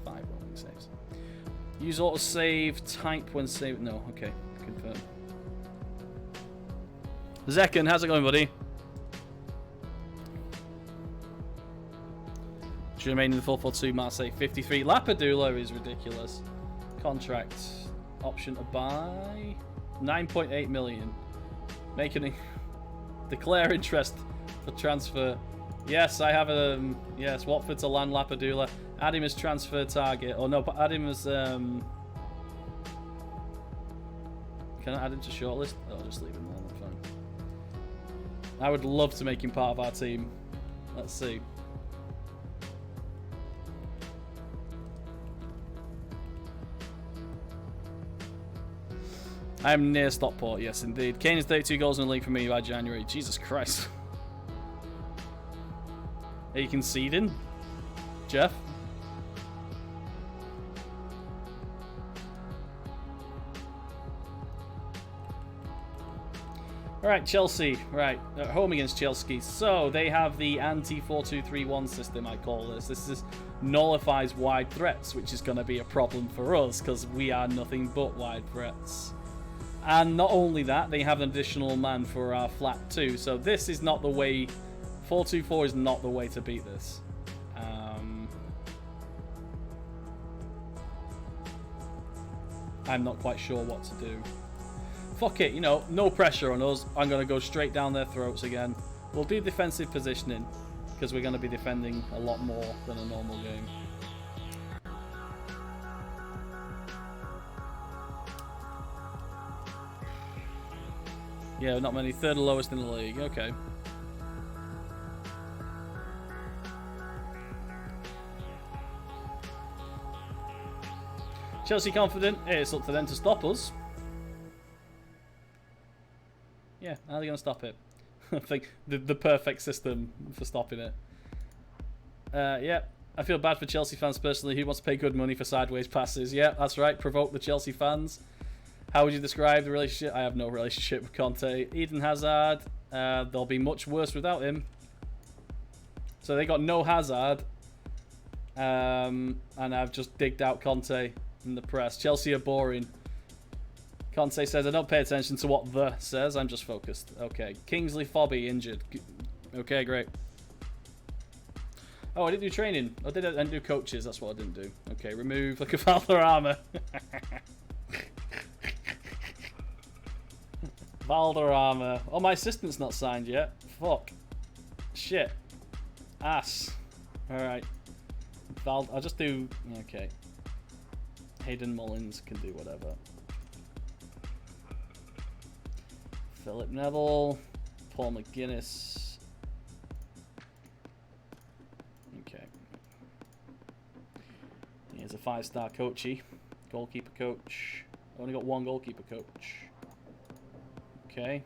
rolling saves. Use autosave type when save. No, okay, confirm. Zekken, how's it going, buddy? Should remain in the 4-4-2, Marseille 53. Lapadula is ridiculous. Contract option to buy 9.8 million. Making declare interest for transfer. Yes, I have a yes. Watford to land Lapadula. Add him as transfer target. Or no, but add him as Can I add him to shortlist? Oh, I'll just leave him there. That's fine. I would love to make him part of our team. Let's see. I am near Stockport, yes indeed. Kane is 32 goals in the league for me by January. Jesus Christ. Are you conceding, Jeff? Alright, Chelsea. Right, at home against Chelsea. So, they have the anti-4-2-3-1 system, I call this. This nullifies wide threats, which is going to be a problem for us, because we are nothing but wide threats. And not only that, they have an additional man for our flat too. So this is not the way. 4-2-4 is not the way to beat this. I'm not quite sure what to do. Fuck it, you know, no pressure on us. I'm going to go straight down their throats again. We'll do defensive positioning, because we're going to be defending a lot more than a normal game. Yeah, not many. Third lowest in the league. Okay. Chelsea confident. Hey, it's up to them to stop us. Yeah, how are they going to stop it? I think the perfect system for stopping it. Yeah, I feel bad for Chelsea fans personally. Who wants to pay good money for sideways passes? Yeah, that's right. Provoke the Chelsea fans. How would you describe the relationship? I have no relationship with Conte. Eden Hazard, they'll be much worse without him. So they got no Hazard. And I've just digged out Conte in the press. Chelsea are boring. Conte says, I don't pay attention to what the says. I'm just focused. Okay. Kingsley Fobby injured. Okay, great. Oh, I didn't do training. I didn't do coaches. That's what I didn't do. Okay, remove like a Valderrama. Valderrama. Oh, my assistant's not signed yet. Fuck. Shit. Ass. Alright. I'll just do... Okay. Hayden Mullins can do whatever. Philip Neville. Paul McGuinness. Okay. Here's a 5-star coachy. Goalkeeper coach. Only got 1 goalkeeper coach. Okay.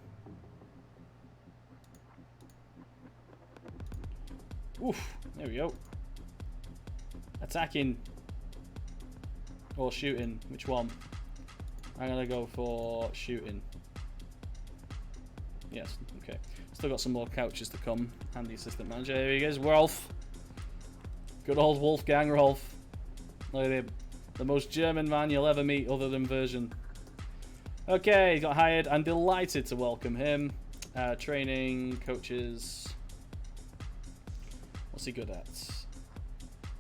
Oof. There we go. Attacking. Or shooting. Which one? I'm going to go for shooting. Yes. Okay. Still got some more couches to come. Handy assistant manager. Here he is. Rolf. Good old Wolfgang Rolf. Look at him. The most German man you'll ever meet other than version. Okay, he got hired. I'm delighted to welcome him. Training, coaches. What's he good at?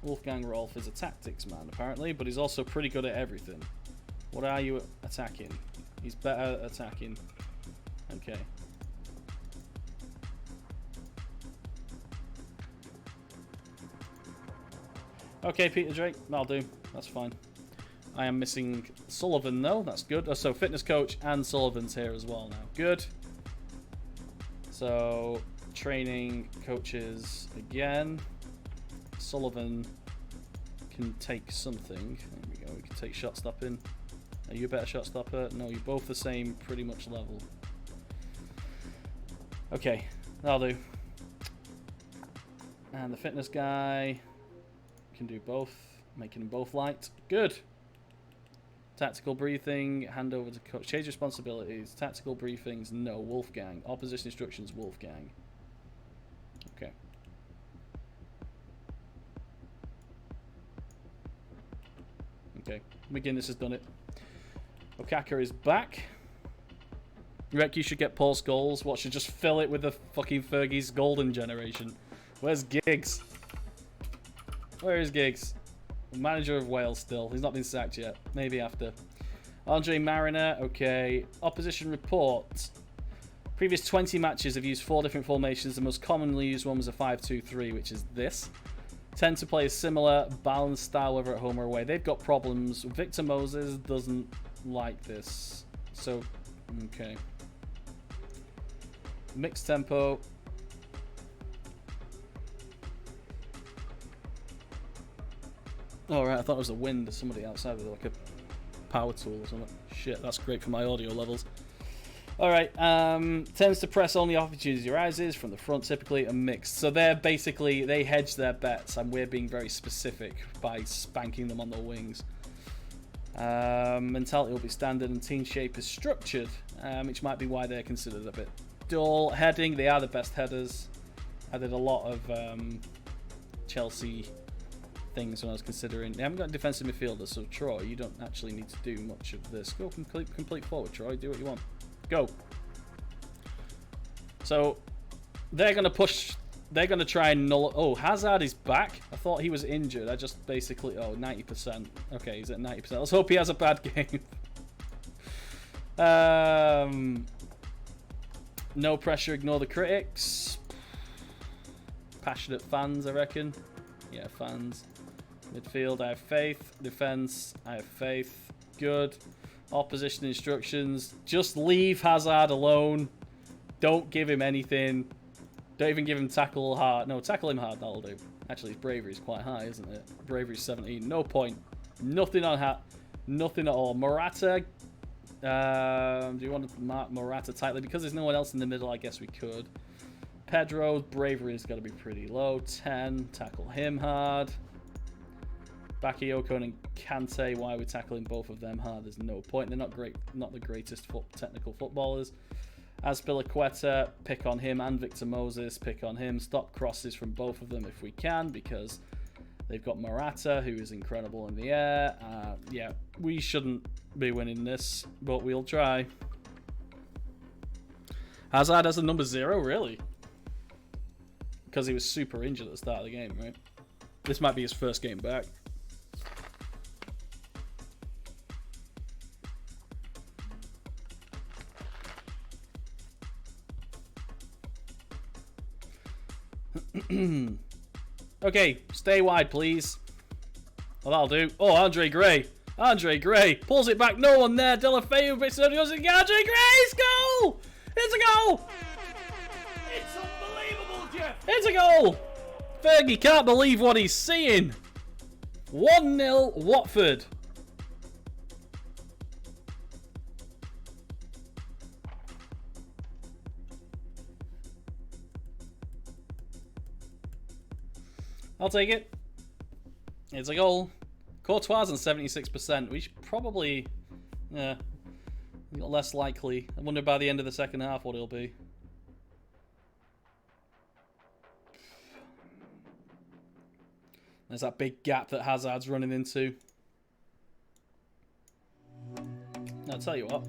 Wolfgang Rolf is a tactics man, apparently, but he's also pretty good at everything. What are you attacking? He's better at attacking. Okay. Okay, Peter Drake. That'll do. That's fine. I am missing Sullivan, though. That's good. Oh, so fitness coach and Sullivan's here as well now. Good. So, training coaches again. Sullivan can take something. There we go. We can take shot stopping. Are you a better shot stopper? No, you're both the same pretty much level. Okay, that'll do. And the fitness guy can do both, making them both light. Good. Tactical briefing, hand over to coach. Change responsibilities. Tactical briefings, no. Wolfgang. Opposition instructions, Wolfgang. Okay. Okay, McGuinness has done it. Okaka is back. Rek, you should get Paul Scholes. What, should just fill it with the fucking Fergie's golden generation? Where's Giggs? Where is Giggs? Manager of Wales still. He's not been sacked yet. Maybe after. Andre Mariner, okay. Opposition report. Previous 20 matches have used 4 different formations. The most commonly used one was a 5-2-3, which is this. Tend to play a similar, balanced style whether at home or away. They've got problems. Victor Moses doesn't like this. So, okay. Mixed tempo. Oh, right, I thought it was the wind or somebody outside with like a power tool or something. Shit, that's great for my audio levels. Alright, tends to press only opportunity arises from the front, typically a mixed. So they're basically, they hedge their bets, and we're being very specific by spanking them on the wings. Mentality will be standard, and team shape is structured, which might be why they're considered a bit dull. Heading, they are the best headers. I did a lot of Chelsea things when I was considering. They haven't got a defensive midfielder, so Troy, you don't actually need to do much of this. Go complete forward, Troy. Do what you want. Go. So they're going to push. They're going to try and null. Oh, Hazard is back. I thought he was injured. I just basically. Oh, 90%. Okay, he's at 90%. Let's hope he has a bad game. No pressure. Ignore the critics. Passionate fans, I reckon. Yeah, fans. Midfield, I have faith. Defense, I have faith. Good. Opposition instructions. Just leave Hazard alone. Don't give him anything. Don't even give him tackle hard. No, tackle him hard. That'll do. Actually, his bravery is quite high, isn't it? Bravery's 17. No point. Nothing on hat. Nothing at all. Morata. Do you want to mark Morata tightly? Because there's no one else in the middle, I guess we could. Pedro's bravery has got to be pretty low. 10. Tackle him hard. Bakayoko and Kante, why are we tackling both of them hard? There's no point. They're not great, not the greatest technical footballers. Azpilicueta, pick on him, and Victor Moses, pick on him. Stop crosses from both of them if we can, because they've got Morata, who is incredible in the air. Yeah, we shouldn't be winning this, but we'll try. Hazard has a number 0, really? Because he was super injured at the start of the game, right? This might be his first game back. Okay, stay wide, please. Well, that'll do. Oh, Andre Gray. Andre Gray pulls it back. No one there. Delafeu goes again. Andre Gray's goal! It's a goal! It's unbelievable, Jeff! It's a goal! Fergie can't believe what he's seeing. 1-0 Watford. I'll take it. It's a goal. Courtois on 76%. We should probably... Yeah. Less likely. I wonder by the end of the second half what it'll be. There's that big gap that Hazard's running into. I'll tell you what.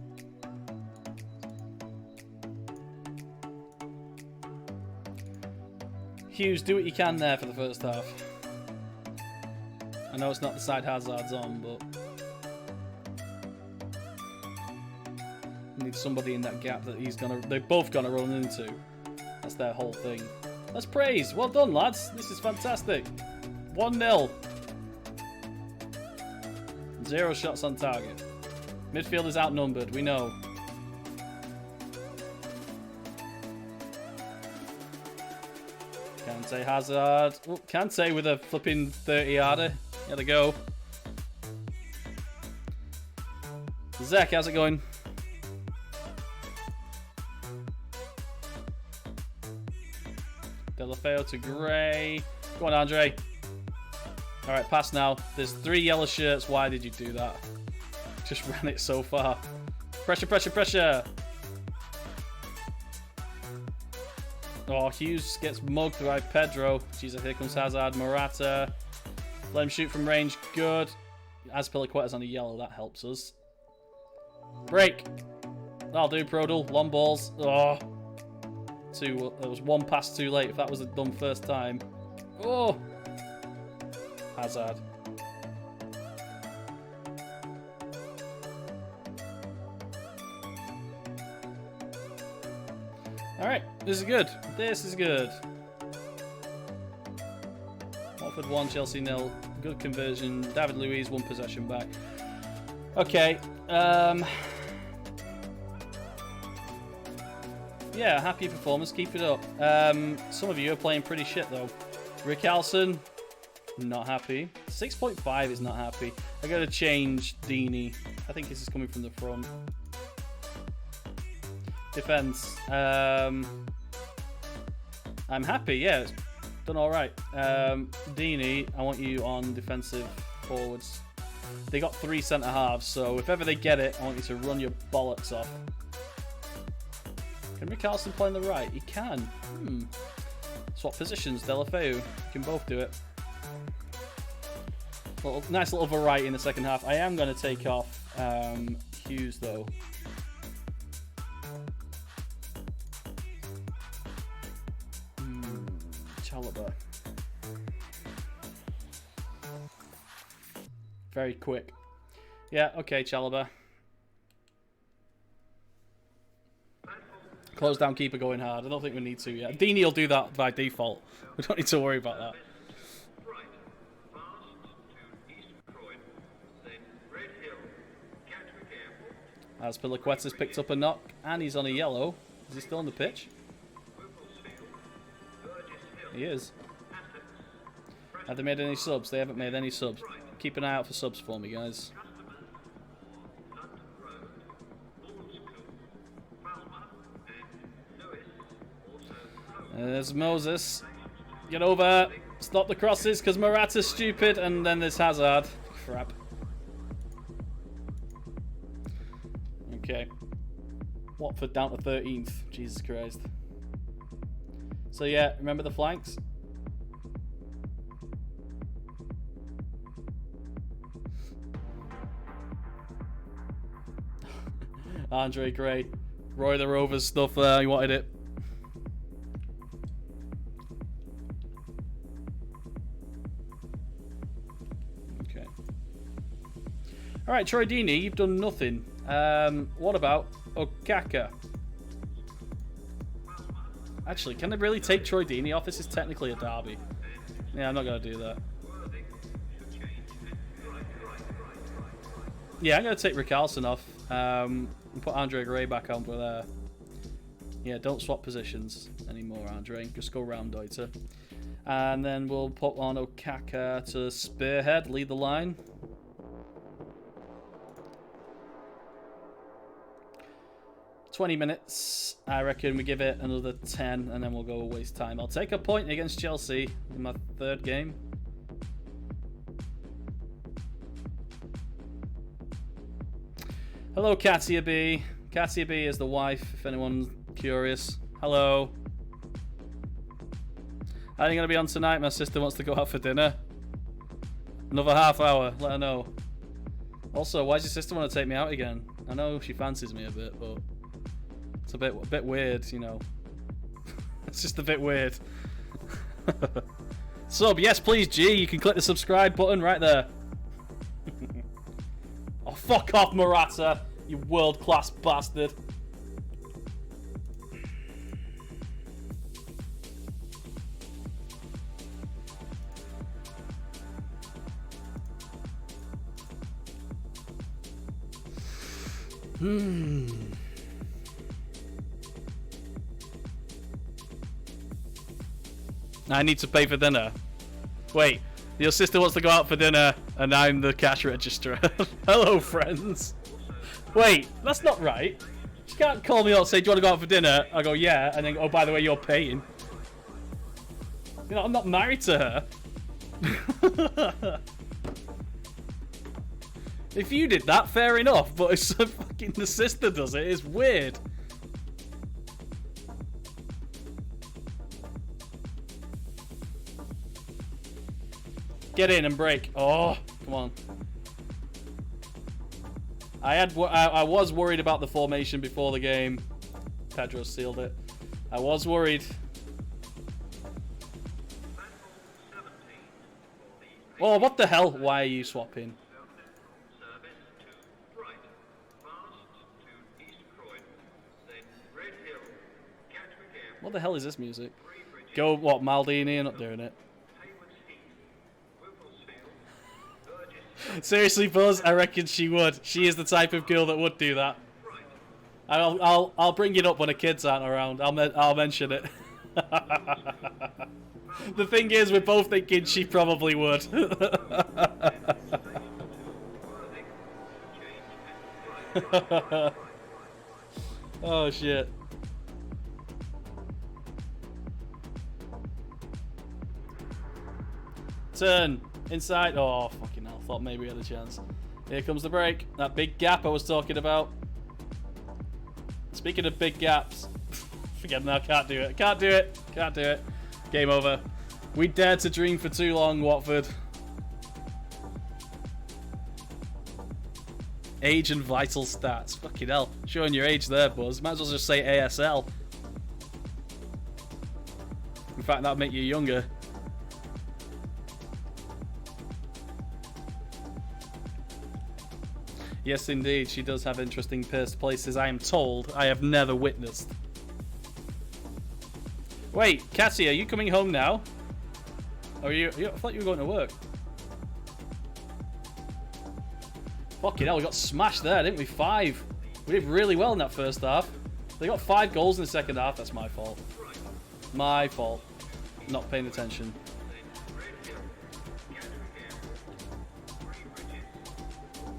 Hughes, do what you can there for the first half. I know it's not the side Hazard's on, but... need somebody in that gap that they're both gonna run into. That's their whole thing. Let's praise. Well done, lads. This is fantastic. 1-0. 0 shots on target. Midfield is outnumbered, we know. Kante Hazard. Oh, Kante with a flipping 30-yarder. Gotta go. Zach, how's it going? Delafeo to Gray. Go on, Andre. Alright, pass now. There's 3 yellow shirts. Why did you do that? Just ran it so far. Pressure, pressure, pressure. Oh, Hughes gets mugged by Pedro. Jesus, here comes Hazard. Morata. Let him shoot from range. Good. Azpilicueta's on a yellow. That helps us. Break. That'll do, Prodel. Long balls. Oh. There was 1 pass too late. If that was done first time. Oh. Hazard. Alright, this is good. This is good. Watford 1, Chelsea 0. Good conversion. David Luiz 1 possession back. Okay. Yeah, happy performance. Keep it up. Some of you are playing pretty shit though. Rick Alson, not happy. 6.5 is not happy. I gotta change Deeney. I think this is coming from the front. Defense. I'm happy, yeah. It's done alright. Deeney, I want you on defensive forwards. They got 3 centre halves, so if ever they get it, I want you to run your bollocks off. Can Richarlison play on the right? He can. Swap positions, Delafeu. You can both do it. Nice little variety in the second half. I am going to take off Hughes though. Chalobah. Very quick. Yeah, okay, Chalobah. Close down keeper going hard. I don't think we need to yet. Deeney will do that by default. We don't need to worry about that. As Piliqueta's picked up a knock and he's on a yellow. Is he still on the pitch? He is. Have they made any subs? They haven't made any subs. Keep an eye out for subs for me, guys. There's Moses. Get over. Stop the crosses because Morata's stupid. And then there's Hazard. Crap. Okay. Watford down to 13th. Jesus Christ. So yeah, remember the flanks? Andre Gray. Roy the Rovers stuff there. You wanted it. Okay. Alright, Troy Deeney, you've done nothing. What about Okaka? Actually, can they really take Troy Deeney off? This is technically a derby. Yeah, I'm not going to do that. Yeah, I'm going to take Richarlison off. And put Andre Gray back on for there. Yeah, don't swap positions anymore, Andre. Just go round Deuter. And then we'll put on Okaka to spearhead, lead the line. "20 minutes. I reckon we give it another 10 and then we'll go waste time. I'll take a point against Chelsea in my 3rd game. Hello, Katia B. Katia B is the wife, if anyone's curious. Hello. How are you going to be on tonight? My sister wants to go out for dinner. Another half hour. Let her know. Also, why does your sister want to take me out again? I know she fancies me a bit, but it's a bit weird, you know. It's just a bit weird. Sub, yes please, G. You can click the subscribe button right there. Oh, fuck off, Morata, you world-class bastard. I need to pay for dinner. Wait, your sister wants to go out for dinner, and I'm the cash registrar. Hello, friends. Wait, that's not right. She can't call me up and say, do you want to go out for dinner? I go, yeah, and then, oh, by the way, you're paying. You know, I'm not married to her. If you did that, fair enough, but if fucking the sister does it, it's weird. Get in and break. Oh, come on. I was worried about the formation before the game. Pedro sealed it. I was worried. Oh, what the hell? Why are you swapping? What the hell is this music? Go, what, Maldini? I'm not doing it. Seriously, Buzz, I reckon she would. She is the type of girl that would do that. I'll bring it up when the kids aren't around. I'll mention it. The thing is, we're both thinking she probably would. Oh shit. Turn. Inside. Oh, fucking hell. Thought maybe we had a chance. Here comes the break. That big gap I was talking about. Speaking of big gaps. Forget now. Can't do it. Can't do it. Can't do it. Game over. We dared to dream for too long, Watford. Age and vital stats. Fucking hell. Showing your age there, Buzz. Might as well just say ASL. In fact, that'll make you younger. Yes, indeed. She does have interesting pierced places, I am told. I have never witnessed. Wait, Cassie, are you coming home now? Or I thought you were going to work. Fucking hell, we got smashed there, didn't we? 5. We did really well in that first half. They got 5 goals in the second half. That's my fault. My fault. Not paying attention.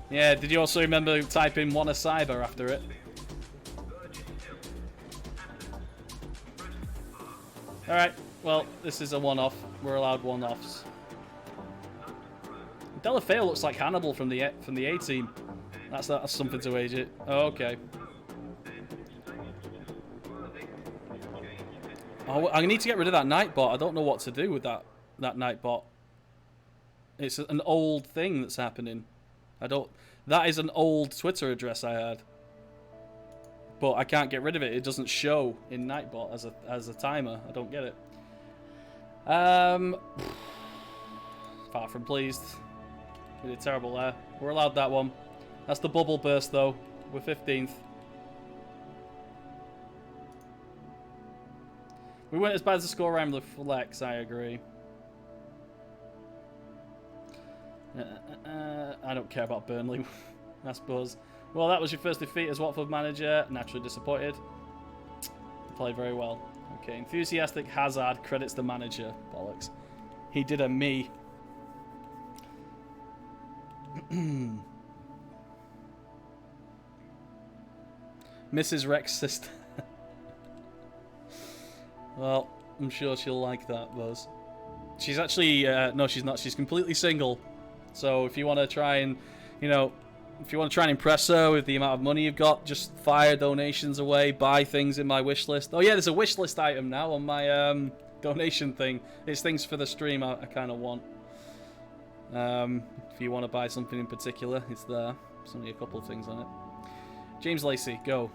Yeah, did you also remember typing one a-cyber after it? Alright, well, this is a one-off. We're allowed one-offs. Delafeo looks like Hannibal from the A-team. That's something to age it. Oh, okay. Oh, I need to get rid of that Nightbot. I don't know what to do with that Nightbot. It's an old thing that's happening. That is an old Twitter address I had. But I can't get rid of it. It doesn't show in Nightbot as a timer. I don't get it. Far from pleased. We did terrible there. We're allowed that one. That's the bubble burst though. We're 15th. We weren't as bad as the score Rambler Flex, I agree. I don't care about Burnley. That's Buzz. Well, that was your first defeat as Watford manager. Naturally disappointed. Played very well. Okay, enthusiastic Hazard credits the manager. Bollocks. He did a me. Mrs. Rex sister. Well, I'm sure she'll like that, Buzz. She's actually no, she's not. She's completely single. So if you want to try and, if you want to try and impress her with the amount of money you've got, just fire donations away, buy things in my wish list. Oh yeah, there's a wish list item now on my donation thing. It's things for the stream I kind of want. If you want to buy something in particular, it's there. There's only a couple of things on it. James Lacey, go.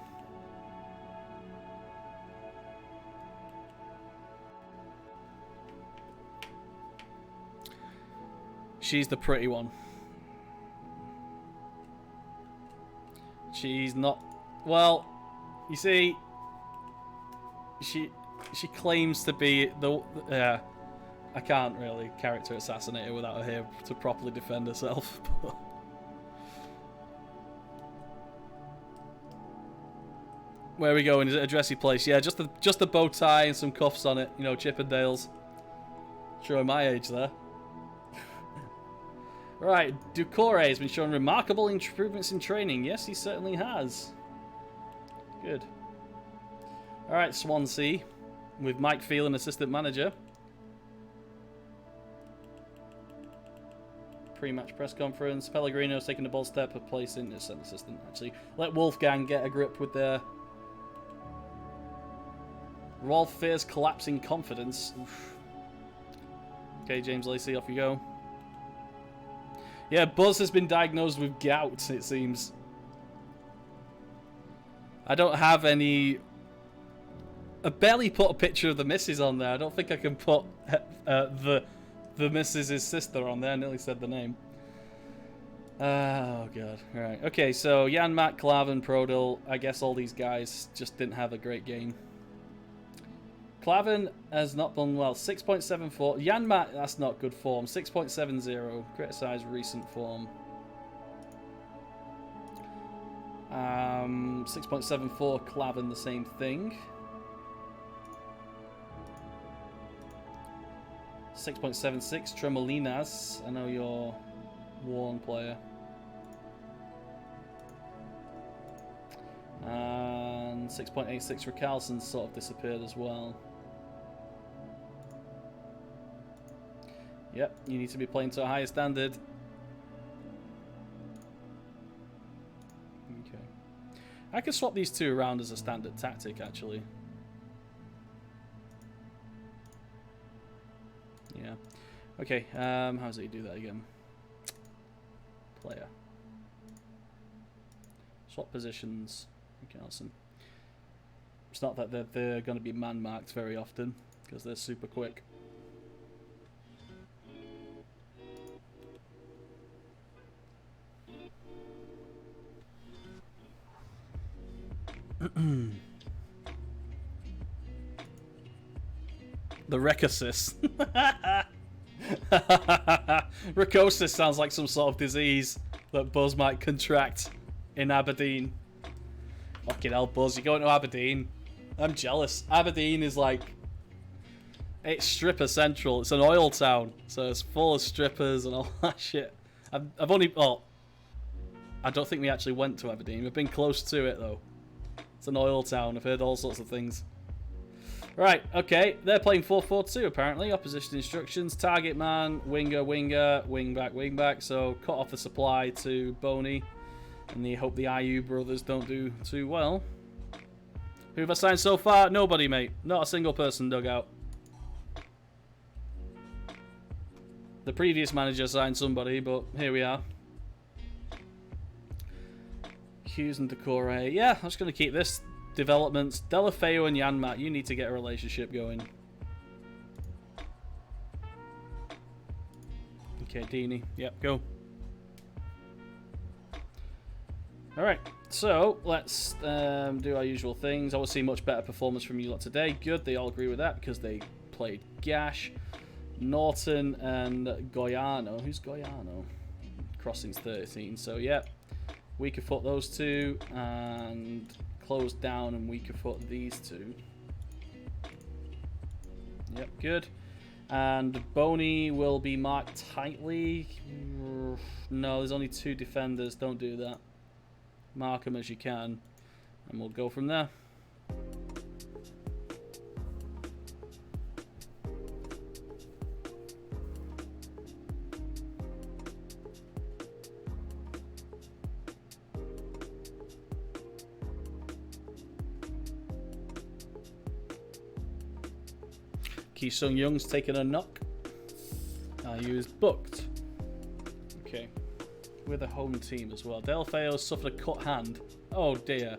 She's the pretty one. She's not... Well, you see... She claims to be the... Yeah. I can't really character assassinate her without her here to properly defend herself. Where are we going? Is it a dressy place? Yeah, just the bow tie and some cuffs on it. You know, Chippendales. Showing my age there. Right, Ducore has been showing remarkable improvements in training. Yes, he certainly has. Good. Alright, Swansea. With Mike Phelan, assistant manager. Pre-match press conference. Pellegrino's taking a bold step of placing his assistant, actually. Let Wolfgang get a grip with their... Rolf fears collapsing confidence. Oof. Okay, James Lacey, off you go. Yeah, Buzz has been diagnosed with gout, it seems. I don't have any... I barely put a picture of the missus on there. I don't think I can put the missus' sister on there. I nearly said the name. Oh, God. Alright. Okay, so Jan, Matt, Klavan, Prodel. I guess all these guys just didn't have a great game. Klavan has not done well. 6.74. Jan Matt, that's not good form. 6.70. Criticise recent form. 6.74. Klavan, the same thing. 6.76. Tremolinas. I know you're worn player. And 6.86. Rickarlsson sort of disappeared as well. Yep, you need to be playing to a higher standard. Okay. I could swap these two around as a standard tactic, actually. Yeah. Okay, how does it do that again? Player. Swap positions. Rickarlsson. It's not that they're going to be man-marked very often, because they're super quick. The Rekosis. Rekosis sounds like some sort of disease that Buzz might contract in Aberdeen. Fucking hell, Buzz, you're going to Aberdeen. I'm jealous. Aberdeen is like... It's stripper central. It's an oil town. So it's full of strippers and all that shit. I've only... Oh, I don't think we actually went to Aberdeen. We've been close to it, though. It's an oil town. I've heard all sorts of things. Right, okay. They're playing 4-4-2, apparently. Opposition instructions. Target man, winger, winger, wing back. So cut off the supply to Boney. And they hope the IU brothers don't do too well. Who have I signed so far? Nobody, mate. Not a single person dug out. The previous manager signed somebody, but here we are. Hughes and Decore. Yeah, I'm just going to keep this. Developments. Delafeu and Janmat, you need to get a relationship going. Okay, Deeney. Yep, go. Alright, so let's do our usual things. I will see much better performance from you lot today. Good, they all agree with that because they played Gash, Norton, and Goiano. Who's Goiano? Crossing's 13, so yeah. Weaker foot those two, and close down and weaker foot these two. Yep, good. And Boney will be marked tightly. No, there's only two defenders. Don't do that. Mark them as you can, and we'll go from there. Ki Sung Young's taking a knock. IU is booked. Okay. We're the home team as well. Delfeo suffered a cut hand. Oh dear.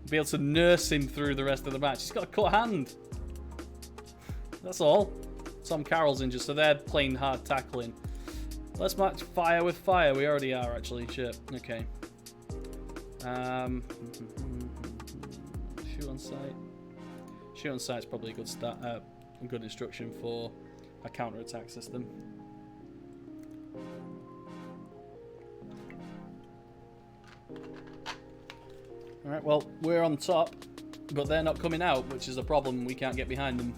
Be able to nurse him through the rest of the match. He's got a cut hand. That's all. Tom Carroll's injured, so they're playing hard tackling. Let's match fire with fire. We already are, actually. Shit. Okay. Shoot on sight. Shoot on sight's probably a good start. A good instruction for a counter-attack system. Alright, well, we're on top. But they're not coming out, which is a problem. We can't get behind them.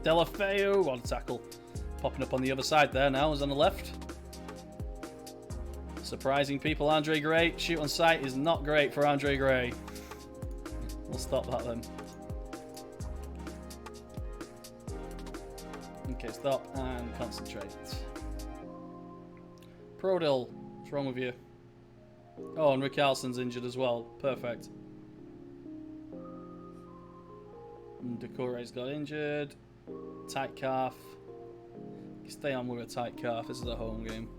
Delafeu, one tackle. Popping up on the other side there now, is on the left. Surprising people, Andre Gray. Shoot on sight is not great for Andre Gray. We'll stop that then. Okay, stop and concentrate. Prodil, what's wrong with you? Oh, and Rick Alson's injured as well. Perfect. And Decore's got injured. Tight calf. Stay on with a tight calf. This is a home game.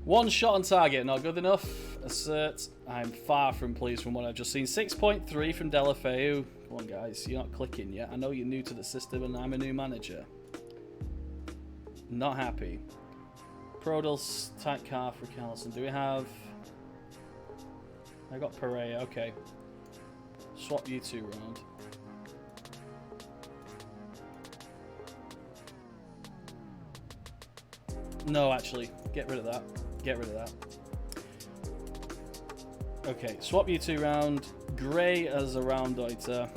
One shot on target, not good enough. Assert. I'm far from pleased from what I've just seen. 6.3 from Delafeu. Come on, guys. You're not clicking yet. I know you're new to the system and I'm a new manager. Not happy. Prodil's tight calf for Callison. Do we have... I got Pereira. Okay. Swap you two round. No, actually. Get rid of that. Get rid of that. Okay, swap you two round. Gray as a round Deuter.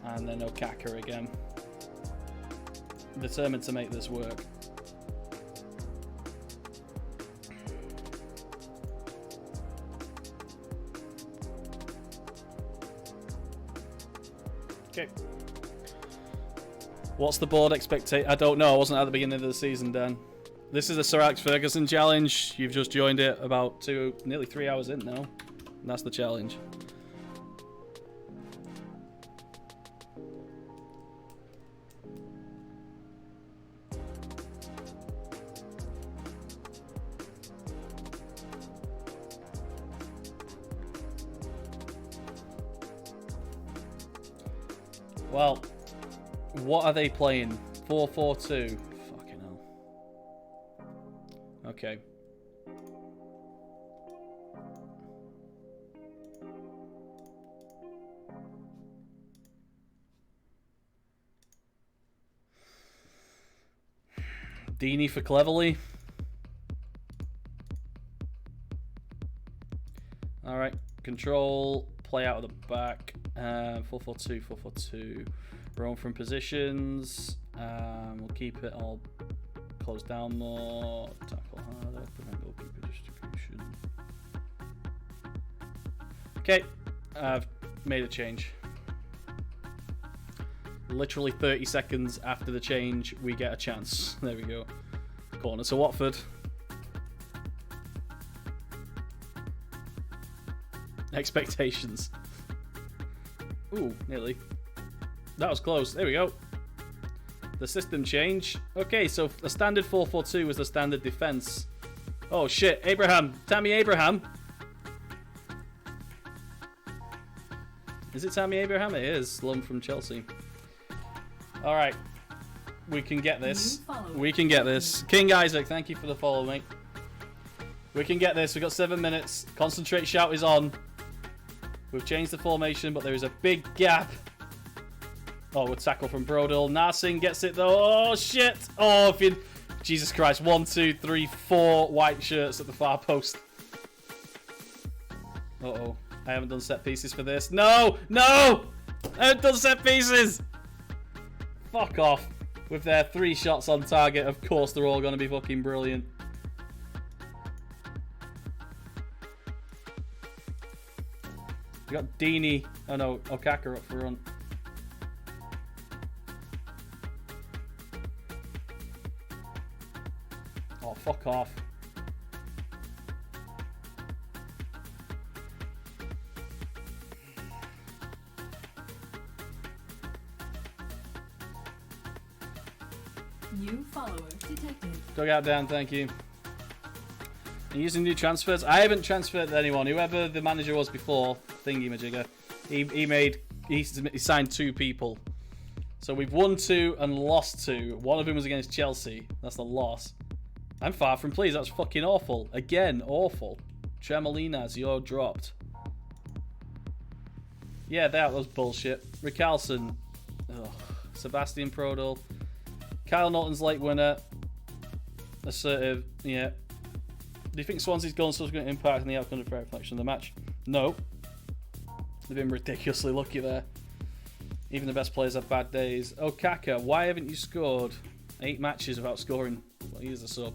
And then Okaka again. Determined to make this work. Okay. What's the board expectation? I don't know. I wasn't at the beginning of the season, Dan. This is the Sir Alex Ferguson challenge. You've just joined it about nearly 3 hours in now. And that's the challenge. Well, what are they playing? 4-4-2. Fucking hell. Okay. Deeney for Cleverly. Alright. Control. Play out of the back. 4-4-2, 4-4-2. Roam from positions. We'll keep it all closed down more. Tackle harder. Prevent goalkeeper distribution. Okay. I've made a change. Literally 30 seconds after the change, we get a chance. There we go. Corner to Watford. Expectations. Ooh, nearly. That was close. There we go. The system change. Okay, so the standard 4-4-2 was the standard defense. Oh shit, Abraham. Tammy Abraham. Is it Tammy Abraham? It is. Loan from Chelsea. Alright. We can get this. We can get this. King Isaac, thank you for the follow, mate. We can get this. We've got 7 minutes. Concentrate shout is on. We've changed the formation, but there is a big gap. Oh, a tackle from Brodel. Narsing gets it though. Oh shit! Oh, if you... Jesus Christ. 1, 2, 3, 4 white shirts at the far post. Uh-oh. I haven't done set pieces for this. No! No! I haven't done set pieces! Fuck off. With their 3 shots on target, of course they're all going to be fucking brilliant. We got Deeney. Oh no, Okaka up front. Oh, fuck off. New follower detected. Dugout down, thank you. Are you using new transfers? I haven't transferred anyone. Whoever the manager was before, thingy-majigger, he signed 2 people. So we've won 2 and lost 2. One of them was against Chelsea. That's the loss. I'm far from pleased. That's fucking awful. Again, awful. Tremolinas, you're dropped. Yeah, that was bullshit. Rickarlson. Ugh. Sebastian Prodel. Kyle Norton's late winner. Assertive, yeah. Do you think Swansea's goal and subsequent impact on the outcome of fair reflection of the match? No. They've been ridiculously lucky there. Even the best players have bad days. Oh, Kaka, why haven't you scored 8 matches without scoring? Well, here's the sub.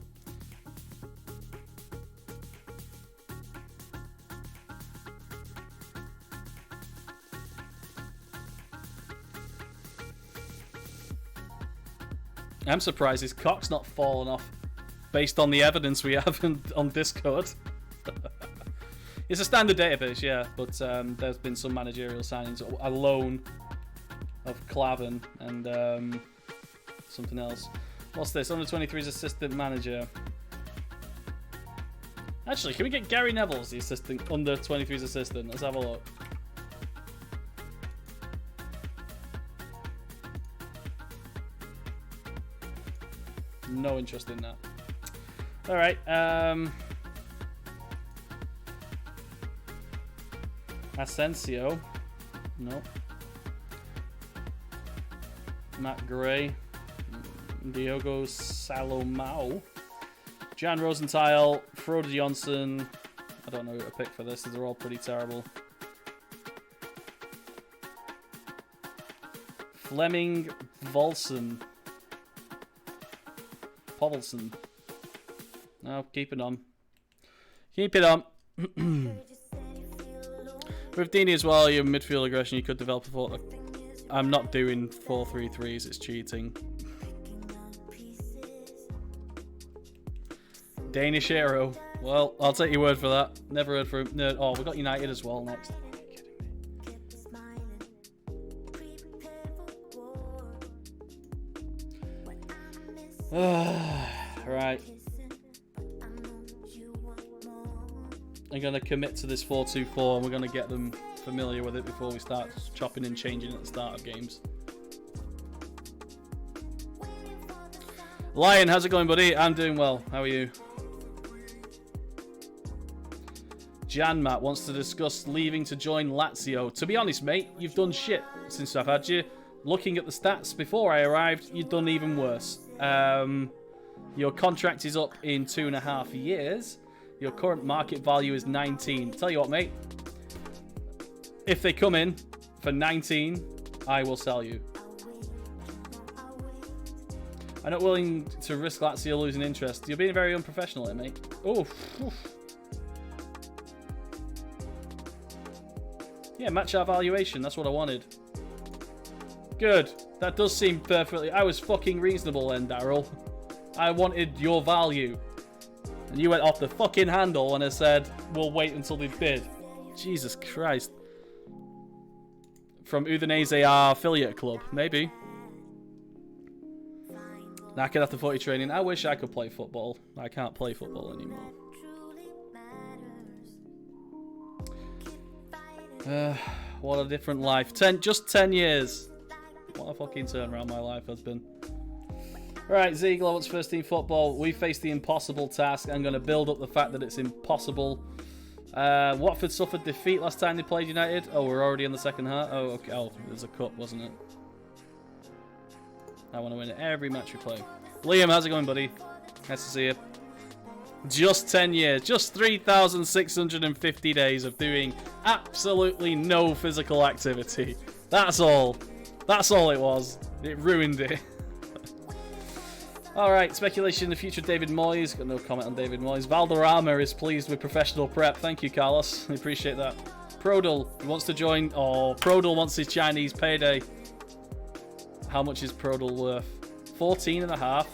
I'm surprised his cock's not fallen off based on the evidence we have on Discord. It's a standard database, yeah, but there's been some managerial signings. A loan of Clavan and something else. What's this? Under 23's assistant manager. Actually, can we get Gary Neville as the assistant, under 23's assistant? Let's have a look. No interest in that. Alright, Asensio. No. Matt Gray. Diogo Salomao. Jan Rosenthal. Frode Johnson. I don't know who to pick for this. They're all pretty terrible. Fleming Volson. Povelson. No, keep it on. Keep it on. With Dini as well, your midfield aggression, you could develop a 4. I'm not doing 4-3-3s, it's cheating. Danish hero. Well, I'll take your word for that. Never heard from him. No, oh, we've got United as well next. Right. I'm going to commit to this 4-2-4 and we're going to get them familiar with it before we start chopping and changing at the start of games. Lion, how's it going, buddy? I'm doing well. How are you? Jan Matt wants to discuss leaving to join Lazio. To be honest, mate, you've done shit since I've had you. Looking at the stats before I arrived, you've done even worse. Your contract is up in 2.5 years. Your current market value is 19. Tell you what, mate. If they come in for 19, I will sell you. I'm not willing to risk Lazio losing interest. You're being very unprofessional here, mate. Oof. Yeah, match our valuation. That's what I wanted. Good. That does seem perfectly... I was fucking reasonable then, Daryl. I wanted your value. And you went off the fucking handle when I said, we'll wait until they bid. Jesus Christ. From Udinese, our affiliate club. Maybe. Knackered after 40 training. I wish I could play football. I can't play football anymore. What a different life. Just 10 years. What a fucking turnaround my life has been. Right, Ziegler, what's first team football? We face the impossible task. I'm going to build up the fact that it's impossible. Watford suffered defeat last time they played United. Oh, we're already in the second half. Oh, okay. Oh, there's a cup, wasn't it? I want to win every match we play. Liam, how's it going, buddy? Nice to see you. Just 10 years. Just 3,650 days of doing absolutely no physical activity. That's all. That's all it was. It ruined it. Alright, speculation in the future of David Moyes. Got no comment on David Moyes. Valderrama is pleased with professional prep. Thank you, Carlos. I appreciate that. Prodel wants to join. Oh, Prodel wants his Chinese payday. How much is Prodel worth? 14.5.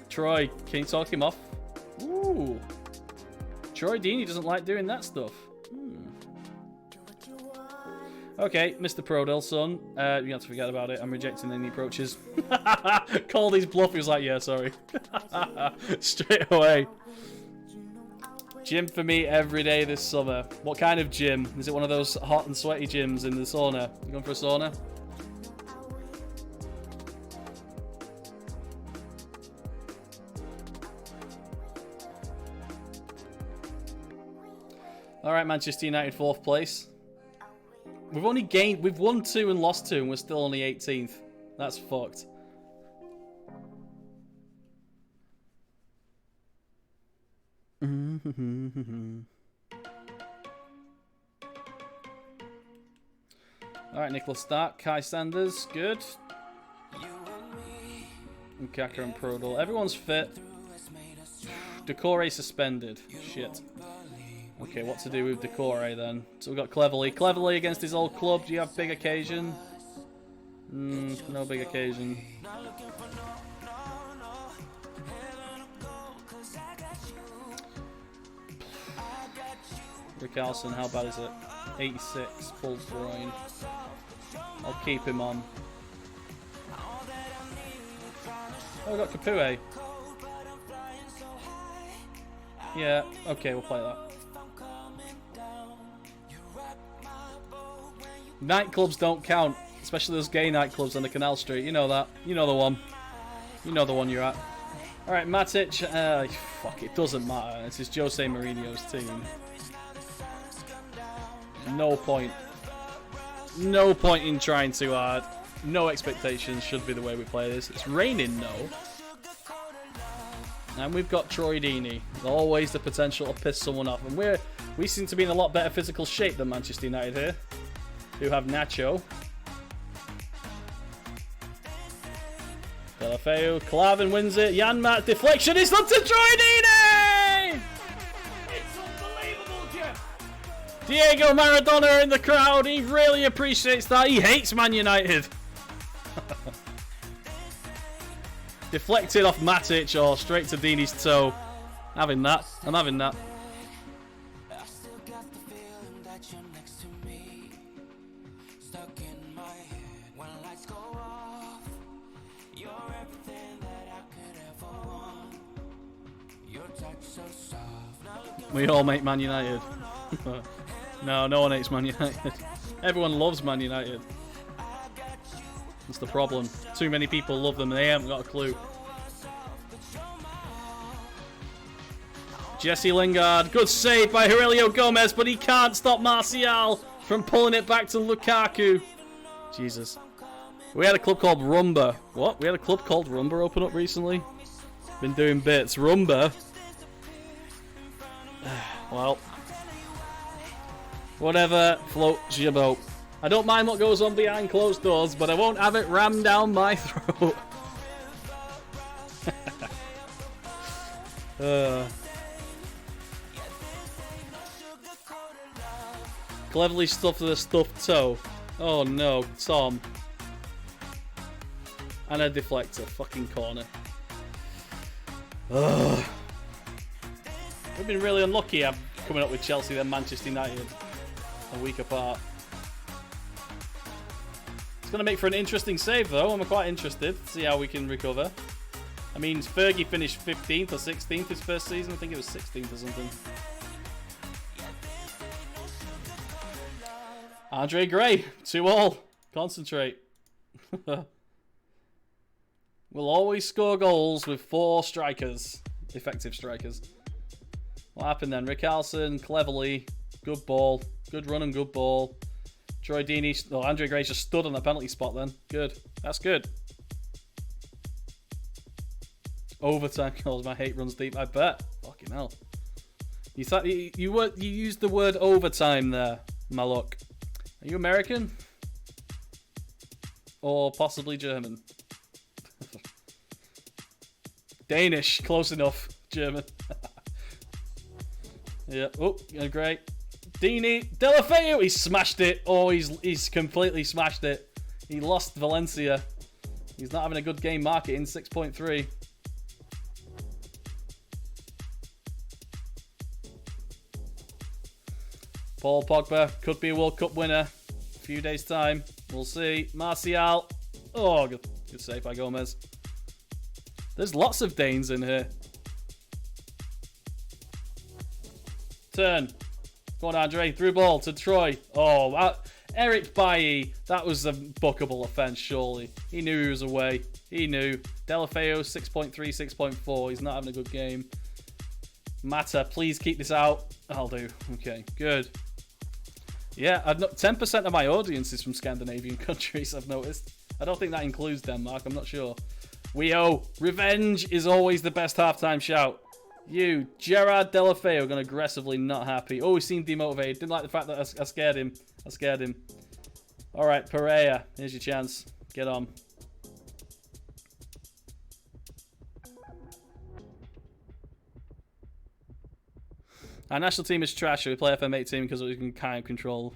Troy, can you talk him off? Ooh. Troy Deeney doesn't like doing that stuff. Okay, Mr. Prodel, son. You have to forget about it. I'm rejecting any approaches. Called his bluff. He was like, yeah, sorry. Straight away. Gym for me every day this summer. What kind of gym? Is it one of those hot and sweaty gyms in the sauna? You going for a sauna? Alright, Manchester United 4th place. We've won 2 and lost 2 and we're still only 18th. That's fucked. Alright, Nicholas Stark, Kai Sanders, good. Nkaka and Prodal. Everyone's fit. Decore suspended. Shit. Okay, what to do with Decore then? So we've got Cleverley. Cleverley against his old club. Do you have big occasion? No big occasion. Rickarlson, how bad is it? 86, pulled groin. I'll keep him on. Oh, we got Kapue. Yeah, okay, we'll play that. Nightclubs don't count, especially those gay nightclubs on the Canal Street. You know that. You know the one. You know the one you're at. Alright, Matic. Fuck, it doesn't matter. This is Jose Mourinho's team. No point. No point in trying too hard. No expectations should be the way we play this. It's raining, no. And we've got Troy Deeney. There's always the potential to piss someone off. And we seem to be in a lot better physical shape than Manchester United here. Who have Nacho. Delafeu. Clavin wins it. Janmaat deflection. It's not to Troy Deeney! It's unbelievable, Jeff. Diego Maradona in the crowd. He really appreciates that. He hates Man United. Deflected off Matic or straight to Deeney's toe. Having that. I'm having that. We all make Man United. No, no one hates Man United. Everyone loves Man United. That's the problem. Too many people love them and they haven't got a clue. Jesse Lingard. Good save by Aurelio Gomez, but he can't stop Martial from pulling it back to Lukaku. Jesus. We had a club called Rumba. What? We had a club called Rumba open up recently? Been doing bits. Rumba. Well. Whatever floats your boat. I don't mind what goes on behind closed doors, but I won't have it rammed down my throat. Cleverly stuffed with a stuffed toe. Oh no, Tom. And a deflector. Fucking corner. Ugh. We've been really unlucky coming up with Chelsea and Manchester United a week apart. It's going to make for an interesting save, though. I'm quite interested to see how we can recover. I mean, Fergie finished 15th or 16th his first season. I think it was 16th or something. Andre Gray, 2-all. Concentrate. We'll always score goals with 4 strikers. Effective strikers. What happened then? Rickarlson, Cleverley. Good ball. Good run and good ball. Troy Deeney. Oh, Andre Gray just stood on the penalty spot then. Good. That's good. Overtime goals. My hate runs deep. I bet. Fucking hell. You used the word overtime there, my luck. Are you American? Or possibly German? Danish. Close enough. German. Yeah. Oh, great. Deeney. Delafeu. He smashed it. Oh, he's completely smashed it. He lost Valencia. He's not having a good game marketing. 6.3. Paul Pogba could be a World Cup winner. A few days' time. We'll see. Martial. Oh, good save by Gomez. There's lots of Danes in here. Turn. Go on, Andre. Through ball to Troy. Oh, Eric Bailly. That was a bookable offence, surely. He knew he was away. He knew. Delafeu, 6.3, 6.4. He's not having a good game. Mata, please keep this out. I'll do. Okay, good. Yeah, 10% of my audience is from Scandinavian countries, I've noticed. I don't think that includes Denmark. I'm not sure. Revenge is always the best halftime shout. You, Gerard Delafeu, going aggressively not happy. Oh, he seemed demotivated. Didn't like the fact that I scared him. All right, Pereira, here's your chance. Get on. Our national team is trash. We play FM8 team because we can kind of control.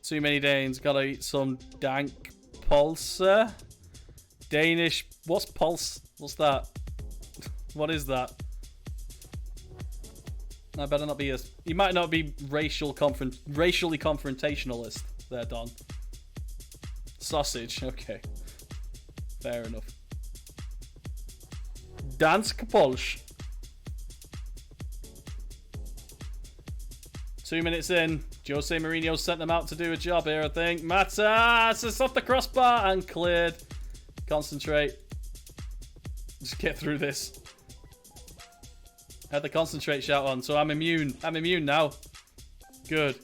Too many Danes. Gotta eat some dank pulser. Danish. What's pulse? What's that? What is that? I better not be a... You might not be racially confrontationalist there, Don. Sausage. Okay. Fair enough. Dansk Polsch. 2 minutes in. Jose Mourinho sent them out to do a job here, I think. Matas! It's off the crossbar and cleared. Concentrate. Just get through this. Had the concentrate shout on, so I'm immune. I'm immune now. Good.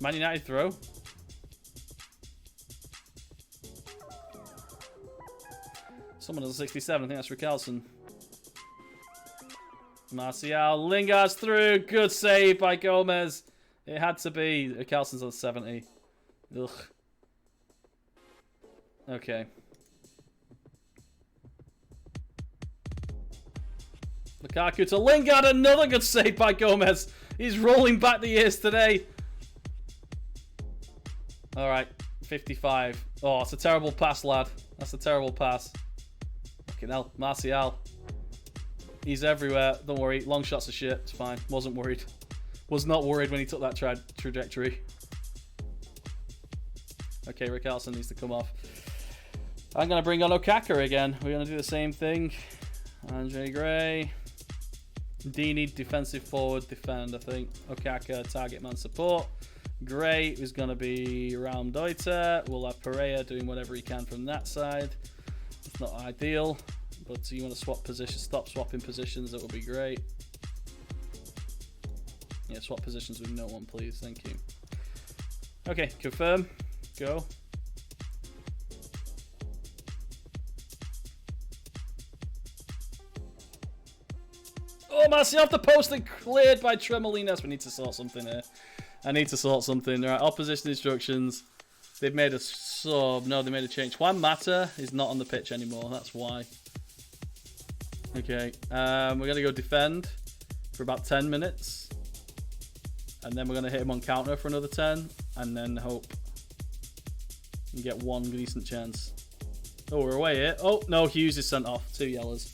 Man United throw. Someone has a 67. I think that's Rickarlson. Martial. Lingard's through. Good save by Gomez. It had to be. Rickarlson's on 70. Ugh. Okay. Lukaku to Lingard. Another good save by Gomez. He's rolling back the years today. Alright. 55. Oh, it's a terrible pass, lad. That's a terrible pass. Fucking hell. Martial. He's everywhere. Don't worry. Long shots are shit. It's fine. Wasn't worried. Was not worried when he took that trajectory. Okay, Rickarlson needs to come off. I'm going to bring on Okaka again. We're going to do the same thing. Andre Gray. Dini, defensive forward, defend, I think. Okaka, target man support. Gray is going to be Raum Deuter. We'll have Pereira doing whatever he can from that side. It's not ideal, but you want to swap positions, stop swapping positions, that would be great. Yeah, swap positions with no one, please. Thank you. Okay, confirm. Go. Oh, Marcy off the post and cleared by Tremolinas. We need to sort something here. I need to sort something. Right, opposition instructions. They've made a sub. No, they made a change. Juan Mata is not on the pitch anymore. That's why. Okay. We're going to go defend for about 10 minutes. And then we're going to hit him on counter for another 10. And then hope we get one decent chance. Oh, we're away here. Oh, no. Hughes is sent off. 2 yellows.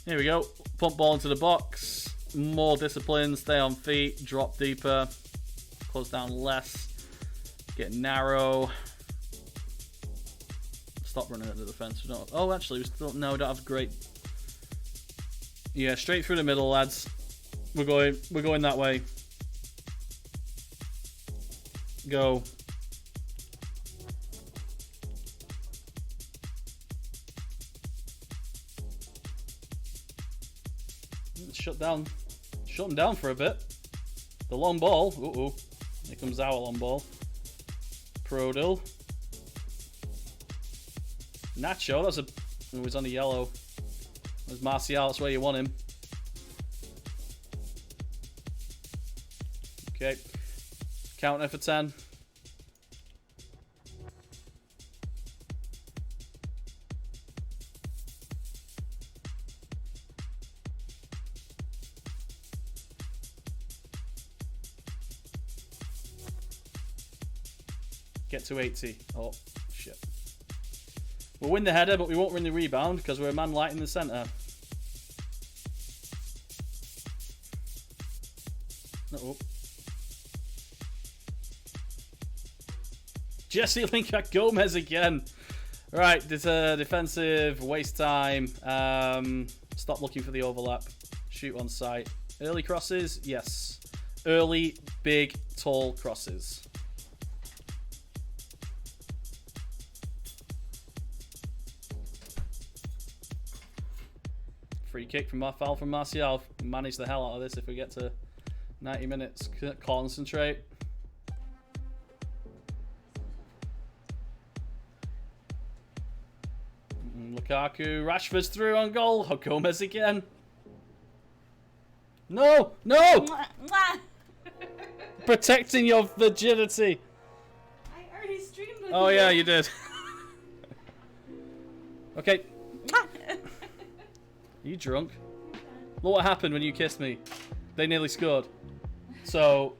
Here we go. Pump ball into the box. More discipline. Stay on feet. Drop deeper. Close down less. Get narrow. Stop running at the defense. We don't. Oh, actually, we still no. We don't have great. Yeah, straight through the middle, lads. We're going that way. Go. Shut them down for a bit. The long ball. Uh-oh. Here comes our long ball. Prodil. Nacho. That's a... Oh, he's on a yellow. There's Martial. That's where you want him. Okay. Counter for 10. Get to 80. Oh, shit. We'll win the header, but we won't win the rebound because we're a man light in the centre. Uh-oh. Jesse Lingard Gomez again. Right, it's a defensive, waste time. Stop looking for the overlap. Shoot on sight. Early crosses? Yes. Early, big, tall crosses. Free kick from foul from Martial. Manage the hell out of this if we get to 90 minutes. Concentrate. Lukaku. Rashford's through on goal. Gomez again. No! No! Protecting your virginity. I already streamed with Oh yeah, you did. Okay. Are you drunk? Look what happened when you kissed me. They nearly scored. So,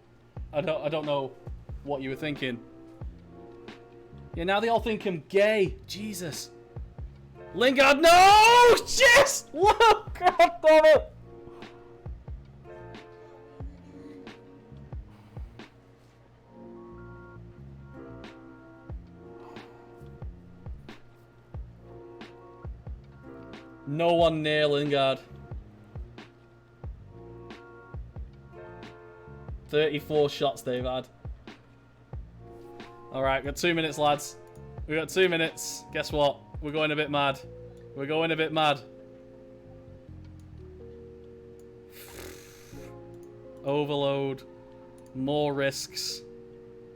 I don't know what you were thinking. Yeah, now they all think I'm gay. Jesus. Lingard, no! Yes! Look! God damn it! No one near Lingard. 34 shots they've had. Alright, got 2 minutes, lads. We got 2 minutes. Guess what? We're going a bit mad. We're going a bit mad. Overload. More risks.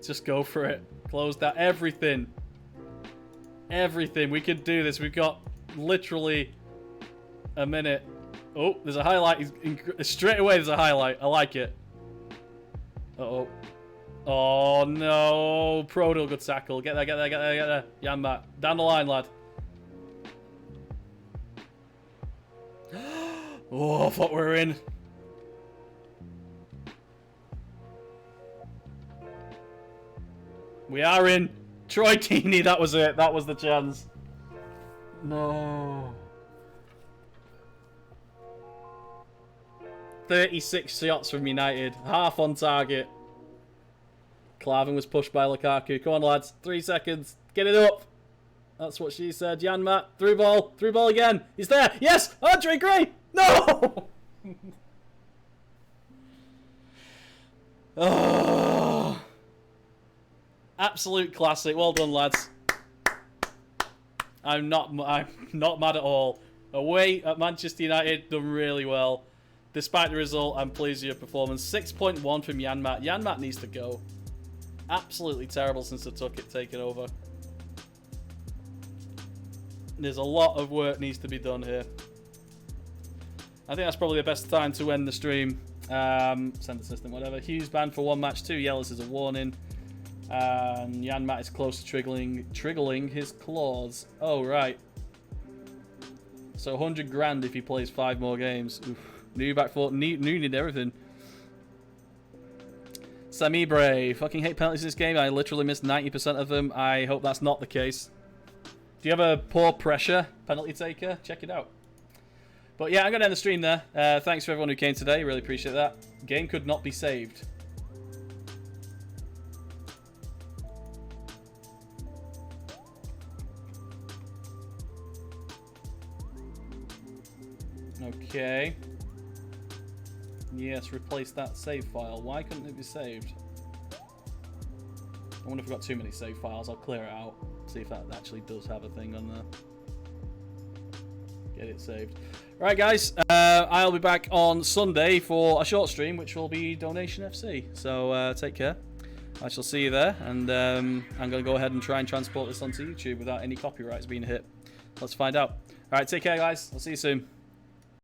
Just go for it. Close that. Everything. Everything. We can do this. We've got literally a minute. Oh, there's a highlight. Straight away there's a highlight. I like it. Uh-oh. Oh, no. Proto, good tackle. Get there, get there, get there, get there. Janmaat. Down the line, lad. Oh, I thought we were in. We are in. Troy Deeney, that was it. That was the chance. No. 36 shots from United. Half on target. Clavin was pushed by Lukaku. Come on, lads. 3 seconds. Get it up. That's what she said. Janmaat. Through ball. Through ball again. He's there. Yes! Andre Gray! No! Oh. Absolute classic. Well done, lads. I'm not mad at all. Away at Manchester United, done really well. Despite the result, I'm pleased with your performance. 6.1 from Janmaat. Janmaat needs to go. Absolutely terrible since I took it, taken over. There's a lot of work needs to be done here. I think that's probably the best time to end the stream. Send assistant, whatever. Hughes banned for 1 match, 2 yellows is a warning. And Janmaat is close to triggling his claws. Oh, right. So 100 grand if he plays 5 more games. Oof. New back foot, new need everything. Sami Bray, fucking hate penalties in this game. I literally missed 90% of them. I hope that's not the case. Do you have a poor pressure penalty taker? Check it out. But yeah, I'm going to end the stream there. Thanks for everyone who came today. Really appreciate that. Game could not be saved. Okay. Yes, replace that save file. Why couldn't it be saved? I wonder if we've got too many save files. I'll clear it out. See if that actually does have a thing on there. Get it saved. Right, guys. I'll be back on Sunday for a short stream, which will be Donation FC. So take care. I shall see you there. And I'm going to go ahead and try and transport this onto YouTube without any copyrights being hit. Let's find out. All right, take care, guys. I'll see you soon.